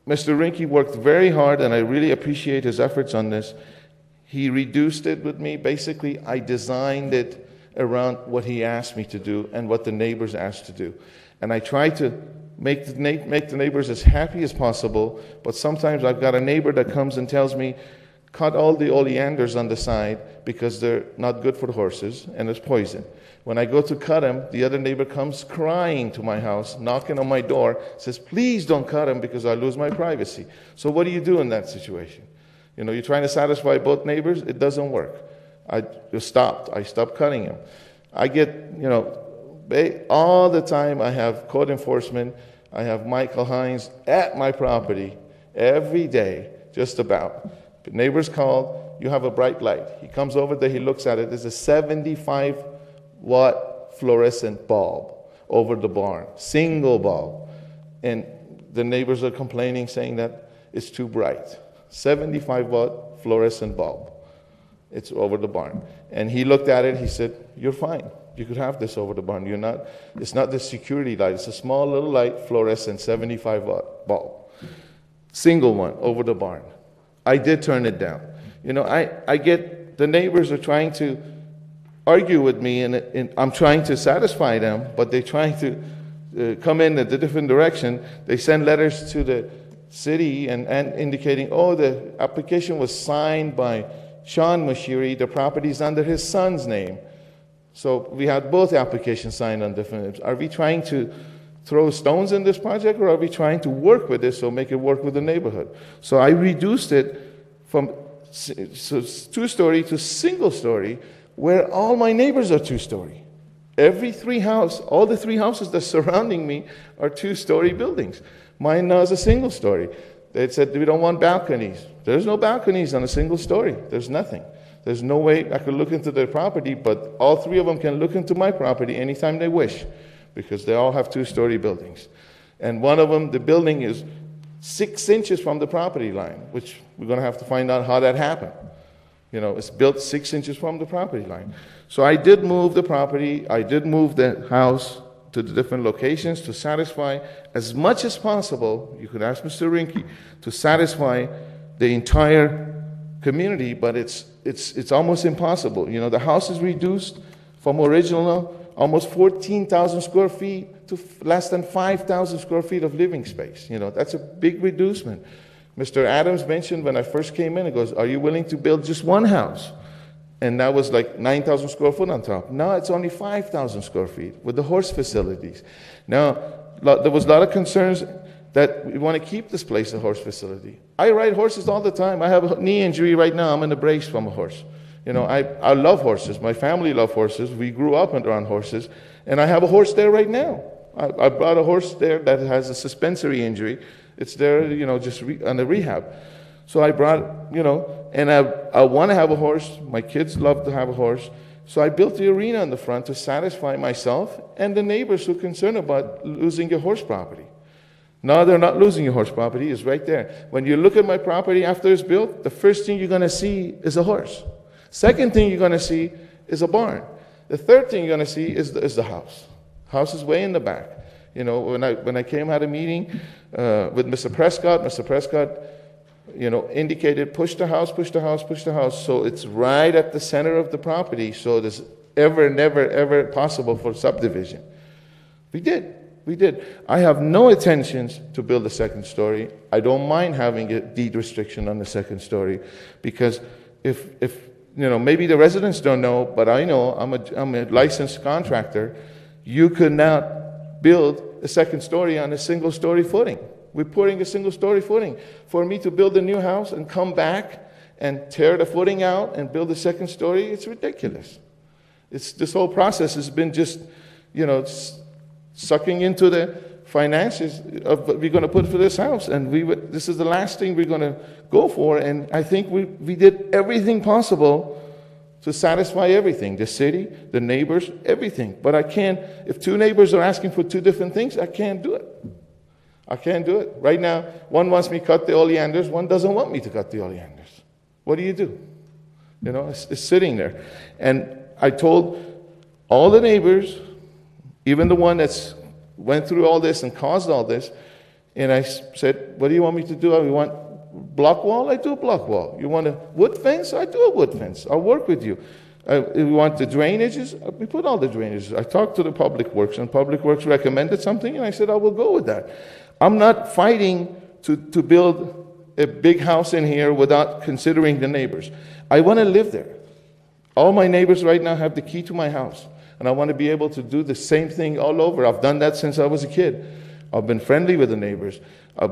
Mr. Rinke worked very hard, and I really appreciate his efforts on this. He reduced it with me. Basically, I designed it around what he asked me to do and what the neighbors asked to do. And I try to make the neighbors as happy as possible, but sometimes I've got a neighbor that comes and tells me, cut all the oleanders on the side because they're not good for the horses and it's poison. When I go to cut them, the other neighbor comes crying to my house, knocking on my door, says, "Please don't cut them because I lose my privacy." So what do you do in that situation? You know, you're trying to satisfy both neighbors, it doesn't work. I stopped cutting them. I get, all the time I have code enforcement, I have Michael Hines at my property every day, just about. The neighbors call, you have a bright light. He comes over there, he looks at it. There's a 75-watt fluorescent bulb over the barn, single bulb. And the neighbors are complaining, saying that it's too bright. 75-watt fluorescent bulb. It's over the barn. And he looked at it, he said, "You're fine. You could have this over the barn. It's not the security light. It's a small little light, fluorescent, 75-watt bulb. Single one over the barn." I did turn it down. I get the neighbors are trying to argue with me, and I'm trying to satisfy them, but they're trying to come in a different direction. They send letters to the city and indicating, the application was signed by Sean Moshiri, the property's under his son's name. So we had both applications signed on different names. Are we trying to throw stones in this project, or are we trying to work with this, so make it work with the neighborhood? So I reduced it from two-story to single-story, where all my neighbors are two-story. All the three houses that are surrounding me are two-story buildings. Mine now is a single-story. They said, "We don't want balconies." There's no balconies on a single-story. There's nothing. There's no way I could look into their property, but all three of them can look into my property anytime they wish, because they all have two-story buildings. And one of them, the building is 6 inches from the property line, which we're going to have to find out how that happened. It's built 6 inches from the property line. So I did move the property, I did move the house to the different locations to satisfy as much as possible. You could ask Mr. Rinke to satisfy the entire community, but it's almost impossible. The house is reduced from original almost 14,000 square feet to less than 5,000 square feet of living space. That's a big reducement. Mr. Adams mentioned when I first came in, he goes, "Are you willing to build just one house?" And that was like 9,000 square foot on top. Now it's only 5,000 square feet with the horse facilities. Now, there was a lot of concerns that we want to keep this place a horse facility. I ride horses all the time. I have a knee injury right now. I'm in a brace from a horse. I love horses. My family love horses. We grew up around horses. And I have a horse there right now. I brought a horse there that has a suspensory injury. It's there, just on the rehab. So I brought, and I want to have a horse. My kids love to have a horse. So I built the arena in the front to satisfy myself and the neighbors who are concerned about losing your horse property. No, they're not losing your horse property. It's right there. When you look at my property after it's built, the first thing you're going to see is a horse. Second thing you're going to see is a barn. The third thing you're going to see is the house. House is way in the back. When I came had a meeting with Mr. Prescott, indicated push the house, push the house, push the house. So it's right at the center of the property. So there's never possible for subdivision. We did. I have no intentions to build a second story. I don't mind having a deed restriction on the second story, because if maybe the residents don't know, but I know I'm a licensed contractor. You could not build a second story on a single story footing. We're putting a single story footing. For me to build a new house and come back and tear the footing out and build a second story, it's ridiculous. This whole process has been just, sucking into the finances of what we're going to put for this house. And this is the last thing we're going to go for. And I think we did everything possible to satisfy everything, the city, the neighbors, everything. But I can't, if two neighbors are asking for two different things, I can't do it. I can't do it. Right now, one wants me to cut the oleanders, one doesn't want me to cut the oleanders. What do you do? It's sitting there. And I told all the neighbors, even the one that's went through all this and caused all this, and I said, what do you want me to do? You want block wall? I do block wall. You want a wood fence? I do a wood fence. I'll work with you. You want the drainages? We put all the drainages. I talked to the Public Works, and Public Works recommended something, and I said, I will go with that. I'm not fighting to build a big house in here without considering the neighbors. I want to live there. All my neighbors right now have the key to my house, and I want to be able to do the same thing all over. I've done that since I was a kid. I've been friendly with the neighbors.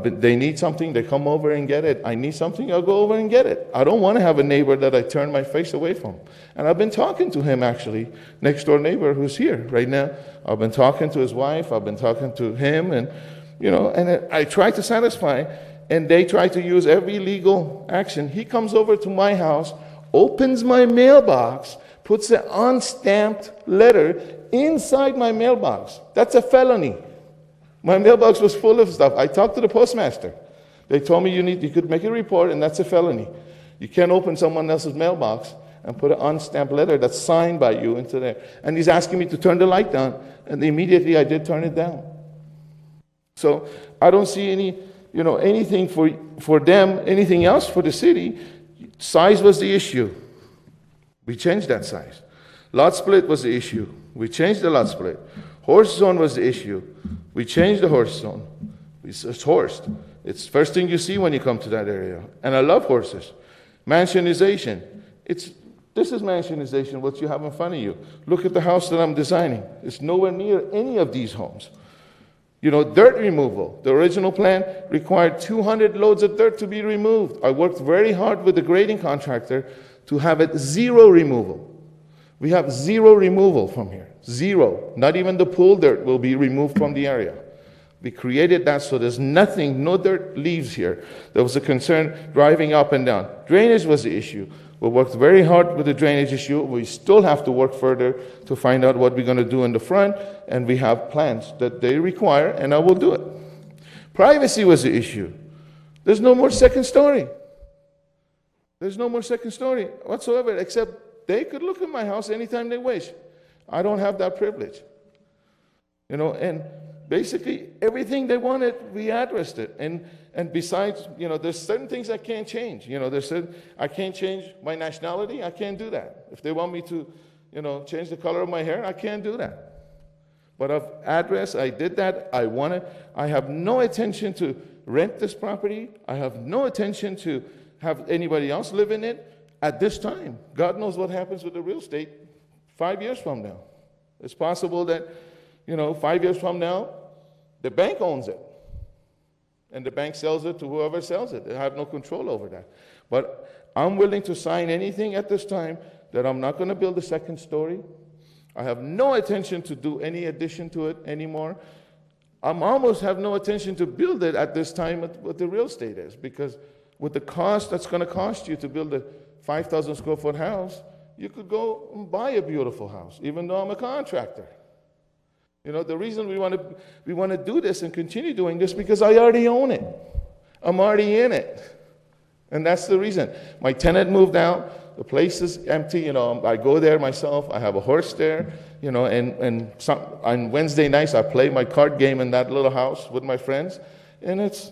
They need something, they come over and get it. I need something, I'll go over and get it. I don't want to have a neighbor that I turn my face away from. And I've been talking to him, actually, next door neighbor who's here right now. I've been talking to his wife, I've been talking to him, and I try to satisfy, and they try to use every legal action. He comes over to my house, opens my mailbox, puts an unstamped letter inside my mailbox. That's a felony. My mailbox was full of stuff. I talked to the postmaster. They told me you could make a report, and that's a felony. You can't open someone else's mailbox and put an unstamped letter that's signed by you into there. And he's asking me to turn the light down, and immediately I did turn it down. So I don't see anything for them, anything else for the city. Size was the issue. We changed that size. Lot split was the issue. We changed the lot split. Horse zone was the issue. We changed the horse zone. It's horsed. It's the first thing you see when you come to that area. And I love horses. Mansionization. This is mansionization, what you have in front of you. Look at the house that I'm designing. It's nowhere near any of these homes. Dirt removal. The original plan required 200 loads of dirt to be removed. I worked very hard with the grading contractor to have it zero removal. We have zero removal from here. Zero. Not even the pool dirt will be removed from the area. We created that so there's nothing, no dirt leaves here. There was a concern driving up and down. Drainage was the issue. We worked very hard with the drainage issue. We still have to work further to find out what we're going to do in the front, and we have plans that they require, and I will do it. Privacy was the issue. There's no more second story. There's no more second story whatsoever, except they could look at my house anytime they wish. I don't have that privilege. And basically everything they wanted, we addressed it. And besides, there's certain things I can't change. I can't change my nationality. I can't do that. If they want me to, change the color of my hair, I can't do that. But of address, I did that. I have no intention to rent this property. I have no intention to have anybody else live in it at this time. God knows what happens with the real estate 5 years from now. It's possible that, 5 years from now, the bank owns it. And the bank sells it to whoever sells it. They have no control over that. But I'm willing to sign anything at this time that I'm not going to build a second story. I have no intention to do any addition to it anymore. I almost have no intention to build it at this time what the real estate is, because with the cost that's going to cost you to build a 5,000 square foot house, you could go and buy a beautiful house, even though I'm a contractor. The reason we want to do this and continue doing this because I already own it. I'm already in it. And that's the reason. My tenant moved out. The place is empty. I go there myself. I have a horse there. And on Wednesday nights I play my card game in that little house with my friends. And it's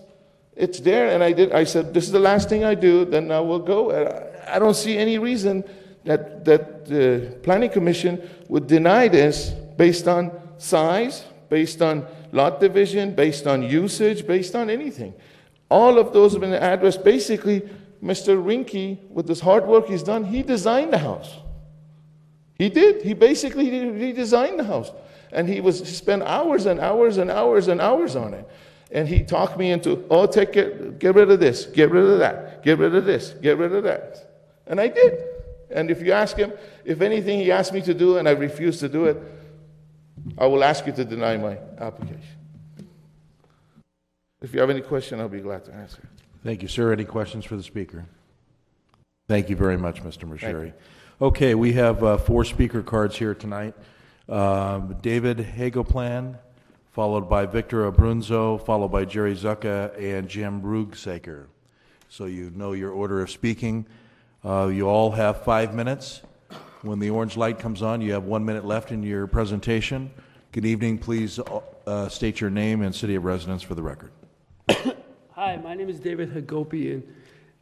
there. And I said, this is the last thing I do, then I will go. I don't see any reason that the Planning Commission would deny this based on size, based on lot division, based on usage, based on anything. All of those have been addressed. Basically, Mr. Rinke, with this hard work he's done, he designed the house. He did. He basically redesigned the house. And he spent hours and hours and hours and hours on it. And he talked me into, oh, take it, get rid of this, get rid of that, get rid of this, get rid of that. And I did. And if you ask him, if anything he asked me to do and I refuse to do it, I will ask you to deny my application. If you have any question, I'll be glad to answer. Thank you, sir. Any questions for the speaker? Thank you very much, Mr. Mashiri. Okay, we have 4 speaker cards here tonight. David Hagoplan, followed by Victor Abrunzo, followed by Jerry Zucca and Jim Rugsaker. So you know your order of speaking. You all have 5 minutes. When the orange light comes on, you have 1 minute left in your presentation. Good evening. Please state your name and city of residence for the record. Hi, my name is David Hagopian.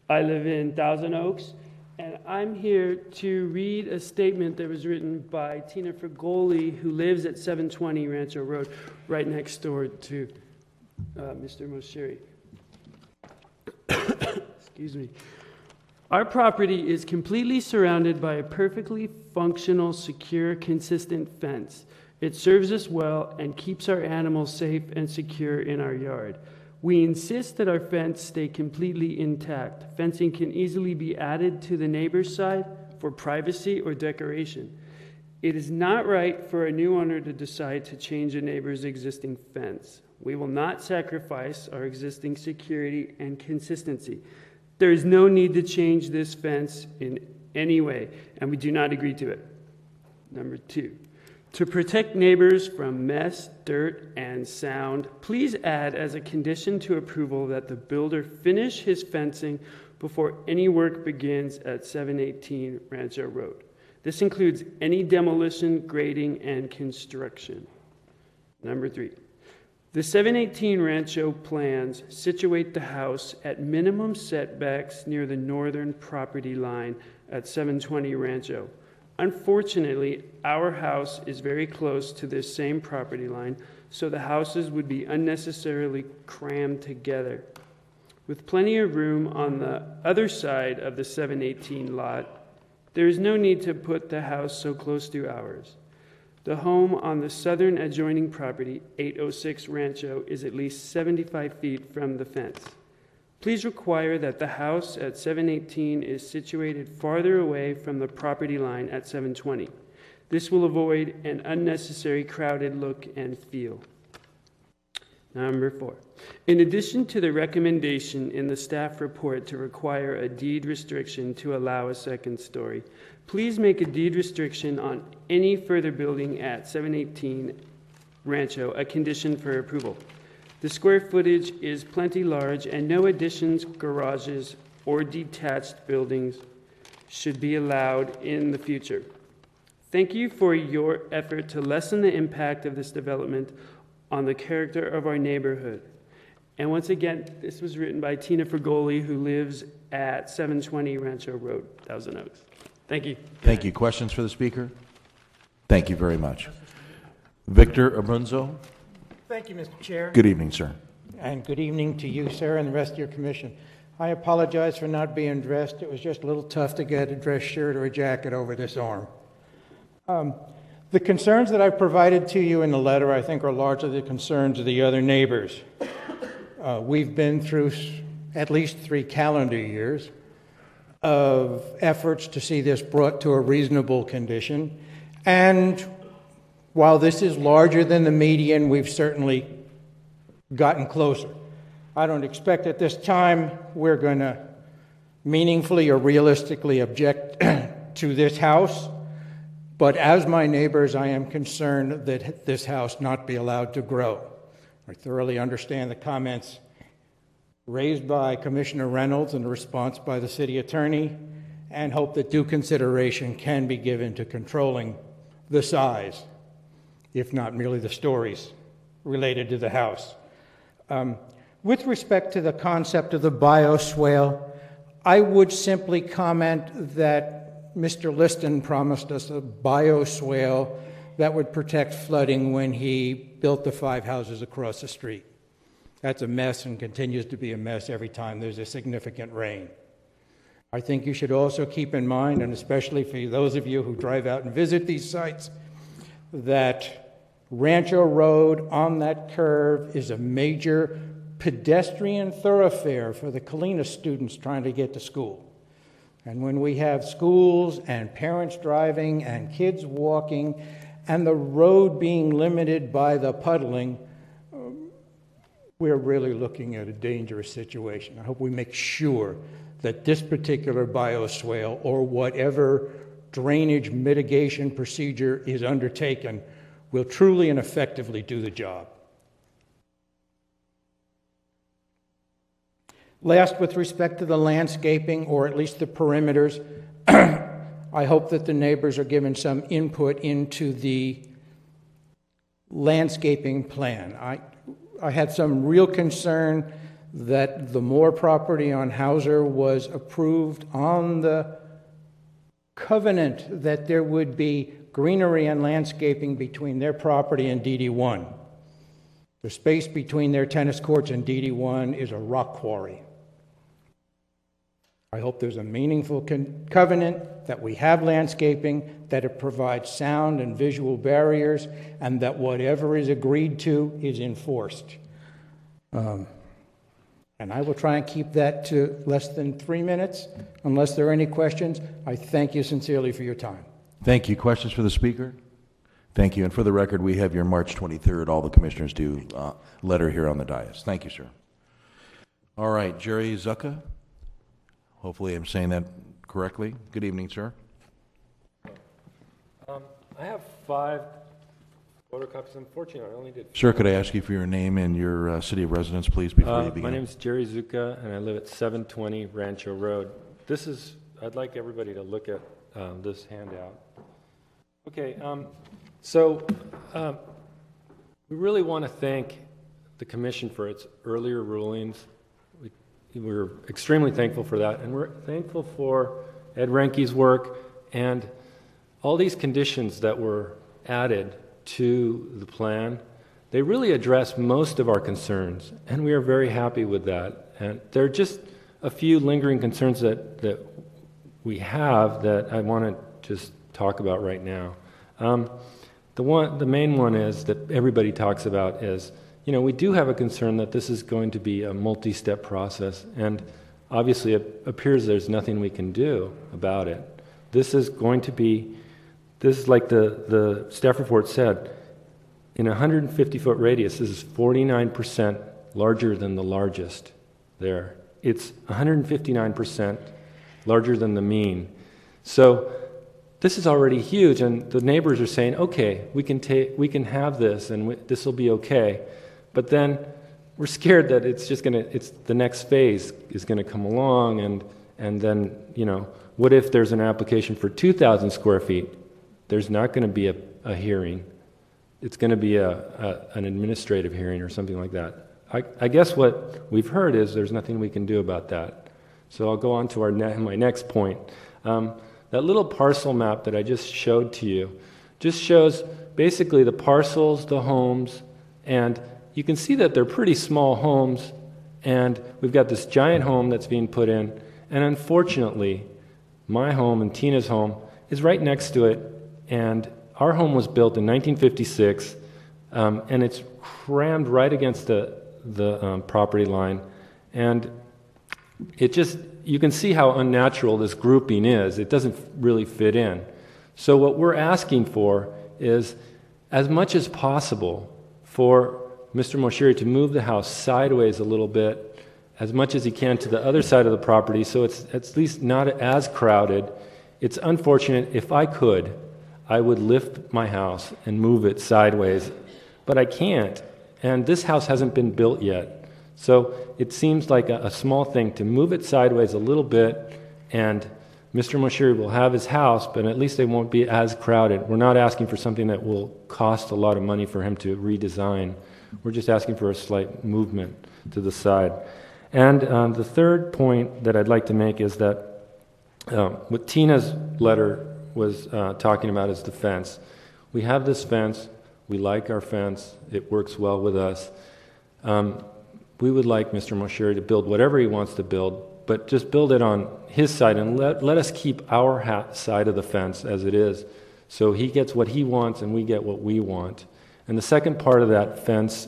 I live in Thousand Oaks, and I'm here to read a statement that was written by Tina Fragoli, who lives at 720 Rancho Road, right next door to Mr. Moshiri. Excuse me. Our property is completely surrounded by a perfectly functional, secure, consistent fence. It serves us well and keeps our animals safe and secure in our yard. We insist that our fence stay completely intact. Fencing can easily be added to the neighbor's side for privacy or decoration. It is not right for a new owner to decide to change a neighbor's existing fence. We will not sacrifice our existing security and consistency. There is no need to change this fence in any way, and we do not agree to it. Number 2. To protect neighbors from mess, dirt, and sound, please add as a condition to approval that the builder finish his fencing before any work begins at 718 Rancho Road. This includes any demolition, grading, and construction. Number 3. The 718 Rancho plans situate the house at minimum setbacks near the northern property line at 720 Rancho. Unfortunately, our house is very close to this same property line, so the houses would be unnecessarily crammed together. With plenty of room on the other side of the 718 lot, there is no need to put the house so close to ours. The home on the southern adjoining property, 806 Rancho, is at least 75 feet from the fence. Please require that the house at 718 is situated farther away from the property line at 720. This will avoid an unnecessary crowded look and feel. Number 4. In addition to the recommendation in the staff report to require a deed restriction to allow a second story, please make a deed restriction on any further building at 718 Rancho a condition for approval. The square footage is plenty large, and no additions, garages, or detached buildings should be allowed in the future. Thank you for your effort to lessen the impact of this development on the character of our neighborhood. And once again, this was written by Tina Fragoli, who lives at 720 Rancho Road, Thousand Oaks. Thank you. Thank you. Questions for the speaker? Thank you very much. Victor Abrunzo. Thank you, Mr. Chair. Good evening, sir. And good evening to you, sir, and the rest of your commission. I apologize for not being dressed. It was just a little tough to get a dress shirt or a jacket over this arm. The concerns that I've provided to you in the letter, I think, are largely the concerns of the other neighbors. We've been through at least 3 calendar years of efforts to see this brought to a reasonable condition. And while this is larger than the median, we've certainly gotten closer. I don't expect at this time we're going to meaningfully or realistically object to this house, but as my neighbors, I am concerned that this house not be allowed to grow. I thoroughly understand the comments raised by Commissioner Reynolds and the response by the city attorney, and hope that due consideration can be given to controlling the size, if not merely the stories related to the house. With respect to the concept of the bioswale, I would simply comment that Mr. Liston promised us a bioswale that would protect flooding when he built the 5 houses across the street. That's a mess and continues to be a mess every time there's a significant rain. I think you should also keep in mind, and especially for those of you who drive out and visit these sites, that Rancho Road on that curve is a major pedestrian thoroughfare for the Colina students trying to get to school. And when we have schools and parents driving and kids walking and the road being limited by the puddling, we're really looking at a dangerous situation. I hope we make sure that this particular bioswale or whatever drainage mitigation procedure is undertaken will truly and effectively do the job. Last, with respect to the landscaping, or at least the perimeters, I hope that the neighbors are given some input into the landscaping plan. I had some real concern that the Moore property on Hauser was approved on the covenant that there would be greenery and landscaping between their property and DD1. The space between their tennis courts and DD1 is a rock quarry. I hope there's a meaningful covenant, that we have landscaping, that it provides sound and visual barriers, and that whatever is agreed to is enforced. And I will try and keep that to less than 3 minutes, unless there are any questions. I thank you sincerely for your time. Thank you. Questions for the speaker? Thank you. And for the record, we have your March 23rd, all the commissioners do, letter here on the dais. Thank you, sir. All right, Jerry Zucca. Hopefully I'm saying that correctly. Good evening, sir. I have 5 photocopies. Unfortunately, I only did 4. Sir, could I ask you for your name and your city of residence, please, before you begin? My name is Jerry Zucca, and I live at 720 Rancho Road. I'd like everybody to look at this handout. Okay, we really want to thank the Commission for its earlier rulings. We're extremely thankful for that, and we're thankful for Ed Renke's work and all these conditions that were added to the plan. They really address most of our concerns, and we are very happy with that. And there are just a few lingering concerns that we have that I want to just talk about right now. The main one is that everybody talks about is, we do have a concern that this is going to be a multi-step process, and obviously it appears there's nothing we can do about it. This is like the staff report said, in a 150-foot radius, this is 49% larger than the largest there. It's 159% larger than the mean. So this is already huge, and the neighbors are saying, okay, we can have this, and this will be okay. But then we're scared that it's the next phase is going to come along, and then, what if there's an application for 2,000 square feet? There's not going to be a hearing. It's going to be an administrative hearing or something like that. I guess what we've heard is there's nothing we can do about that. So I'll go on to my next point. That little parcel map that I just showed to you just shows basically the parcels, the homes, and you can see that they're pretty small homes, and we've got this giant home that's being put in, and unfortunately, my home and Tina's home is right next to it, and our home was built in 1956, and it's crammed right against the property line, and you can see how unnatural this grouping is. It doesn't really fit in. So what we're asking for is, as much as possible, for Mr. Moshiri to move the house sideways a little bit, as much as he can to the other side of the property, so it's at least not as crowded. It's unfortunate. If I could, I would lift my house and move it sideways, but I can't, and this house hasn't been built yet. So it seems like a small thing to move it sideways a little bit, and Mr. Moshiri will have his house, but at least it won't be as crowded. We're not asking for something that will cost a lot of money for him to redesign. We're just asking for a slight movement to the side. And the third point that I'd like to make is that what Tina's letter was talking about is the fence. We have this fence. We like our fence. It works well with us. We would like Mr. Moshiri to build whatever he wants to build, but just build it on his side and let us keep our side of the fence as it is. So he gets what he wants and we get what we want. And the second part of that fence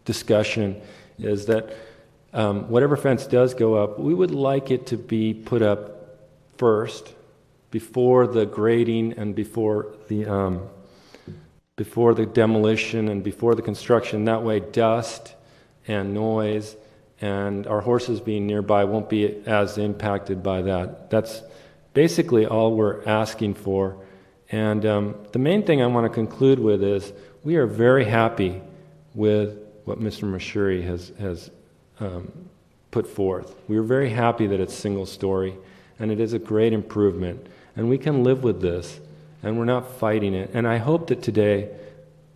discussion is that whatever fence does go up, we would like it to be put up first before the grading and before the demolition and before the construction. That way dust and noise and our horses being nearby won't be as impacted by that. That's basically all we're asking for. And the main thing I want to conclude with is we are very happy with what Mr. Mashuri has put forth. We're very happy that it's single story, and it is a great improvement. And we can live with this, and we're not fighting it. And I hope that today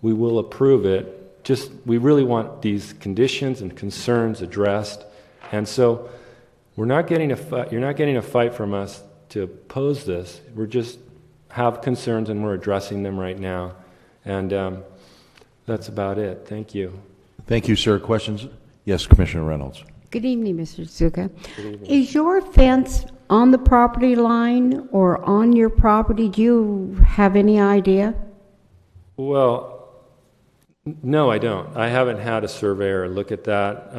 we will approve it. Just, we really want these conditions and concerns addressed. And so we're not getting a fight, you're not getting a fight from us to oppose this. We're just have concerns, and we're addressing them right now. And that's about it. Thank you. Thank you, sir. Questions? Yes, Commissioner Reynolds. Good evening, Mr. Zuka. Is your fence on the property line or on your property? Do you have any idea? Well, no, I don't. I haven't had a surveyor look at that.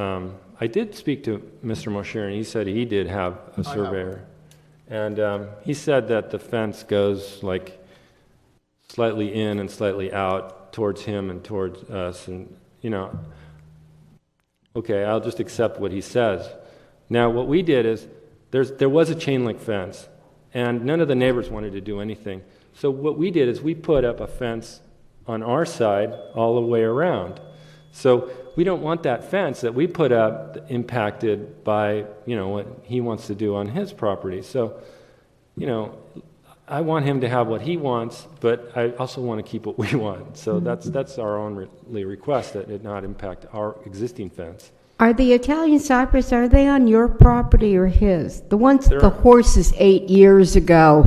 I did speak to Mr. Mosher, and he said he did have a surveyor. And he said that the fence goes like slightly in and slightly out towards him and towards us. And, you know, okay, I'll just accept what he says. Now, what we did is there was a chain link fence, and none of the neighbors wanted to do anything. So what we did is we put up a fence on our side all the way around. So we don't want that fence that we put up impacted by, you know, what he wants to do on his property. So, you know, I want him to have what he wants, but I also want to keep what we want. So that's our only request, that it not impact our existing fence. Are the Italian cypress, are they on your property or his? The ones the horses ate years ago.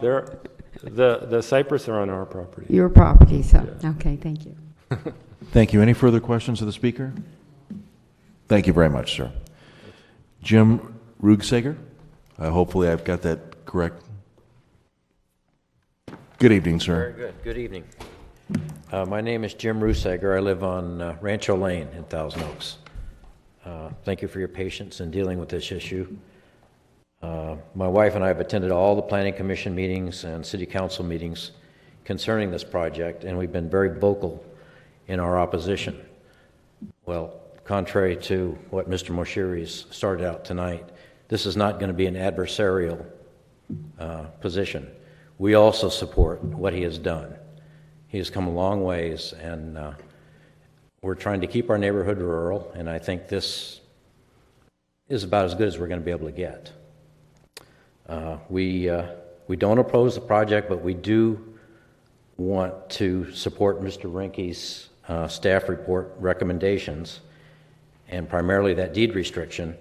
The cypress are on our property. Your property, so, yeah. Okay, thank you. Thank you. Any further questions of the speaker? Thank you very much, sir. Jim Rugsager? Hopefully I've got that correct. Good evening, sir. Very good. Good evening. My name is Jim Rusager. I live on Rancho Lane in Thousand Oaks. Thank you for your patience in dealing with this issue. My wife and I have attended all the Planning Commission meetings and City Council meetings concerning this project, and we've been very vocal in our opposition. Well, contrary to what Mr. Moshiri's started out tonight, this is not going to be an adversarial position. We also support what he has done. He has come a long ways, and we're trying to keep our neighborhood rural, and I think this is about as good as we're going to be able to get. We don't oppose the project, but we do want to support Mr. Rinke's staff report recommendations, and primarily that deed restriction,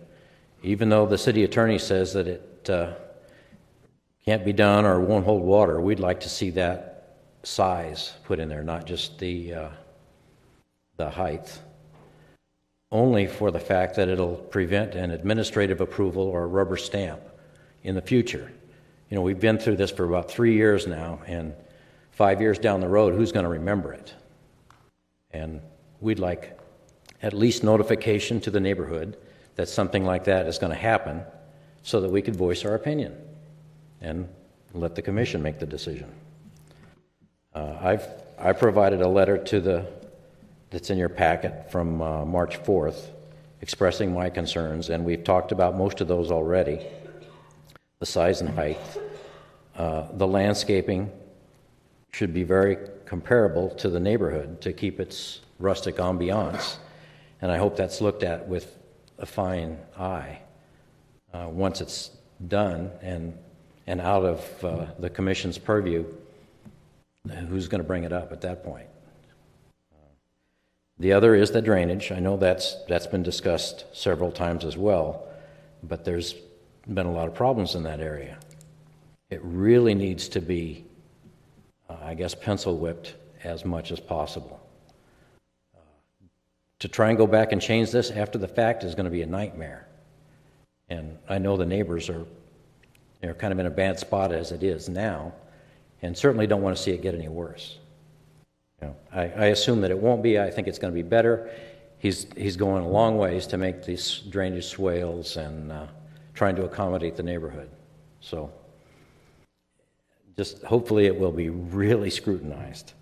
even though the city attorney says that it can't be done or won't hold water. We'd like to see that size put in there, not just the height, only for the fact that it'll prevent an administrative approval or a rubber stamp in the future. You know, we've been through this for about 3 years now, and 5 years down the road, who's going to remember it? And we'd like at least notification to the neighborhood that something like that is going to happen, so that we could voice our opinion and let the commission make the decision. I provided a letter that's in your packet from March 4th expressing my concerns, and we've talked about most of those already. The size and height. The landscaping should be very comparable to the neighborhood to keep its rustic ambiance, and I hope that's looked at with a fine eye once it's done and out of the commission's purview. Who's going to bring it up at that point? The other is the drainage. I know that's been discussed several times as well, but there's been a lot of problems in that area. It really needs to be, I guess, pencil whipped as much as possible. To try and go back and change this after the fact is going to be a nightmare. And I know the neighbors are kind of in a bad spot as it is now, and certainly don't want to see it get any worse. You know, I assume that it won't be. I think it's going to be better. He's going a long ways to make these drainage swales and trying to accommodate the neighborhood. So just hopefully it will be really scrutinized.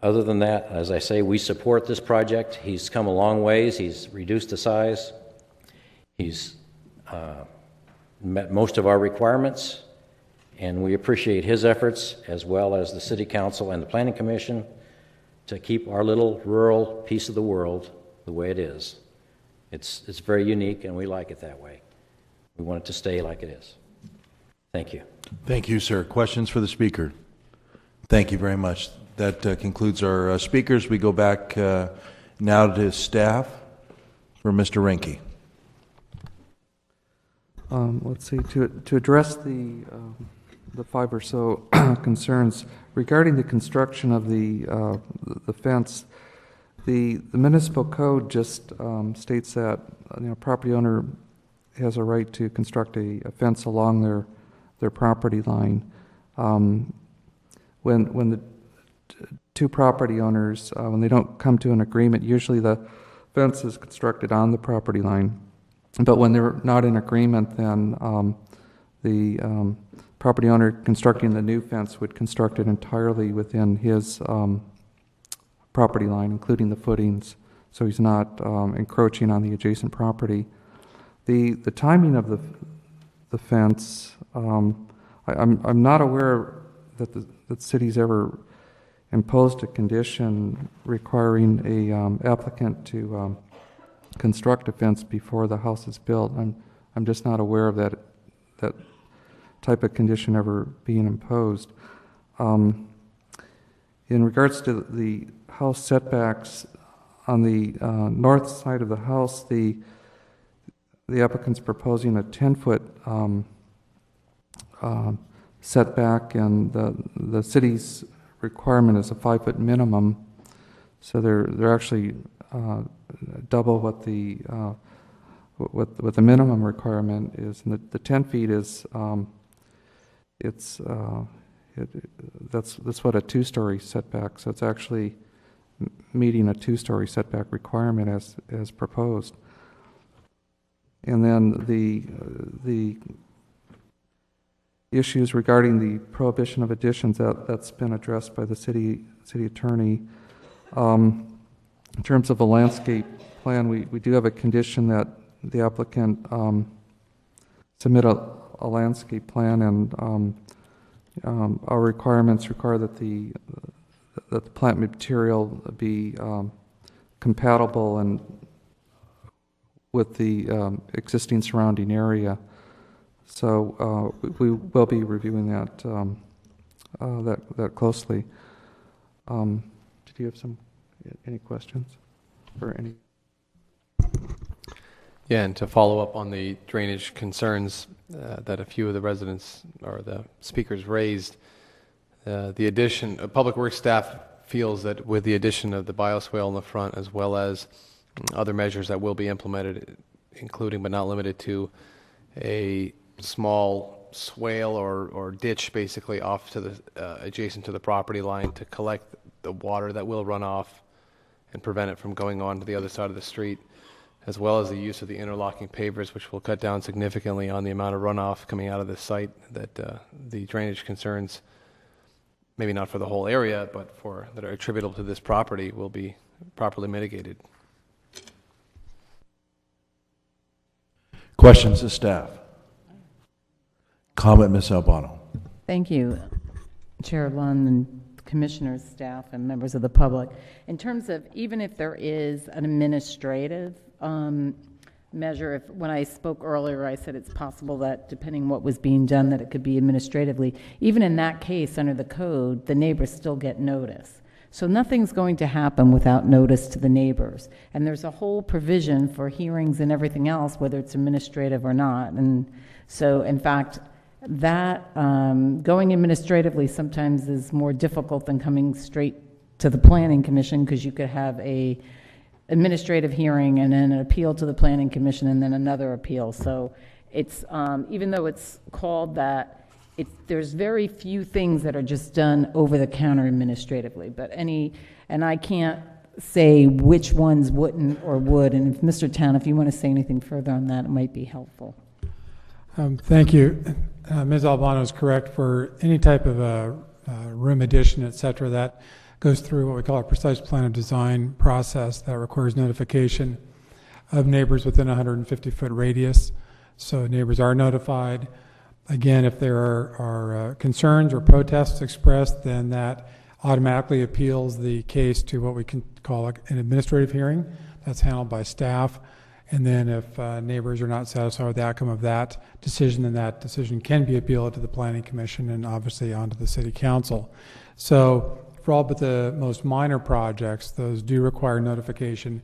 Other than that, as I say, we support this project. He's come a long ways. He's reduced the size. He's met most of our requirements, and we appreciate his efforts as well as the City Council and the Planning Commission to keep our little rural piece of the world the way it is. It's very unique, and we like it that way. We want it to stay like it is. Thank you. Thank you, sir. Questions for the speaker? Thank you very much. That concludes our speakers. We go back now to staff for Mr. Rinke. Let's see, to address the 5 or so concerns regarding the construction of the fence, the municipal code just states that property owner has a right to construct a fence along their property line. When the two property owners, when they don't come to an agreement, usually the fence is constructed on the property line. But when they're not in agreement, then the property owner constructing the new fence would construct it entirely within his property line, including the footings, so he's not encroaching on the adjacent property. The timing of the fence, I'm not aware that the city's ever imposed a condition requiring a applicant to construct a fence before the house is built. I'm just not aware of that type of condition ever being imposed. In regards to the house setbacks, on the north side of the house, the applicant's proposing a 10-foot setback, and the city's requirement is a 5-foot minimum. So they're actually double what the minimum requirement is. And the 10 feet is that's what a 2-story setback. So it's actually meeting a 2-story setback requirement as proposed. And then the issues regarding the prohibition of additions, that's been addressed by the city attorney. In terms of a landscape plan, we do have a condition that the applicant submit a landscape plan, and our requirements require that the plant material be compatible and with the existing surrounding area. So we will be reviewing that closely. Did you have any questions or any? Yeah, and to follow up on the drainage concerns that a few of the residents or the speakers raised, the addition of Public Works staff feels that with the addition of the bioswale in the front, as well as other measures that will be implemented, including but not limited to a small swale or ditch basically off to the adjacent to the property line to collect the water that will run off and prevent it from going on to the other side of the street, as well as the use of the interlocking pavers, which will cut down significantly on the amount of runoff coming out of the site, that the drainage concerns, maybe not for the whole area, but that are attributable to this property, will be properly mitigated. Questions to staff? Comment, Ms. Albano. Thank you, Chair Lund and commissioners, staff, and members of the public. In terms of, even if there is an administrative measure, when I spoke earlier, I said it's possible that depending what was being done, that it could be administratively. Even in that case, under the code, the neighbors still get notice. So nothing's going to happen without notice to the neighbors. And there's a whole provision for hearings and everything else, whether it's administrative or not. And so, in fact, that going administratively sometimes is more difficult than coming straight to the Planning Commission, because you could have a administrative hearing and then an appeal to the Planning Commission and then another appeal. So it's even though it's called that, there's very few things that are just done over the counter administratively, and I can't say which ones wouldn't or would, and if Mr. Town, if you want to say anything further on that, it might be helpful. Thank you. Ms. Albano is correct. For any type of a room addition, et cetera, that goes through what we call a precise plan of design process that requires notification of neighbors within a 150-foot radius. So neighbors are notified. Again, if there are concerns or protests expressed, then that automatically appeals the case to what we can call an administrative hearing. That's handled by staff. And then if neighbors are not satisfied with the outcome of that decision, then that decision can be appealed to the Planning Commission and obviously onto the City Council. So for all but the most minor projects, those do require notification,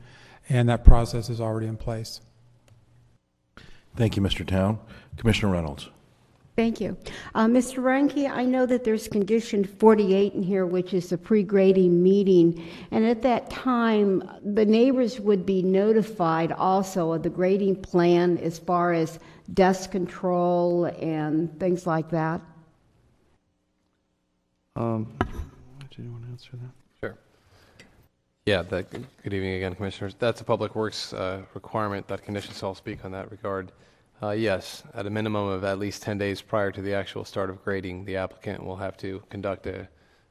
and that process is already in place. Thank you, Mr. Town. Commissioner Reynolds. Thank you. Mr. Reinke, I know that there's condition 48 in here, which is the pre-grading meeting, and at that time, the neighbors would be notified also of the grading plan as far as dust control and things like that. Do you want to answer that? Sure. Yeah, good evening again, Commissioners. That's a Public Works requirement, that condition, so I'll speak on that regard. Yes, at a minimum of at least 10 days prior to the actual start of grading, the applicant will have to conduct a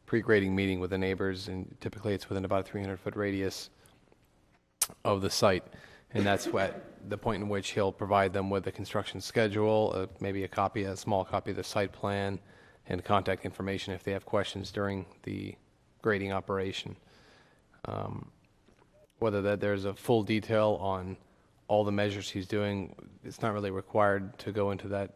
pre-grading meeting with the neighbors, and typically it's within about a 300-foot radius of the site. And that's the point in which he'll provide them with a construction schedule, maybe a small copy of the site plan, and contact information if they have questions during the grading operation. Whether there's a full detail on all the measures he's doing, it's not really required to go into that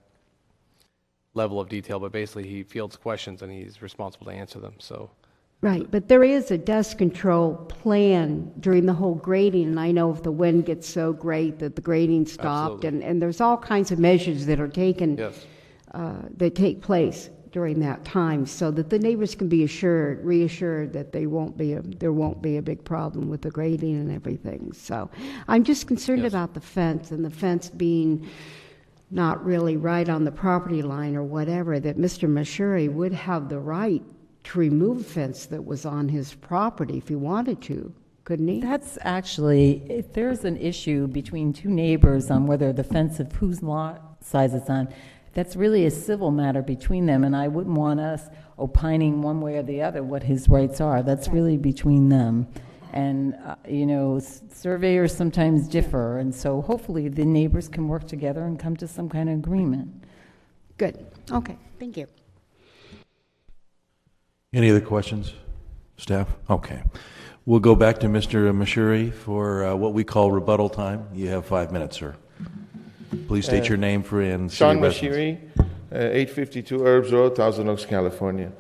level of detail, but basically he fields questions and he's responsible to answer them. So, right, but there is a dust control plan during the whole grading, and I know if the wind gets so great that the grading stopped, and there's all kinds of measures that are taken, yes, that take place during that time, so that the neighbors can be reassured that there won't be a big problem with the grading and everything. So I'm just concerned about the fence, and the fence being not really right on the property line or whatever, that Mr. Mashuri would have the right to remove a fence that was on his property if he wanted to, couldn't he? That's actually, if there's an issue between two neighbors on whether the fence of whose lot size it's on, that's really a civil matter between them, and I wouldn't want us opining one way or the other what his rights are. That's really between them. And, surveyors sometimes differ, and so hopefully the neighbors can work together and come to some kind of agreement. Good. Okay. Thank you. Any other questions, staff? Okay. We'll go back to Mr. Mashuri for what we call rebuttal time. You have 5 minutes, sir. Please state your name for and Sean Mashiri, 852 Herbs Road, Thousand Oaks, California.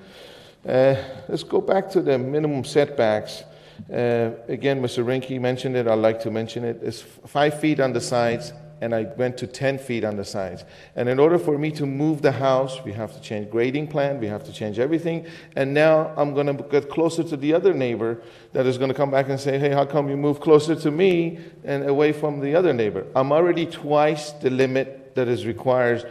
Let's go back to the minimum setbacks. Again, Mr. Rinke mentioned it. I'd like to mention it. It's 5 feet on the sides, and I went to 10 feet on the sides. And in order for me to move the house, we have to change grading plan, we have to change everything. And now I'm going to get closer to the other neighbor that is going to come back and say, hey, how come you move closer to me and away from the other neighbor? I'm already twice the limit that is required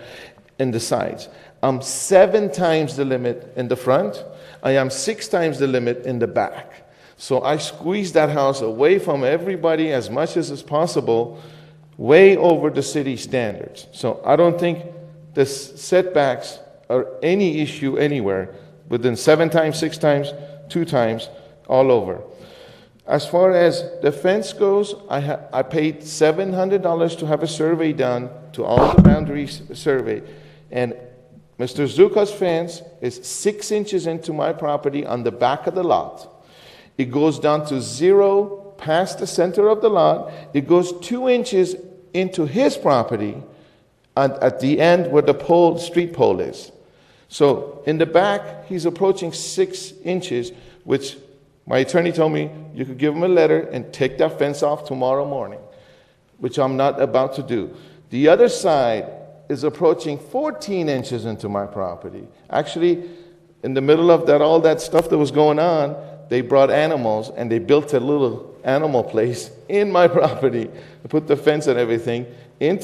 in the sides. I'm 7 times the limit in the front. I am 6 times the limit in the back. So I squeeze that house away from everybody as much as is possible, way over the city standards. So I don't think the setbacks are any issue anywhere, within 7 times, 6 times, 2 times, all over. As far as the fence goes, I paid $700 to have a survey done, to all the boundaries survey, and Mr. Zuka's fence is 6 inches into my property on the back of the lot. It goes down to 0 past the center of the lot. It goes 2 inches into his property at the end where the street pole is. So in the back, he's approaching 6 inches, which my attorney told me you could give him a letter and take that fence off tomorrow morning, which I'm not about to do. The other side is approaching 14 inches into my property. Actually, in the middle of that, all that stuff that was going on, they brought animals and they built a little animal place in my property. They put the fence and everything in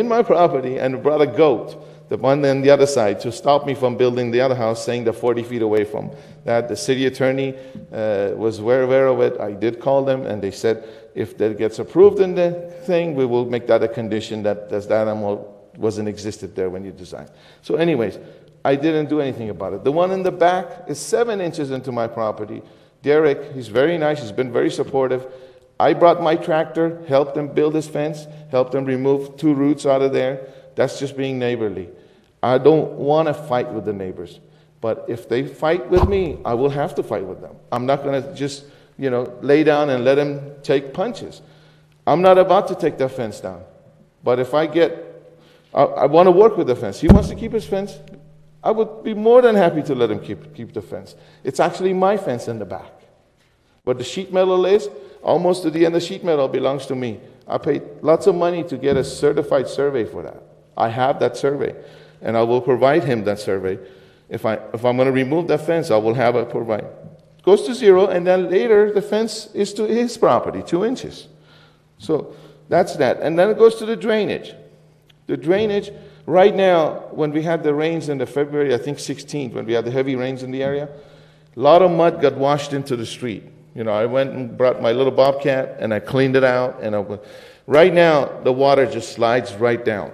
my property and brought a goat. the one on the other side, to stop me from building the other house, saying they're 40 feet away from that. The city attorney was very aware of it. I did call them, and they said if that gets approved in the thing, we will make that a condition that that animal wasn't existed there when you designed. So anyways, I didn't do anything about it. The one in the back is 7 inches into my property. Derek, he's very nice, he's been very supportive. I brought my tractor, helped him build his fence, helped him remove 2 roots out of there. That's just being neighborly. I don't want to fight with the neighbors. But if they fight with me, I will have to fight with them. I'm not going to just, lay down and let them take punches. I'm not about to take that fence down. But if I want to work with the fence. He wants to keep his fence. I would be more than happy to let him keep the fence. It's actually my fence in the back. But the sheet metal is, almost to the end of sheet metal belongs to me. I paid lots of money to get a certified survey for that. I have that survey, and I will provide him that survey. If I'm going to remove that fence, I will have it provide. It goes to 0, and then later the fence is to his property, 2 inches. So that's that. And then it goes to the drainage. The drainage, right now, when we had the rains in the February, I think 16th, when we had the heavy rains in the area, a lot of mud got washed into the street. I went and brought my little bobcat, and I cleaned it out. And right now, the water just slides right down.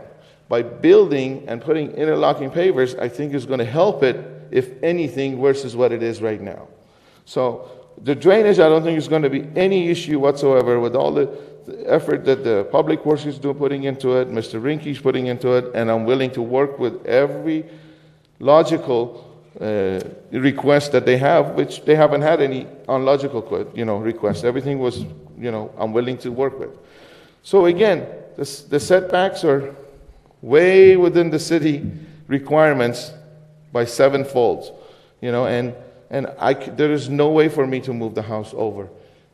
By building and putting interlocking pavers, I think is going to help it, if anything, versus what it is right now. So the drainage, I don't think is going to be any issue whatsoever with all the effort that the Public Works is putting into it, Mr. Rinke's putting into it, and I'm willing to work with every logical request that they have, which they haven't had any unlogical requests. Everything was, I'm willing to work with. So again, the setbacks are way within the city requirements by 7 folds, and there is no way for me to move the house over.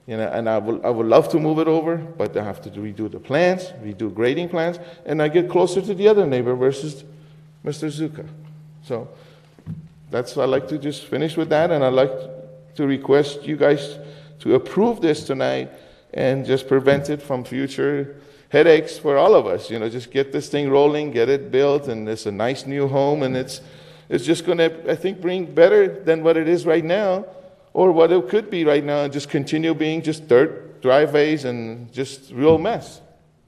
And I would love to move it over, but I have to redo the plans, redo grading plans, and I get closer to the other neighbor versus Mr. Zuka. So I'd like to just finish with that, and I'd like to request you guys to approve this tonight and just prevent it from future headaches for all of us. Just get this thing rolling, get it built, and it's a nice new home, and it's just going to, I think, bring better than what it is right now, or what it could be right now, and just continue being just dirt driveways and just real mess.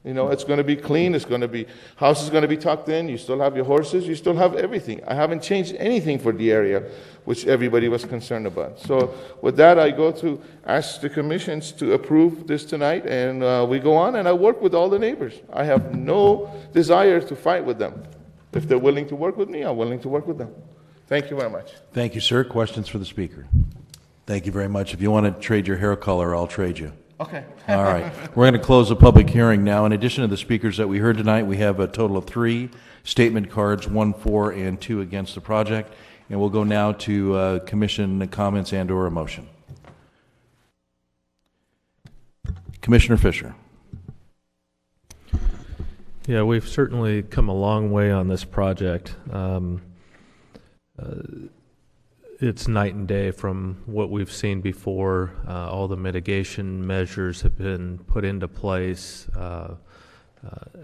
It's going to be clean. It's going to be, house is going to be tucked in. You still have your horses. You still have everything. I haven't changed anything for the area, which everybody was concerned about. So with that, I go to ask the commissions to approve this tonight, and we go on, and I work with all the neighbors. I have no desire to fight with them. If they're willing to work with me, I'm willing to work with them. Thank you very much. Thank you, sir. Questions for the speaker? Thank you very much. If you want to trade your hair color, I'll trade you. Okay. All right. We're going to close the public hearing now. In addition to the speakers that we heard tonight, we have a total of 3 statement cards, 1 for and 2 against the project. And we'll go now to commission comments and or a motion. Commissioner Fisher. Yeah, we've certainly come a long way on this project. It's night and day from what we've seen before. All the mitigation measures have been put into place.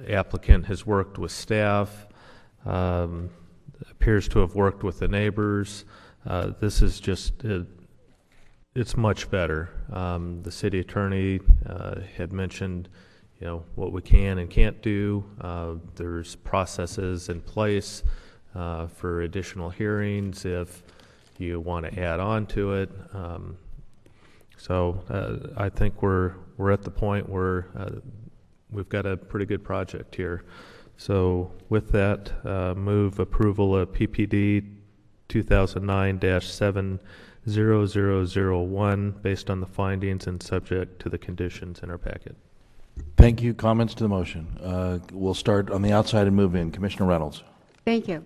Applicant has worked with staff, appears to have worked with the neighbors. This is just, it's much better. The city attorney had mentioned what we can and can't do. There's processes in place for additional hearings if you want to add on to it. So I think we're at the point where we've got a pretty good project here. So with that, move approval of PPD 2009-70001 based on the findings and subject to the conditions in our packet. Thank you. Comments to the motion. We'll start on the outside and move in. Commissioner Reynolds. Thank you.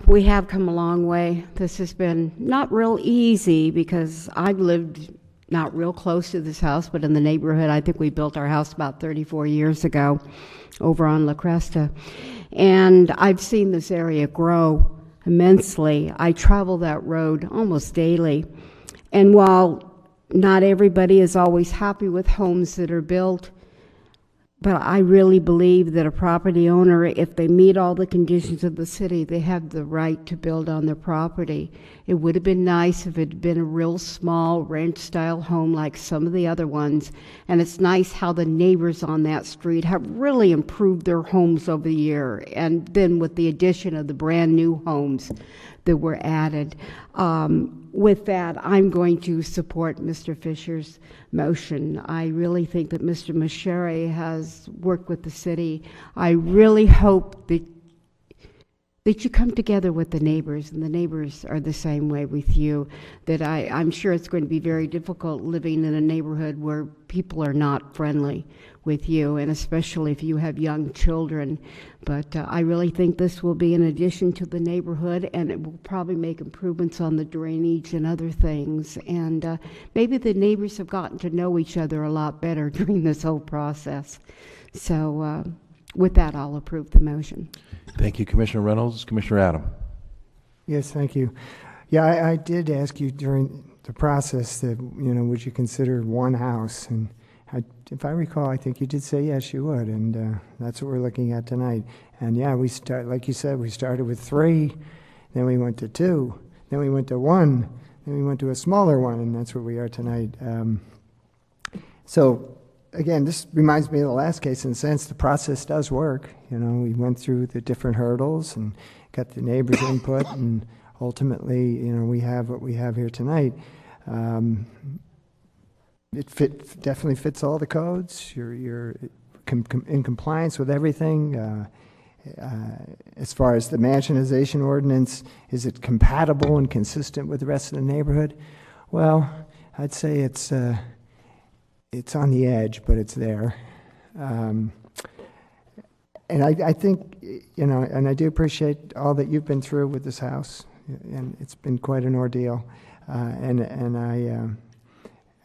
We have come a long way. This has been not real easy because I've lived not real close to this house, but in the neighborhood. I think we built our house about 34 years ago over on La Cresta. And I've seen this area grow immensely. I travel that road almost daily. And while not everybody is always happy with homes that are built, But I really believe that a property owner, if they meet all the conditions of the city, they have the right to build on their property. It would have been nice if it had been a real small ranch-style home like some of the other ones. And it's nice how the neighbors on that street have really improved their homes over the year. And then with the addition of the brand-new homes that were added. With that, I'm going to support Mr. Fisher's motion. I really think that Mr. Masheri has worked with the city. I really hope that you come together with the neighbors, and the neighbors are the same way with you, that I'm sure it's going to be very difficult living in a neighborhood where people are not friendly with you, and especially if you have young children. But I really think this will be an addition to the neighborhood, and it will probably make improvements on the drainage and other things. And maybe the neighbors have gotten to know each other a lot better during this whole process. So with that, I'll approve the motion. Thank you, Commissioner Reynolds. Commissioner Adam. Yes, thank you. Yeah, I did ask you during the process that, would you consider one house? And if I recall, I think you did say yes, you would, and that's what we're looking at tonight. And yeah, like you said, we started with 3, then we went to 2, then we went to 1, then we went to a smaller one, and that's where we are tonight. So again, this reminds me of the last case in the sense the process does work. We went through the different hurdles and got the neighbors' input, and ultimately, we have what we have here tonight. It definitely fits all the codes. You're in compliance with everything. As far as the mansionization ordinance, is it compatible and consistent with the rest of the neighborhood? Well, I'd say it's on the edge, but it's there. And I think, and I do appreciate all that you've been through with this house, and it's been quite an ordeal.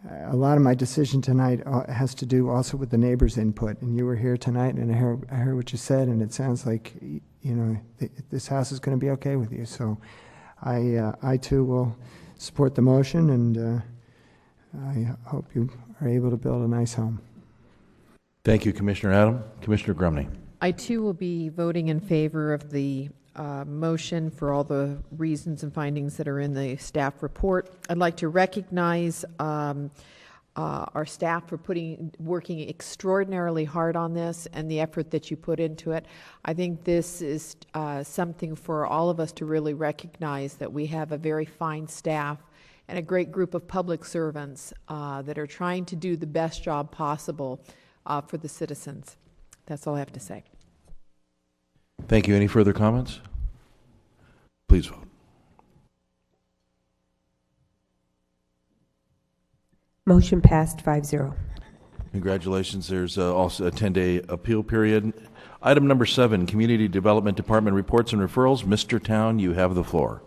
A lot of my decision tonight has to do also with the neighbors' input, and you were here tonight, and I heard what you said, and it sounds like this house is going to be okay with you. So, I too will support the motion, and I hope you are able to build a nice home. Thank you, Commissioner Adam. Commissioner Grumney. I too will be voting in favor of the motion for all the reasons and findings that are in the staff report. I'd like to recognize our staff for working extraordinarily hard on this and the effort that you put into it. I think this is something for all of us to really recognize, that we have a very fine staff and a great group of public servants that are trying to do the best job possible for the citizens. That's all I have to say. Thank you. Any further comments? Please vote. Motion passed 5-0. Congratulations. There's also a 10-day appeal period. Item number 7, Community Development Department reports and referrals. Mr. Town, you have the floor.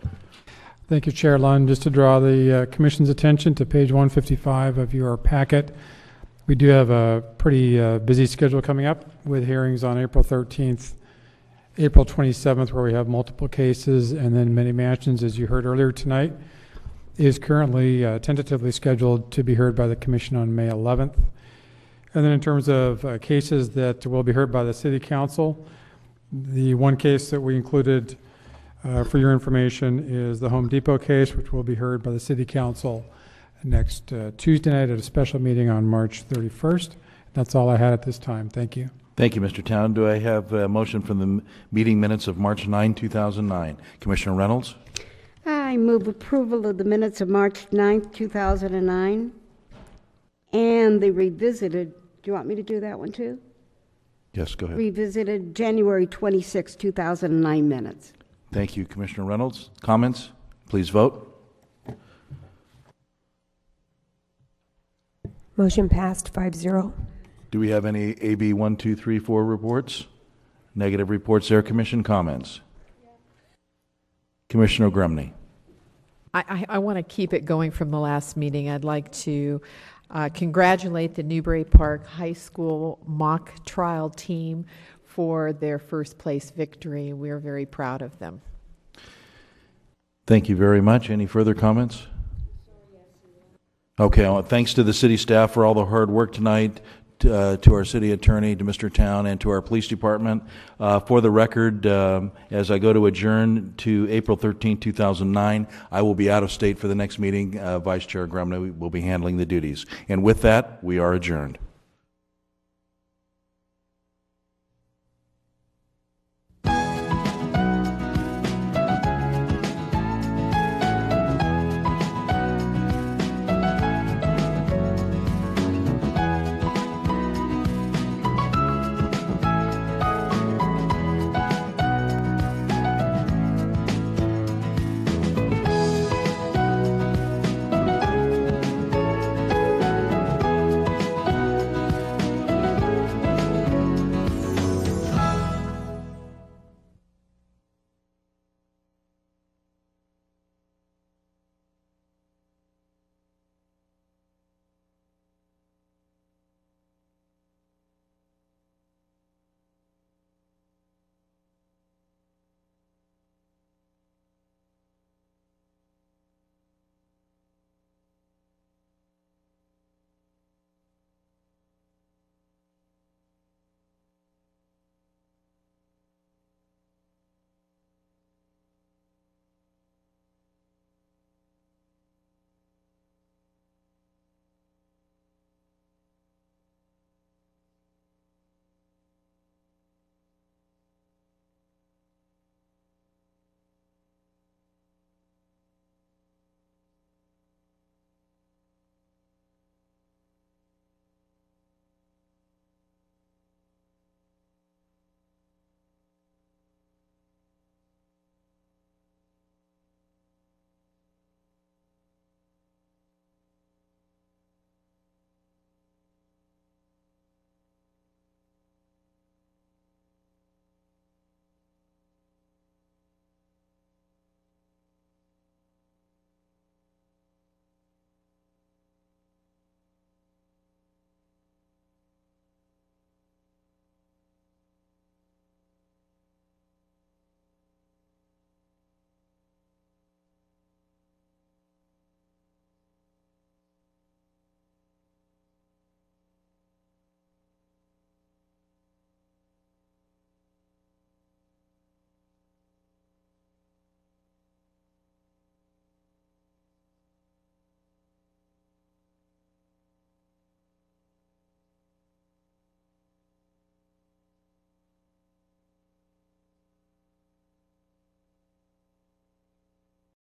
Thank you, Chair Lund. Just to draw the Commission's attention to page 155 of your packet. We do have a pretty busy schedule coming up with hearings on April 13th, April 27th, where we have multiple cases, and then many mansions, as you heard earlier tonight, is currently tentatively scheduled to be heard by the Commission on May 11th. And then in terms of cases that will be heard by the City Council, the one case that we included for your information is the Home Depot case, which will be heard by the City Council next Tuesday night at a special meeting on March 31st. That's all I had at this time. Thank you. Thank you, Mr. Town. Do I have a motion from the meeting minutes of March 9, 2009? Commissioner Reynolds? I move approval of the minutes of March 9th, 2009, and the revisited, do you want me to do that one too? Yes, go ahead. Revisited January 26, 2009 minutes. Thank you, Commissioner Reynolds. Comments? Please vote. Motion passed 5-0. Do we have any AB 1, 2, 3, 4 reports? Negative reports there. Commission comments? Commissioner Grumney. I want to keep it going from the last meeting. I'd like to congratulate the Newbury Park High School mock trial team for their first place victory. We are very proud of them. Thank you very much. Any further comments? Okay, thanks to the city staff for all the hard work tonight, to our city attorney, to Mr. Town, and to our police department. For the record, as I go to adjourn to April 13, 2009, I will be out of state for the next meeting. Vice Chair Grumman will be handling the duties. And with that, we are adjourned.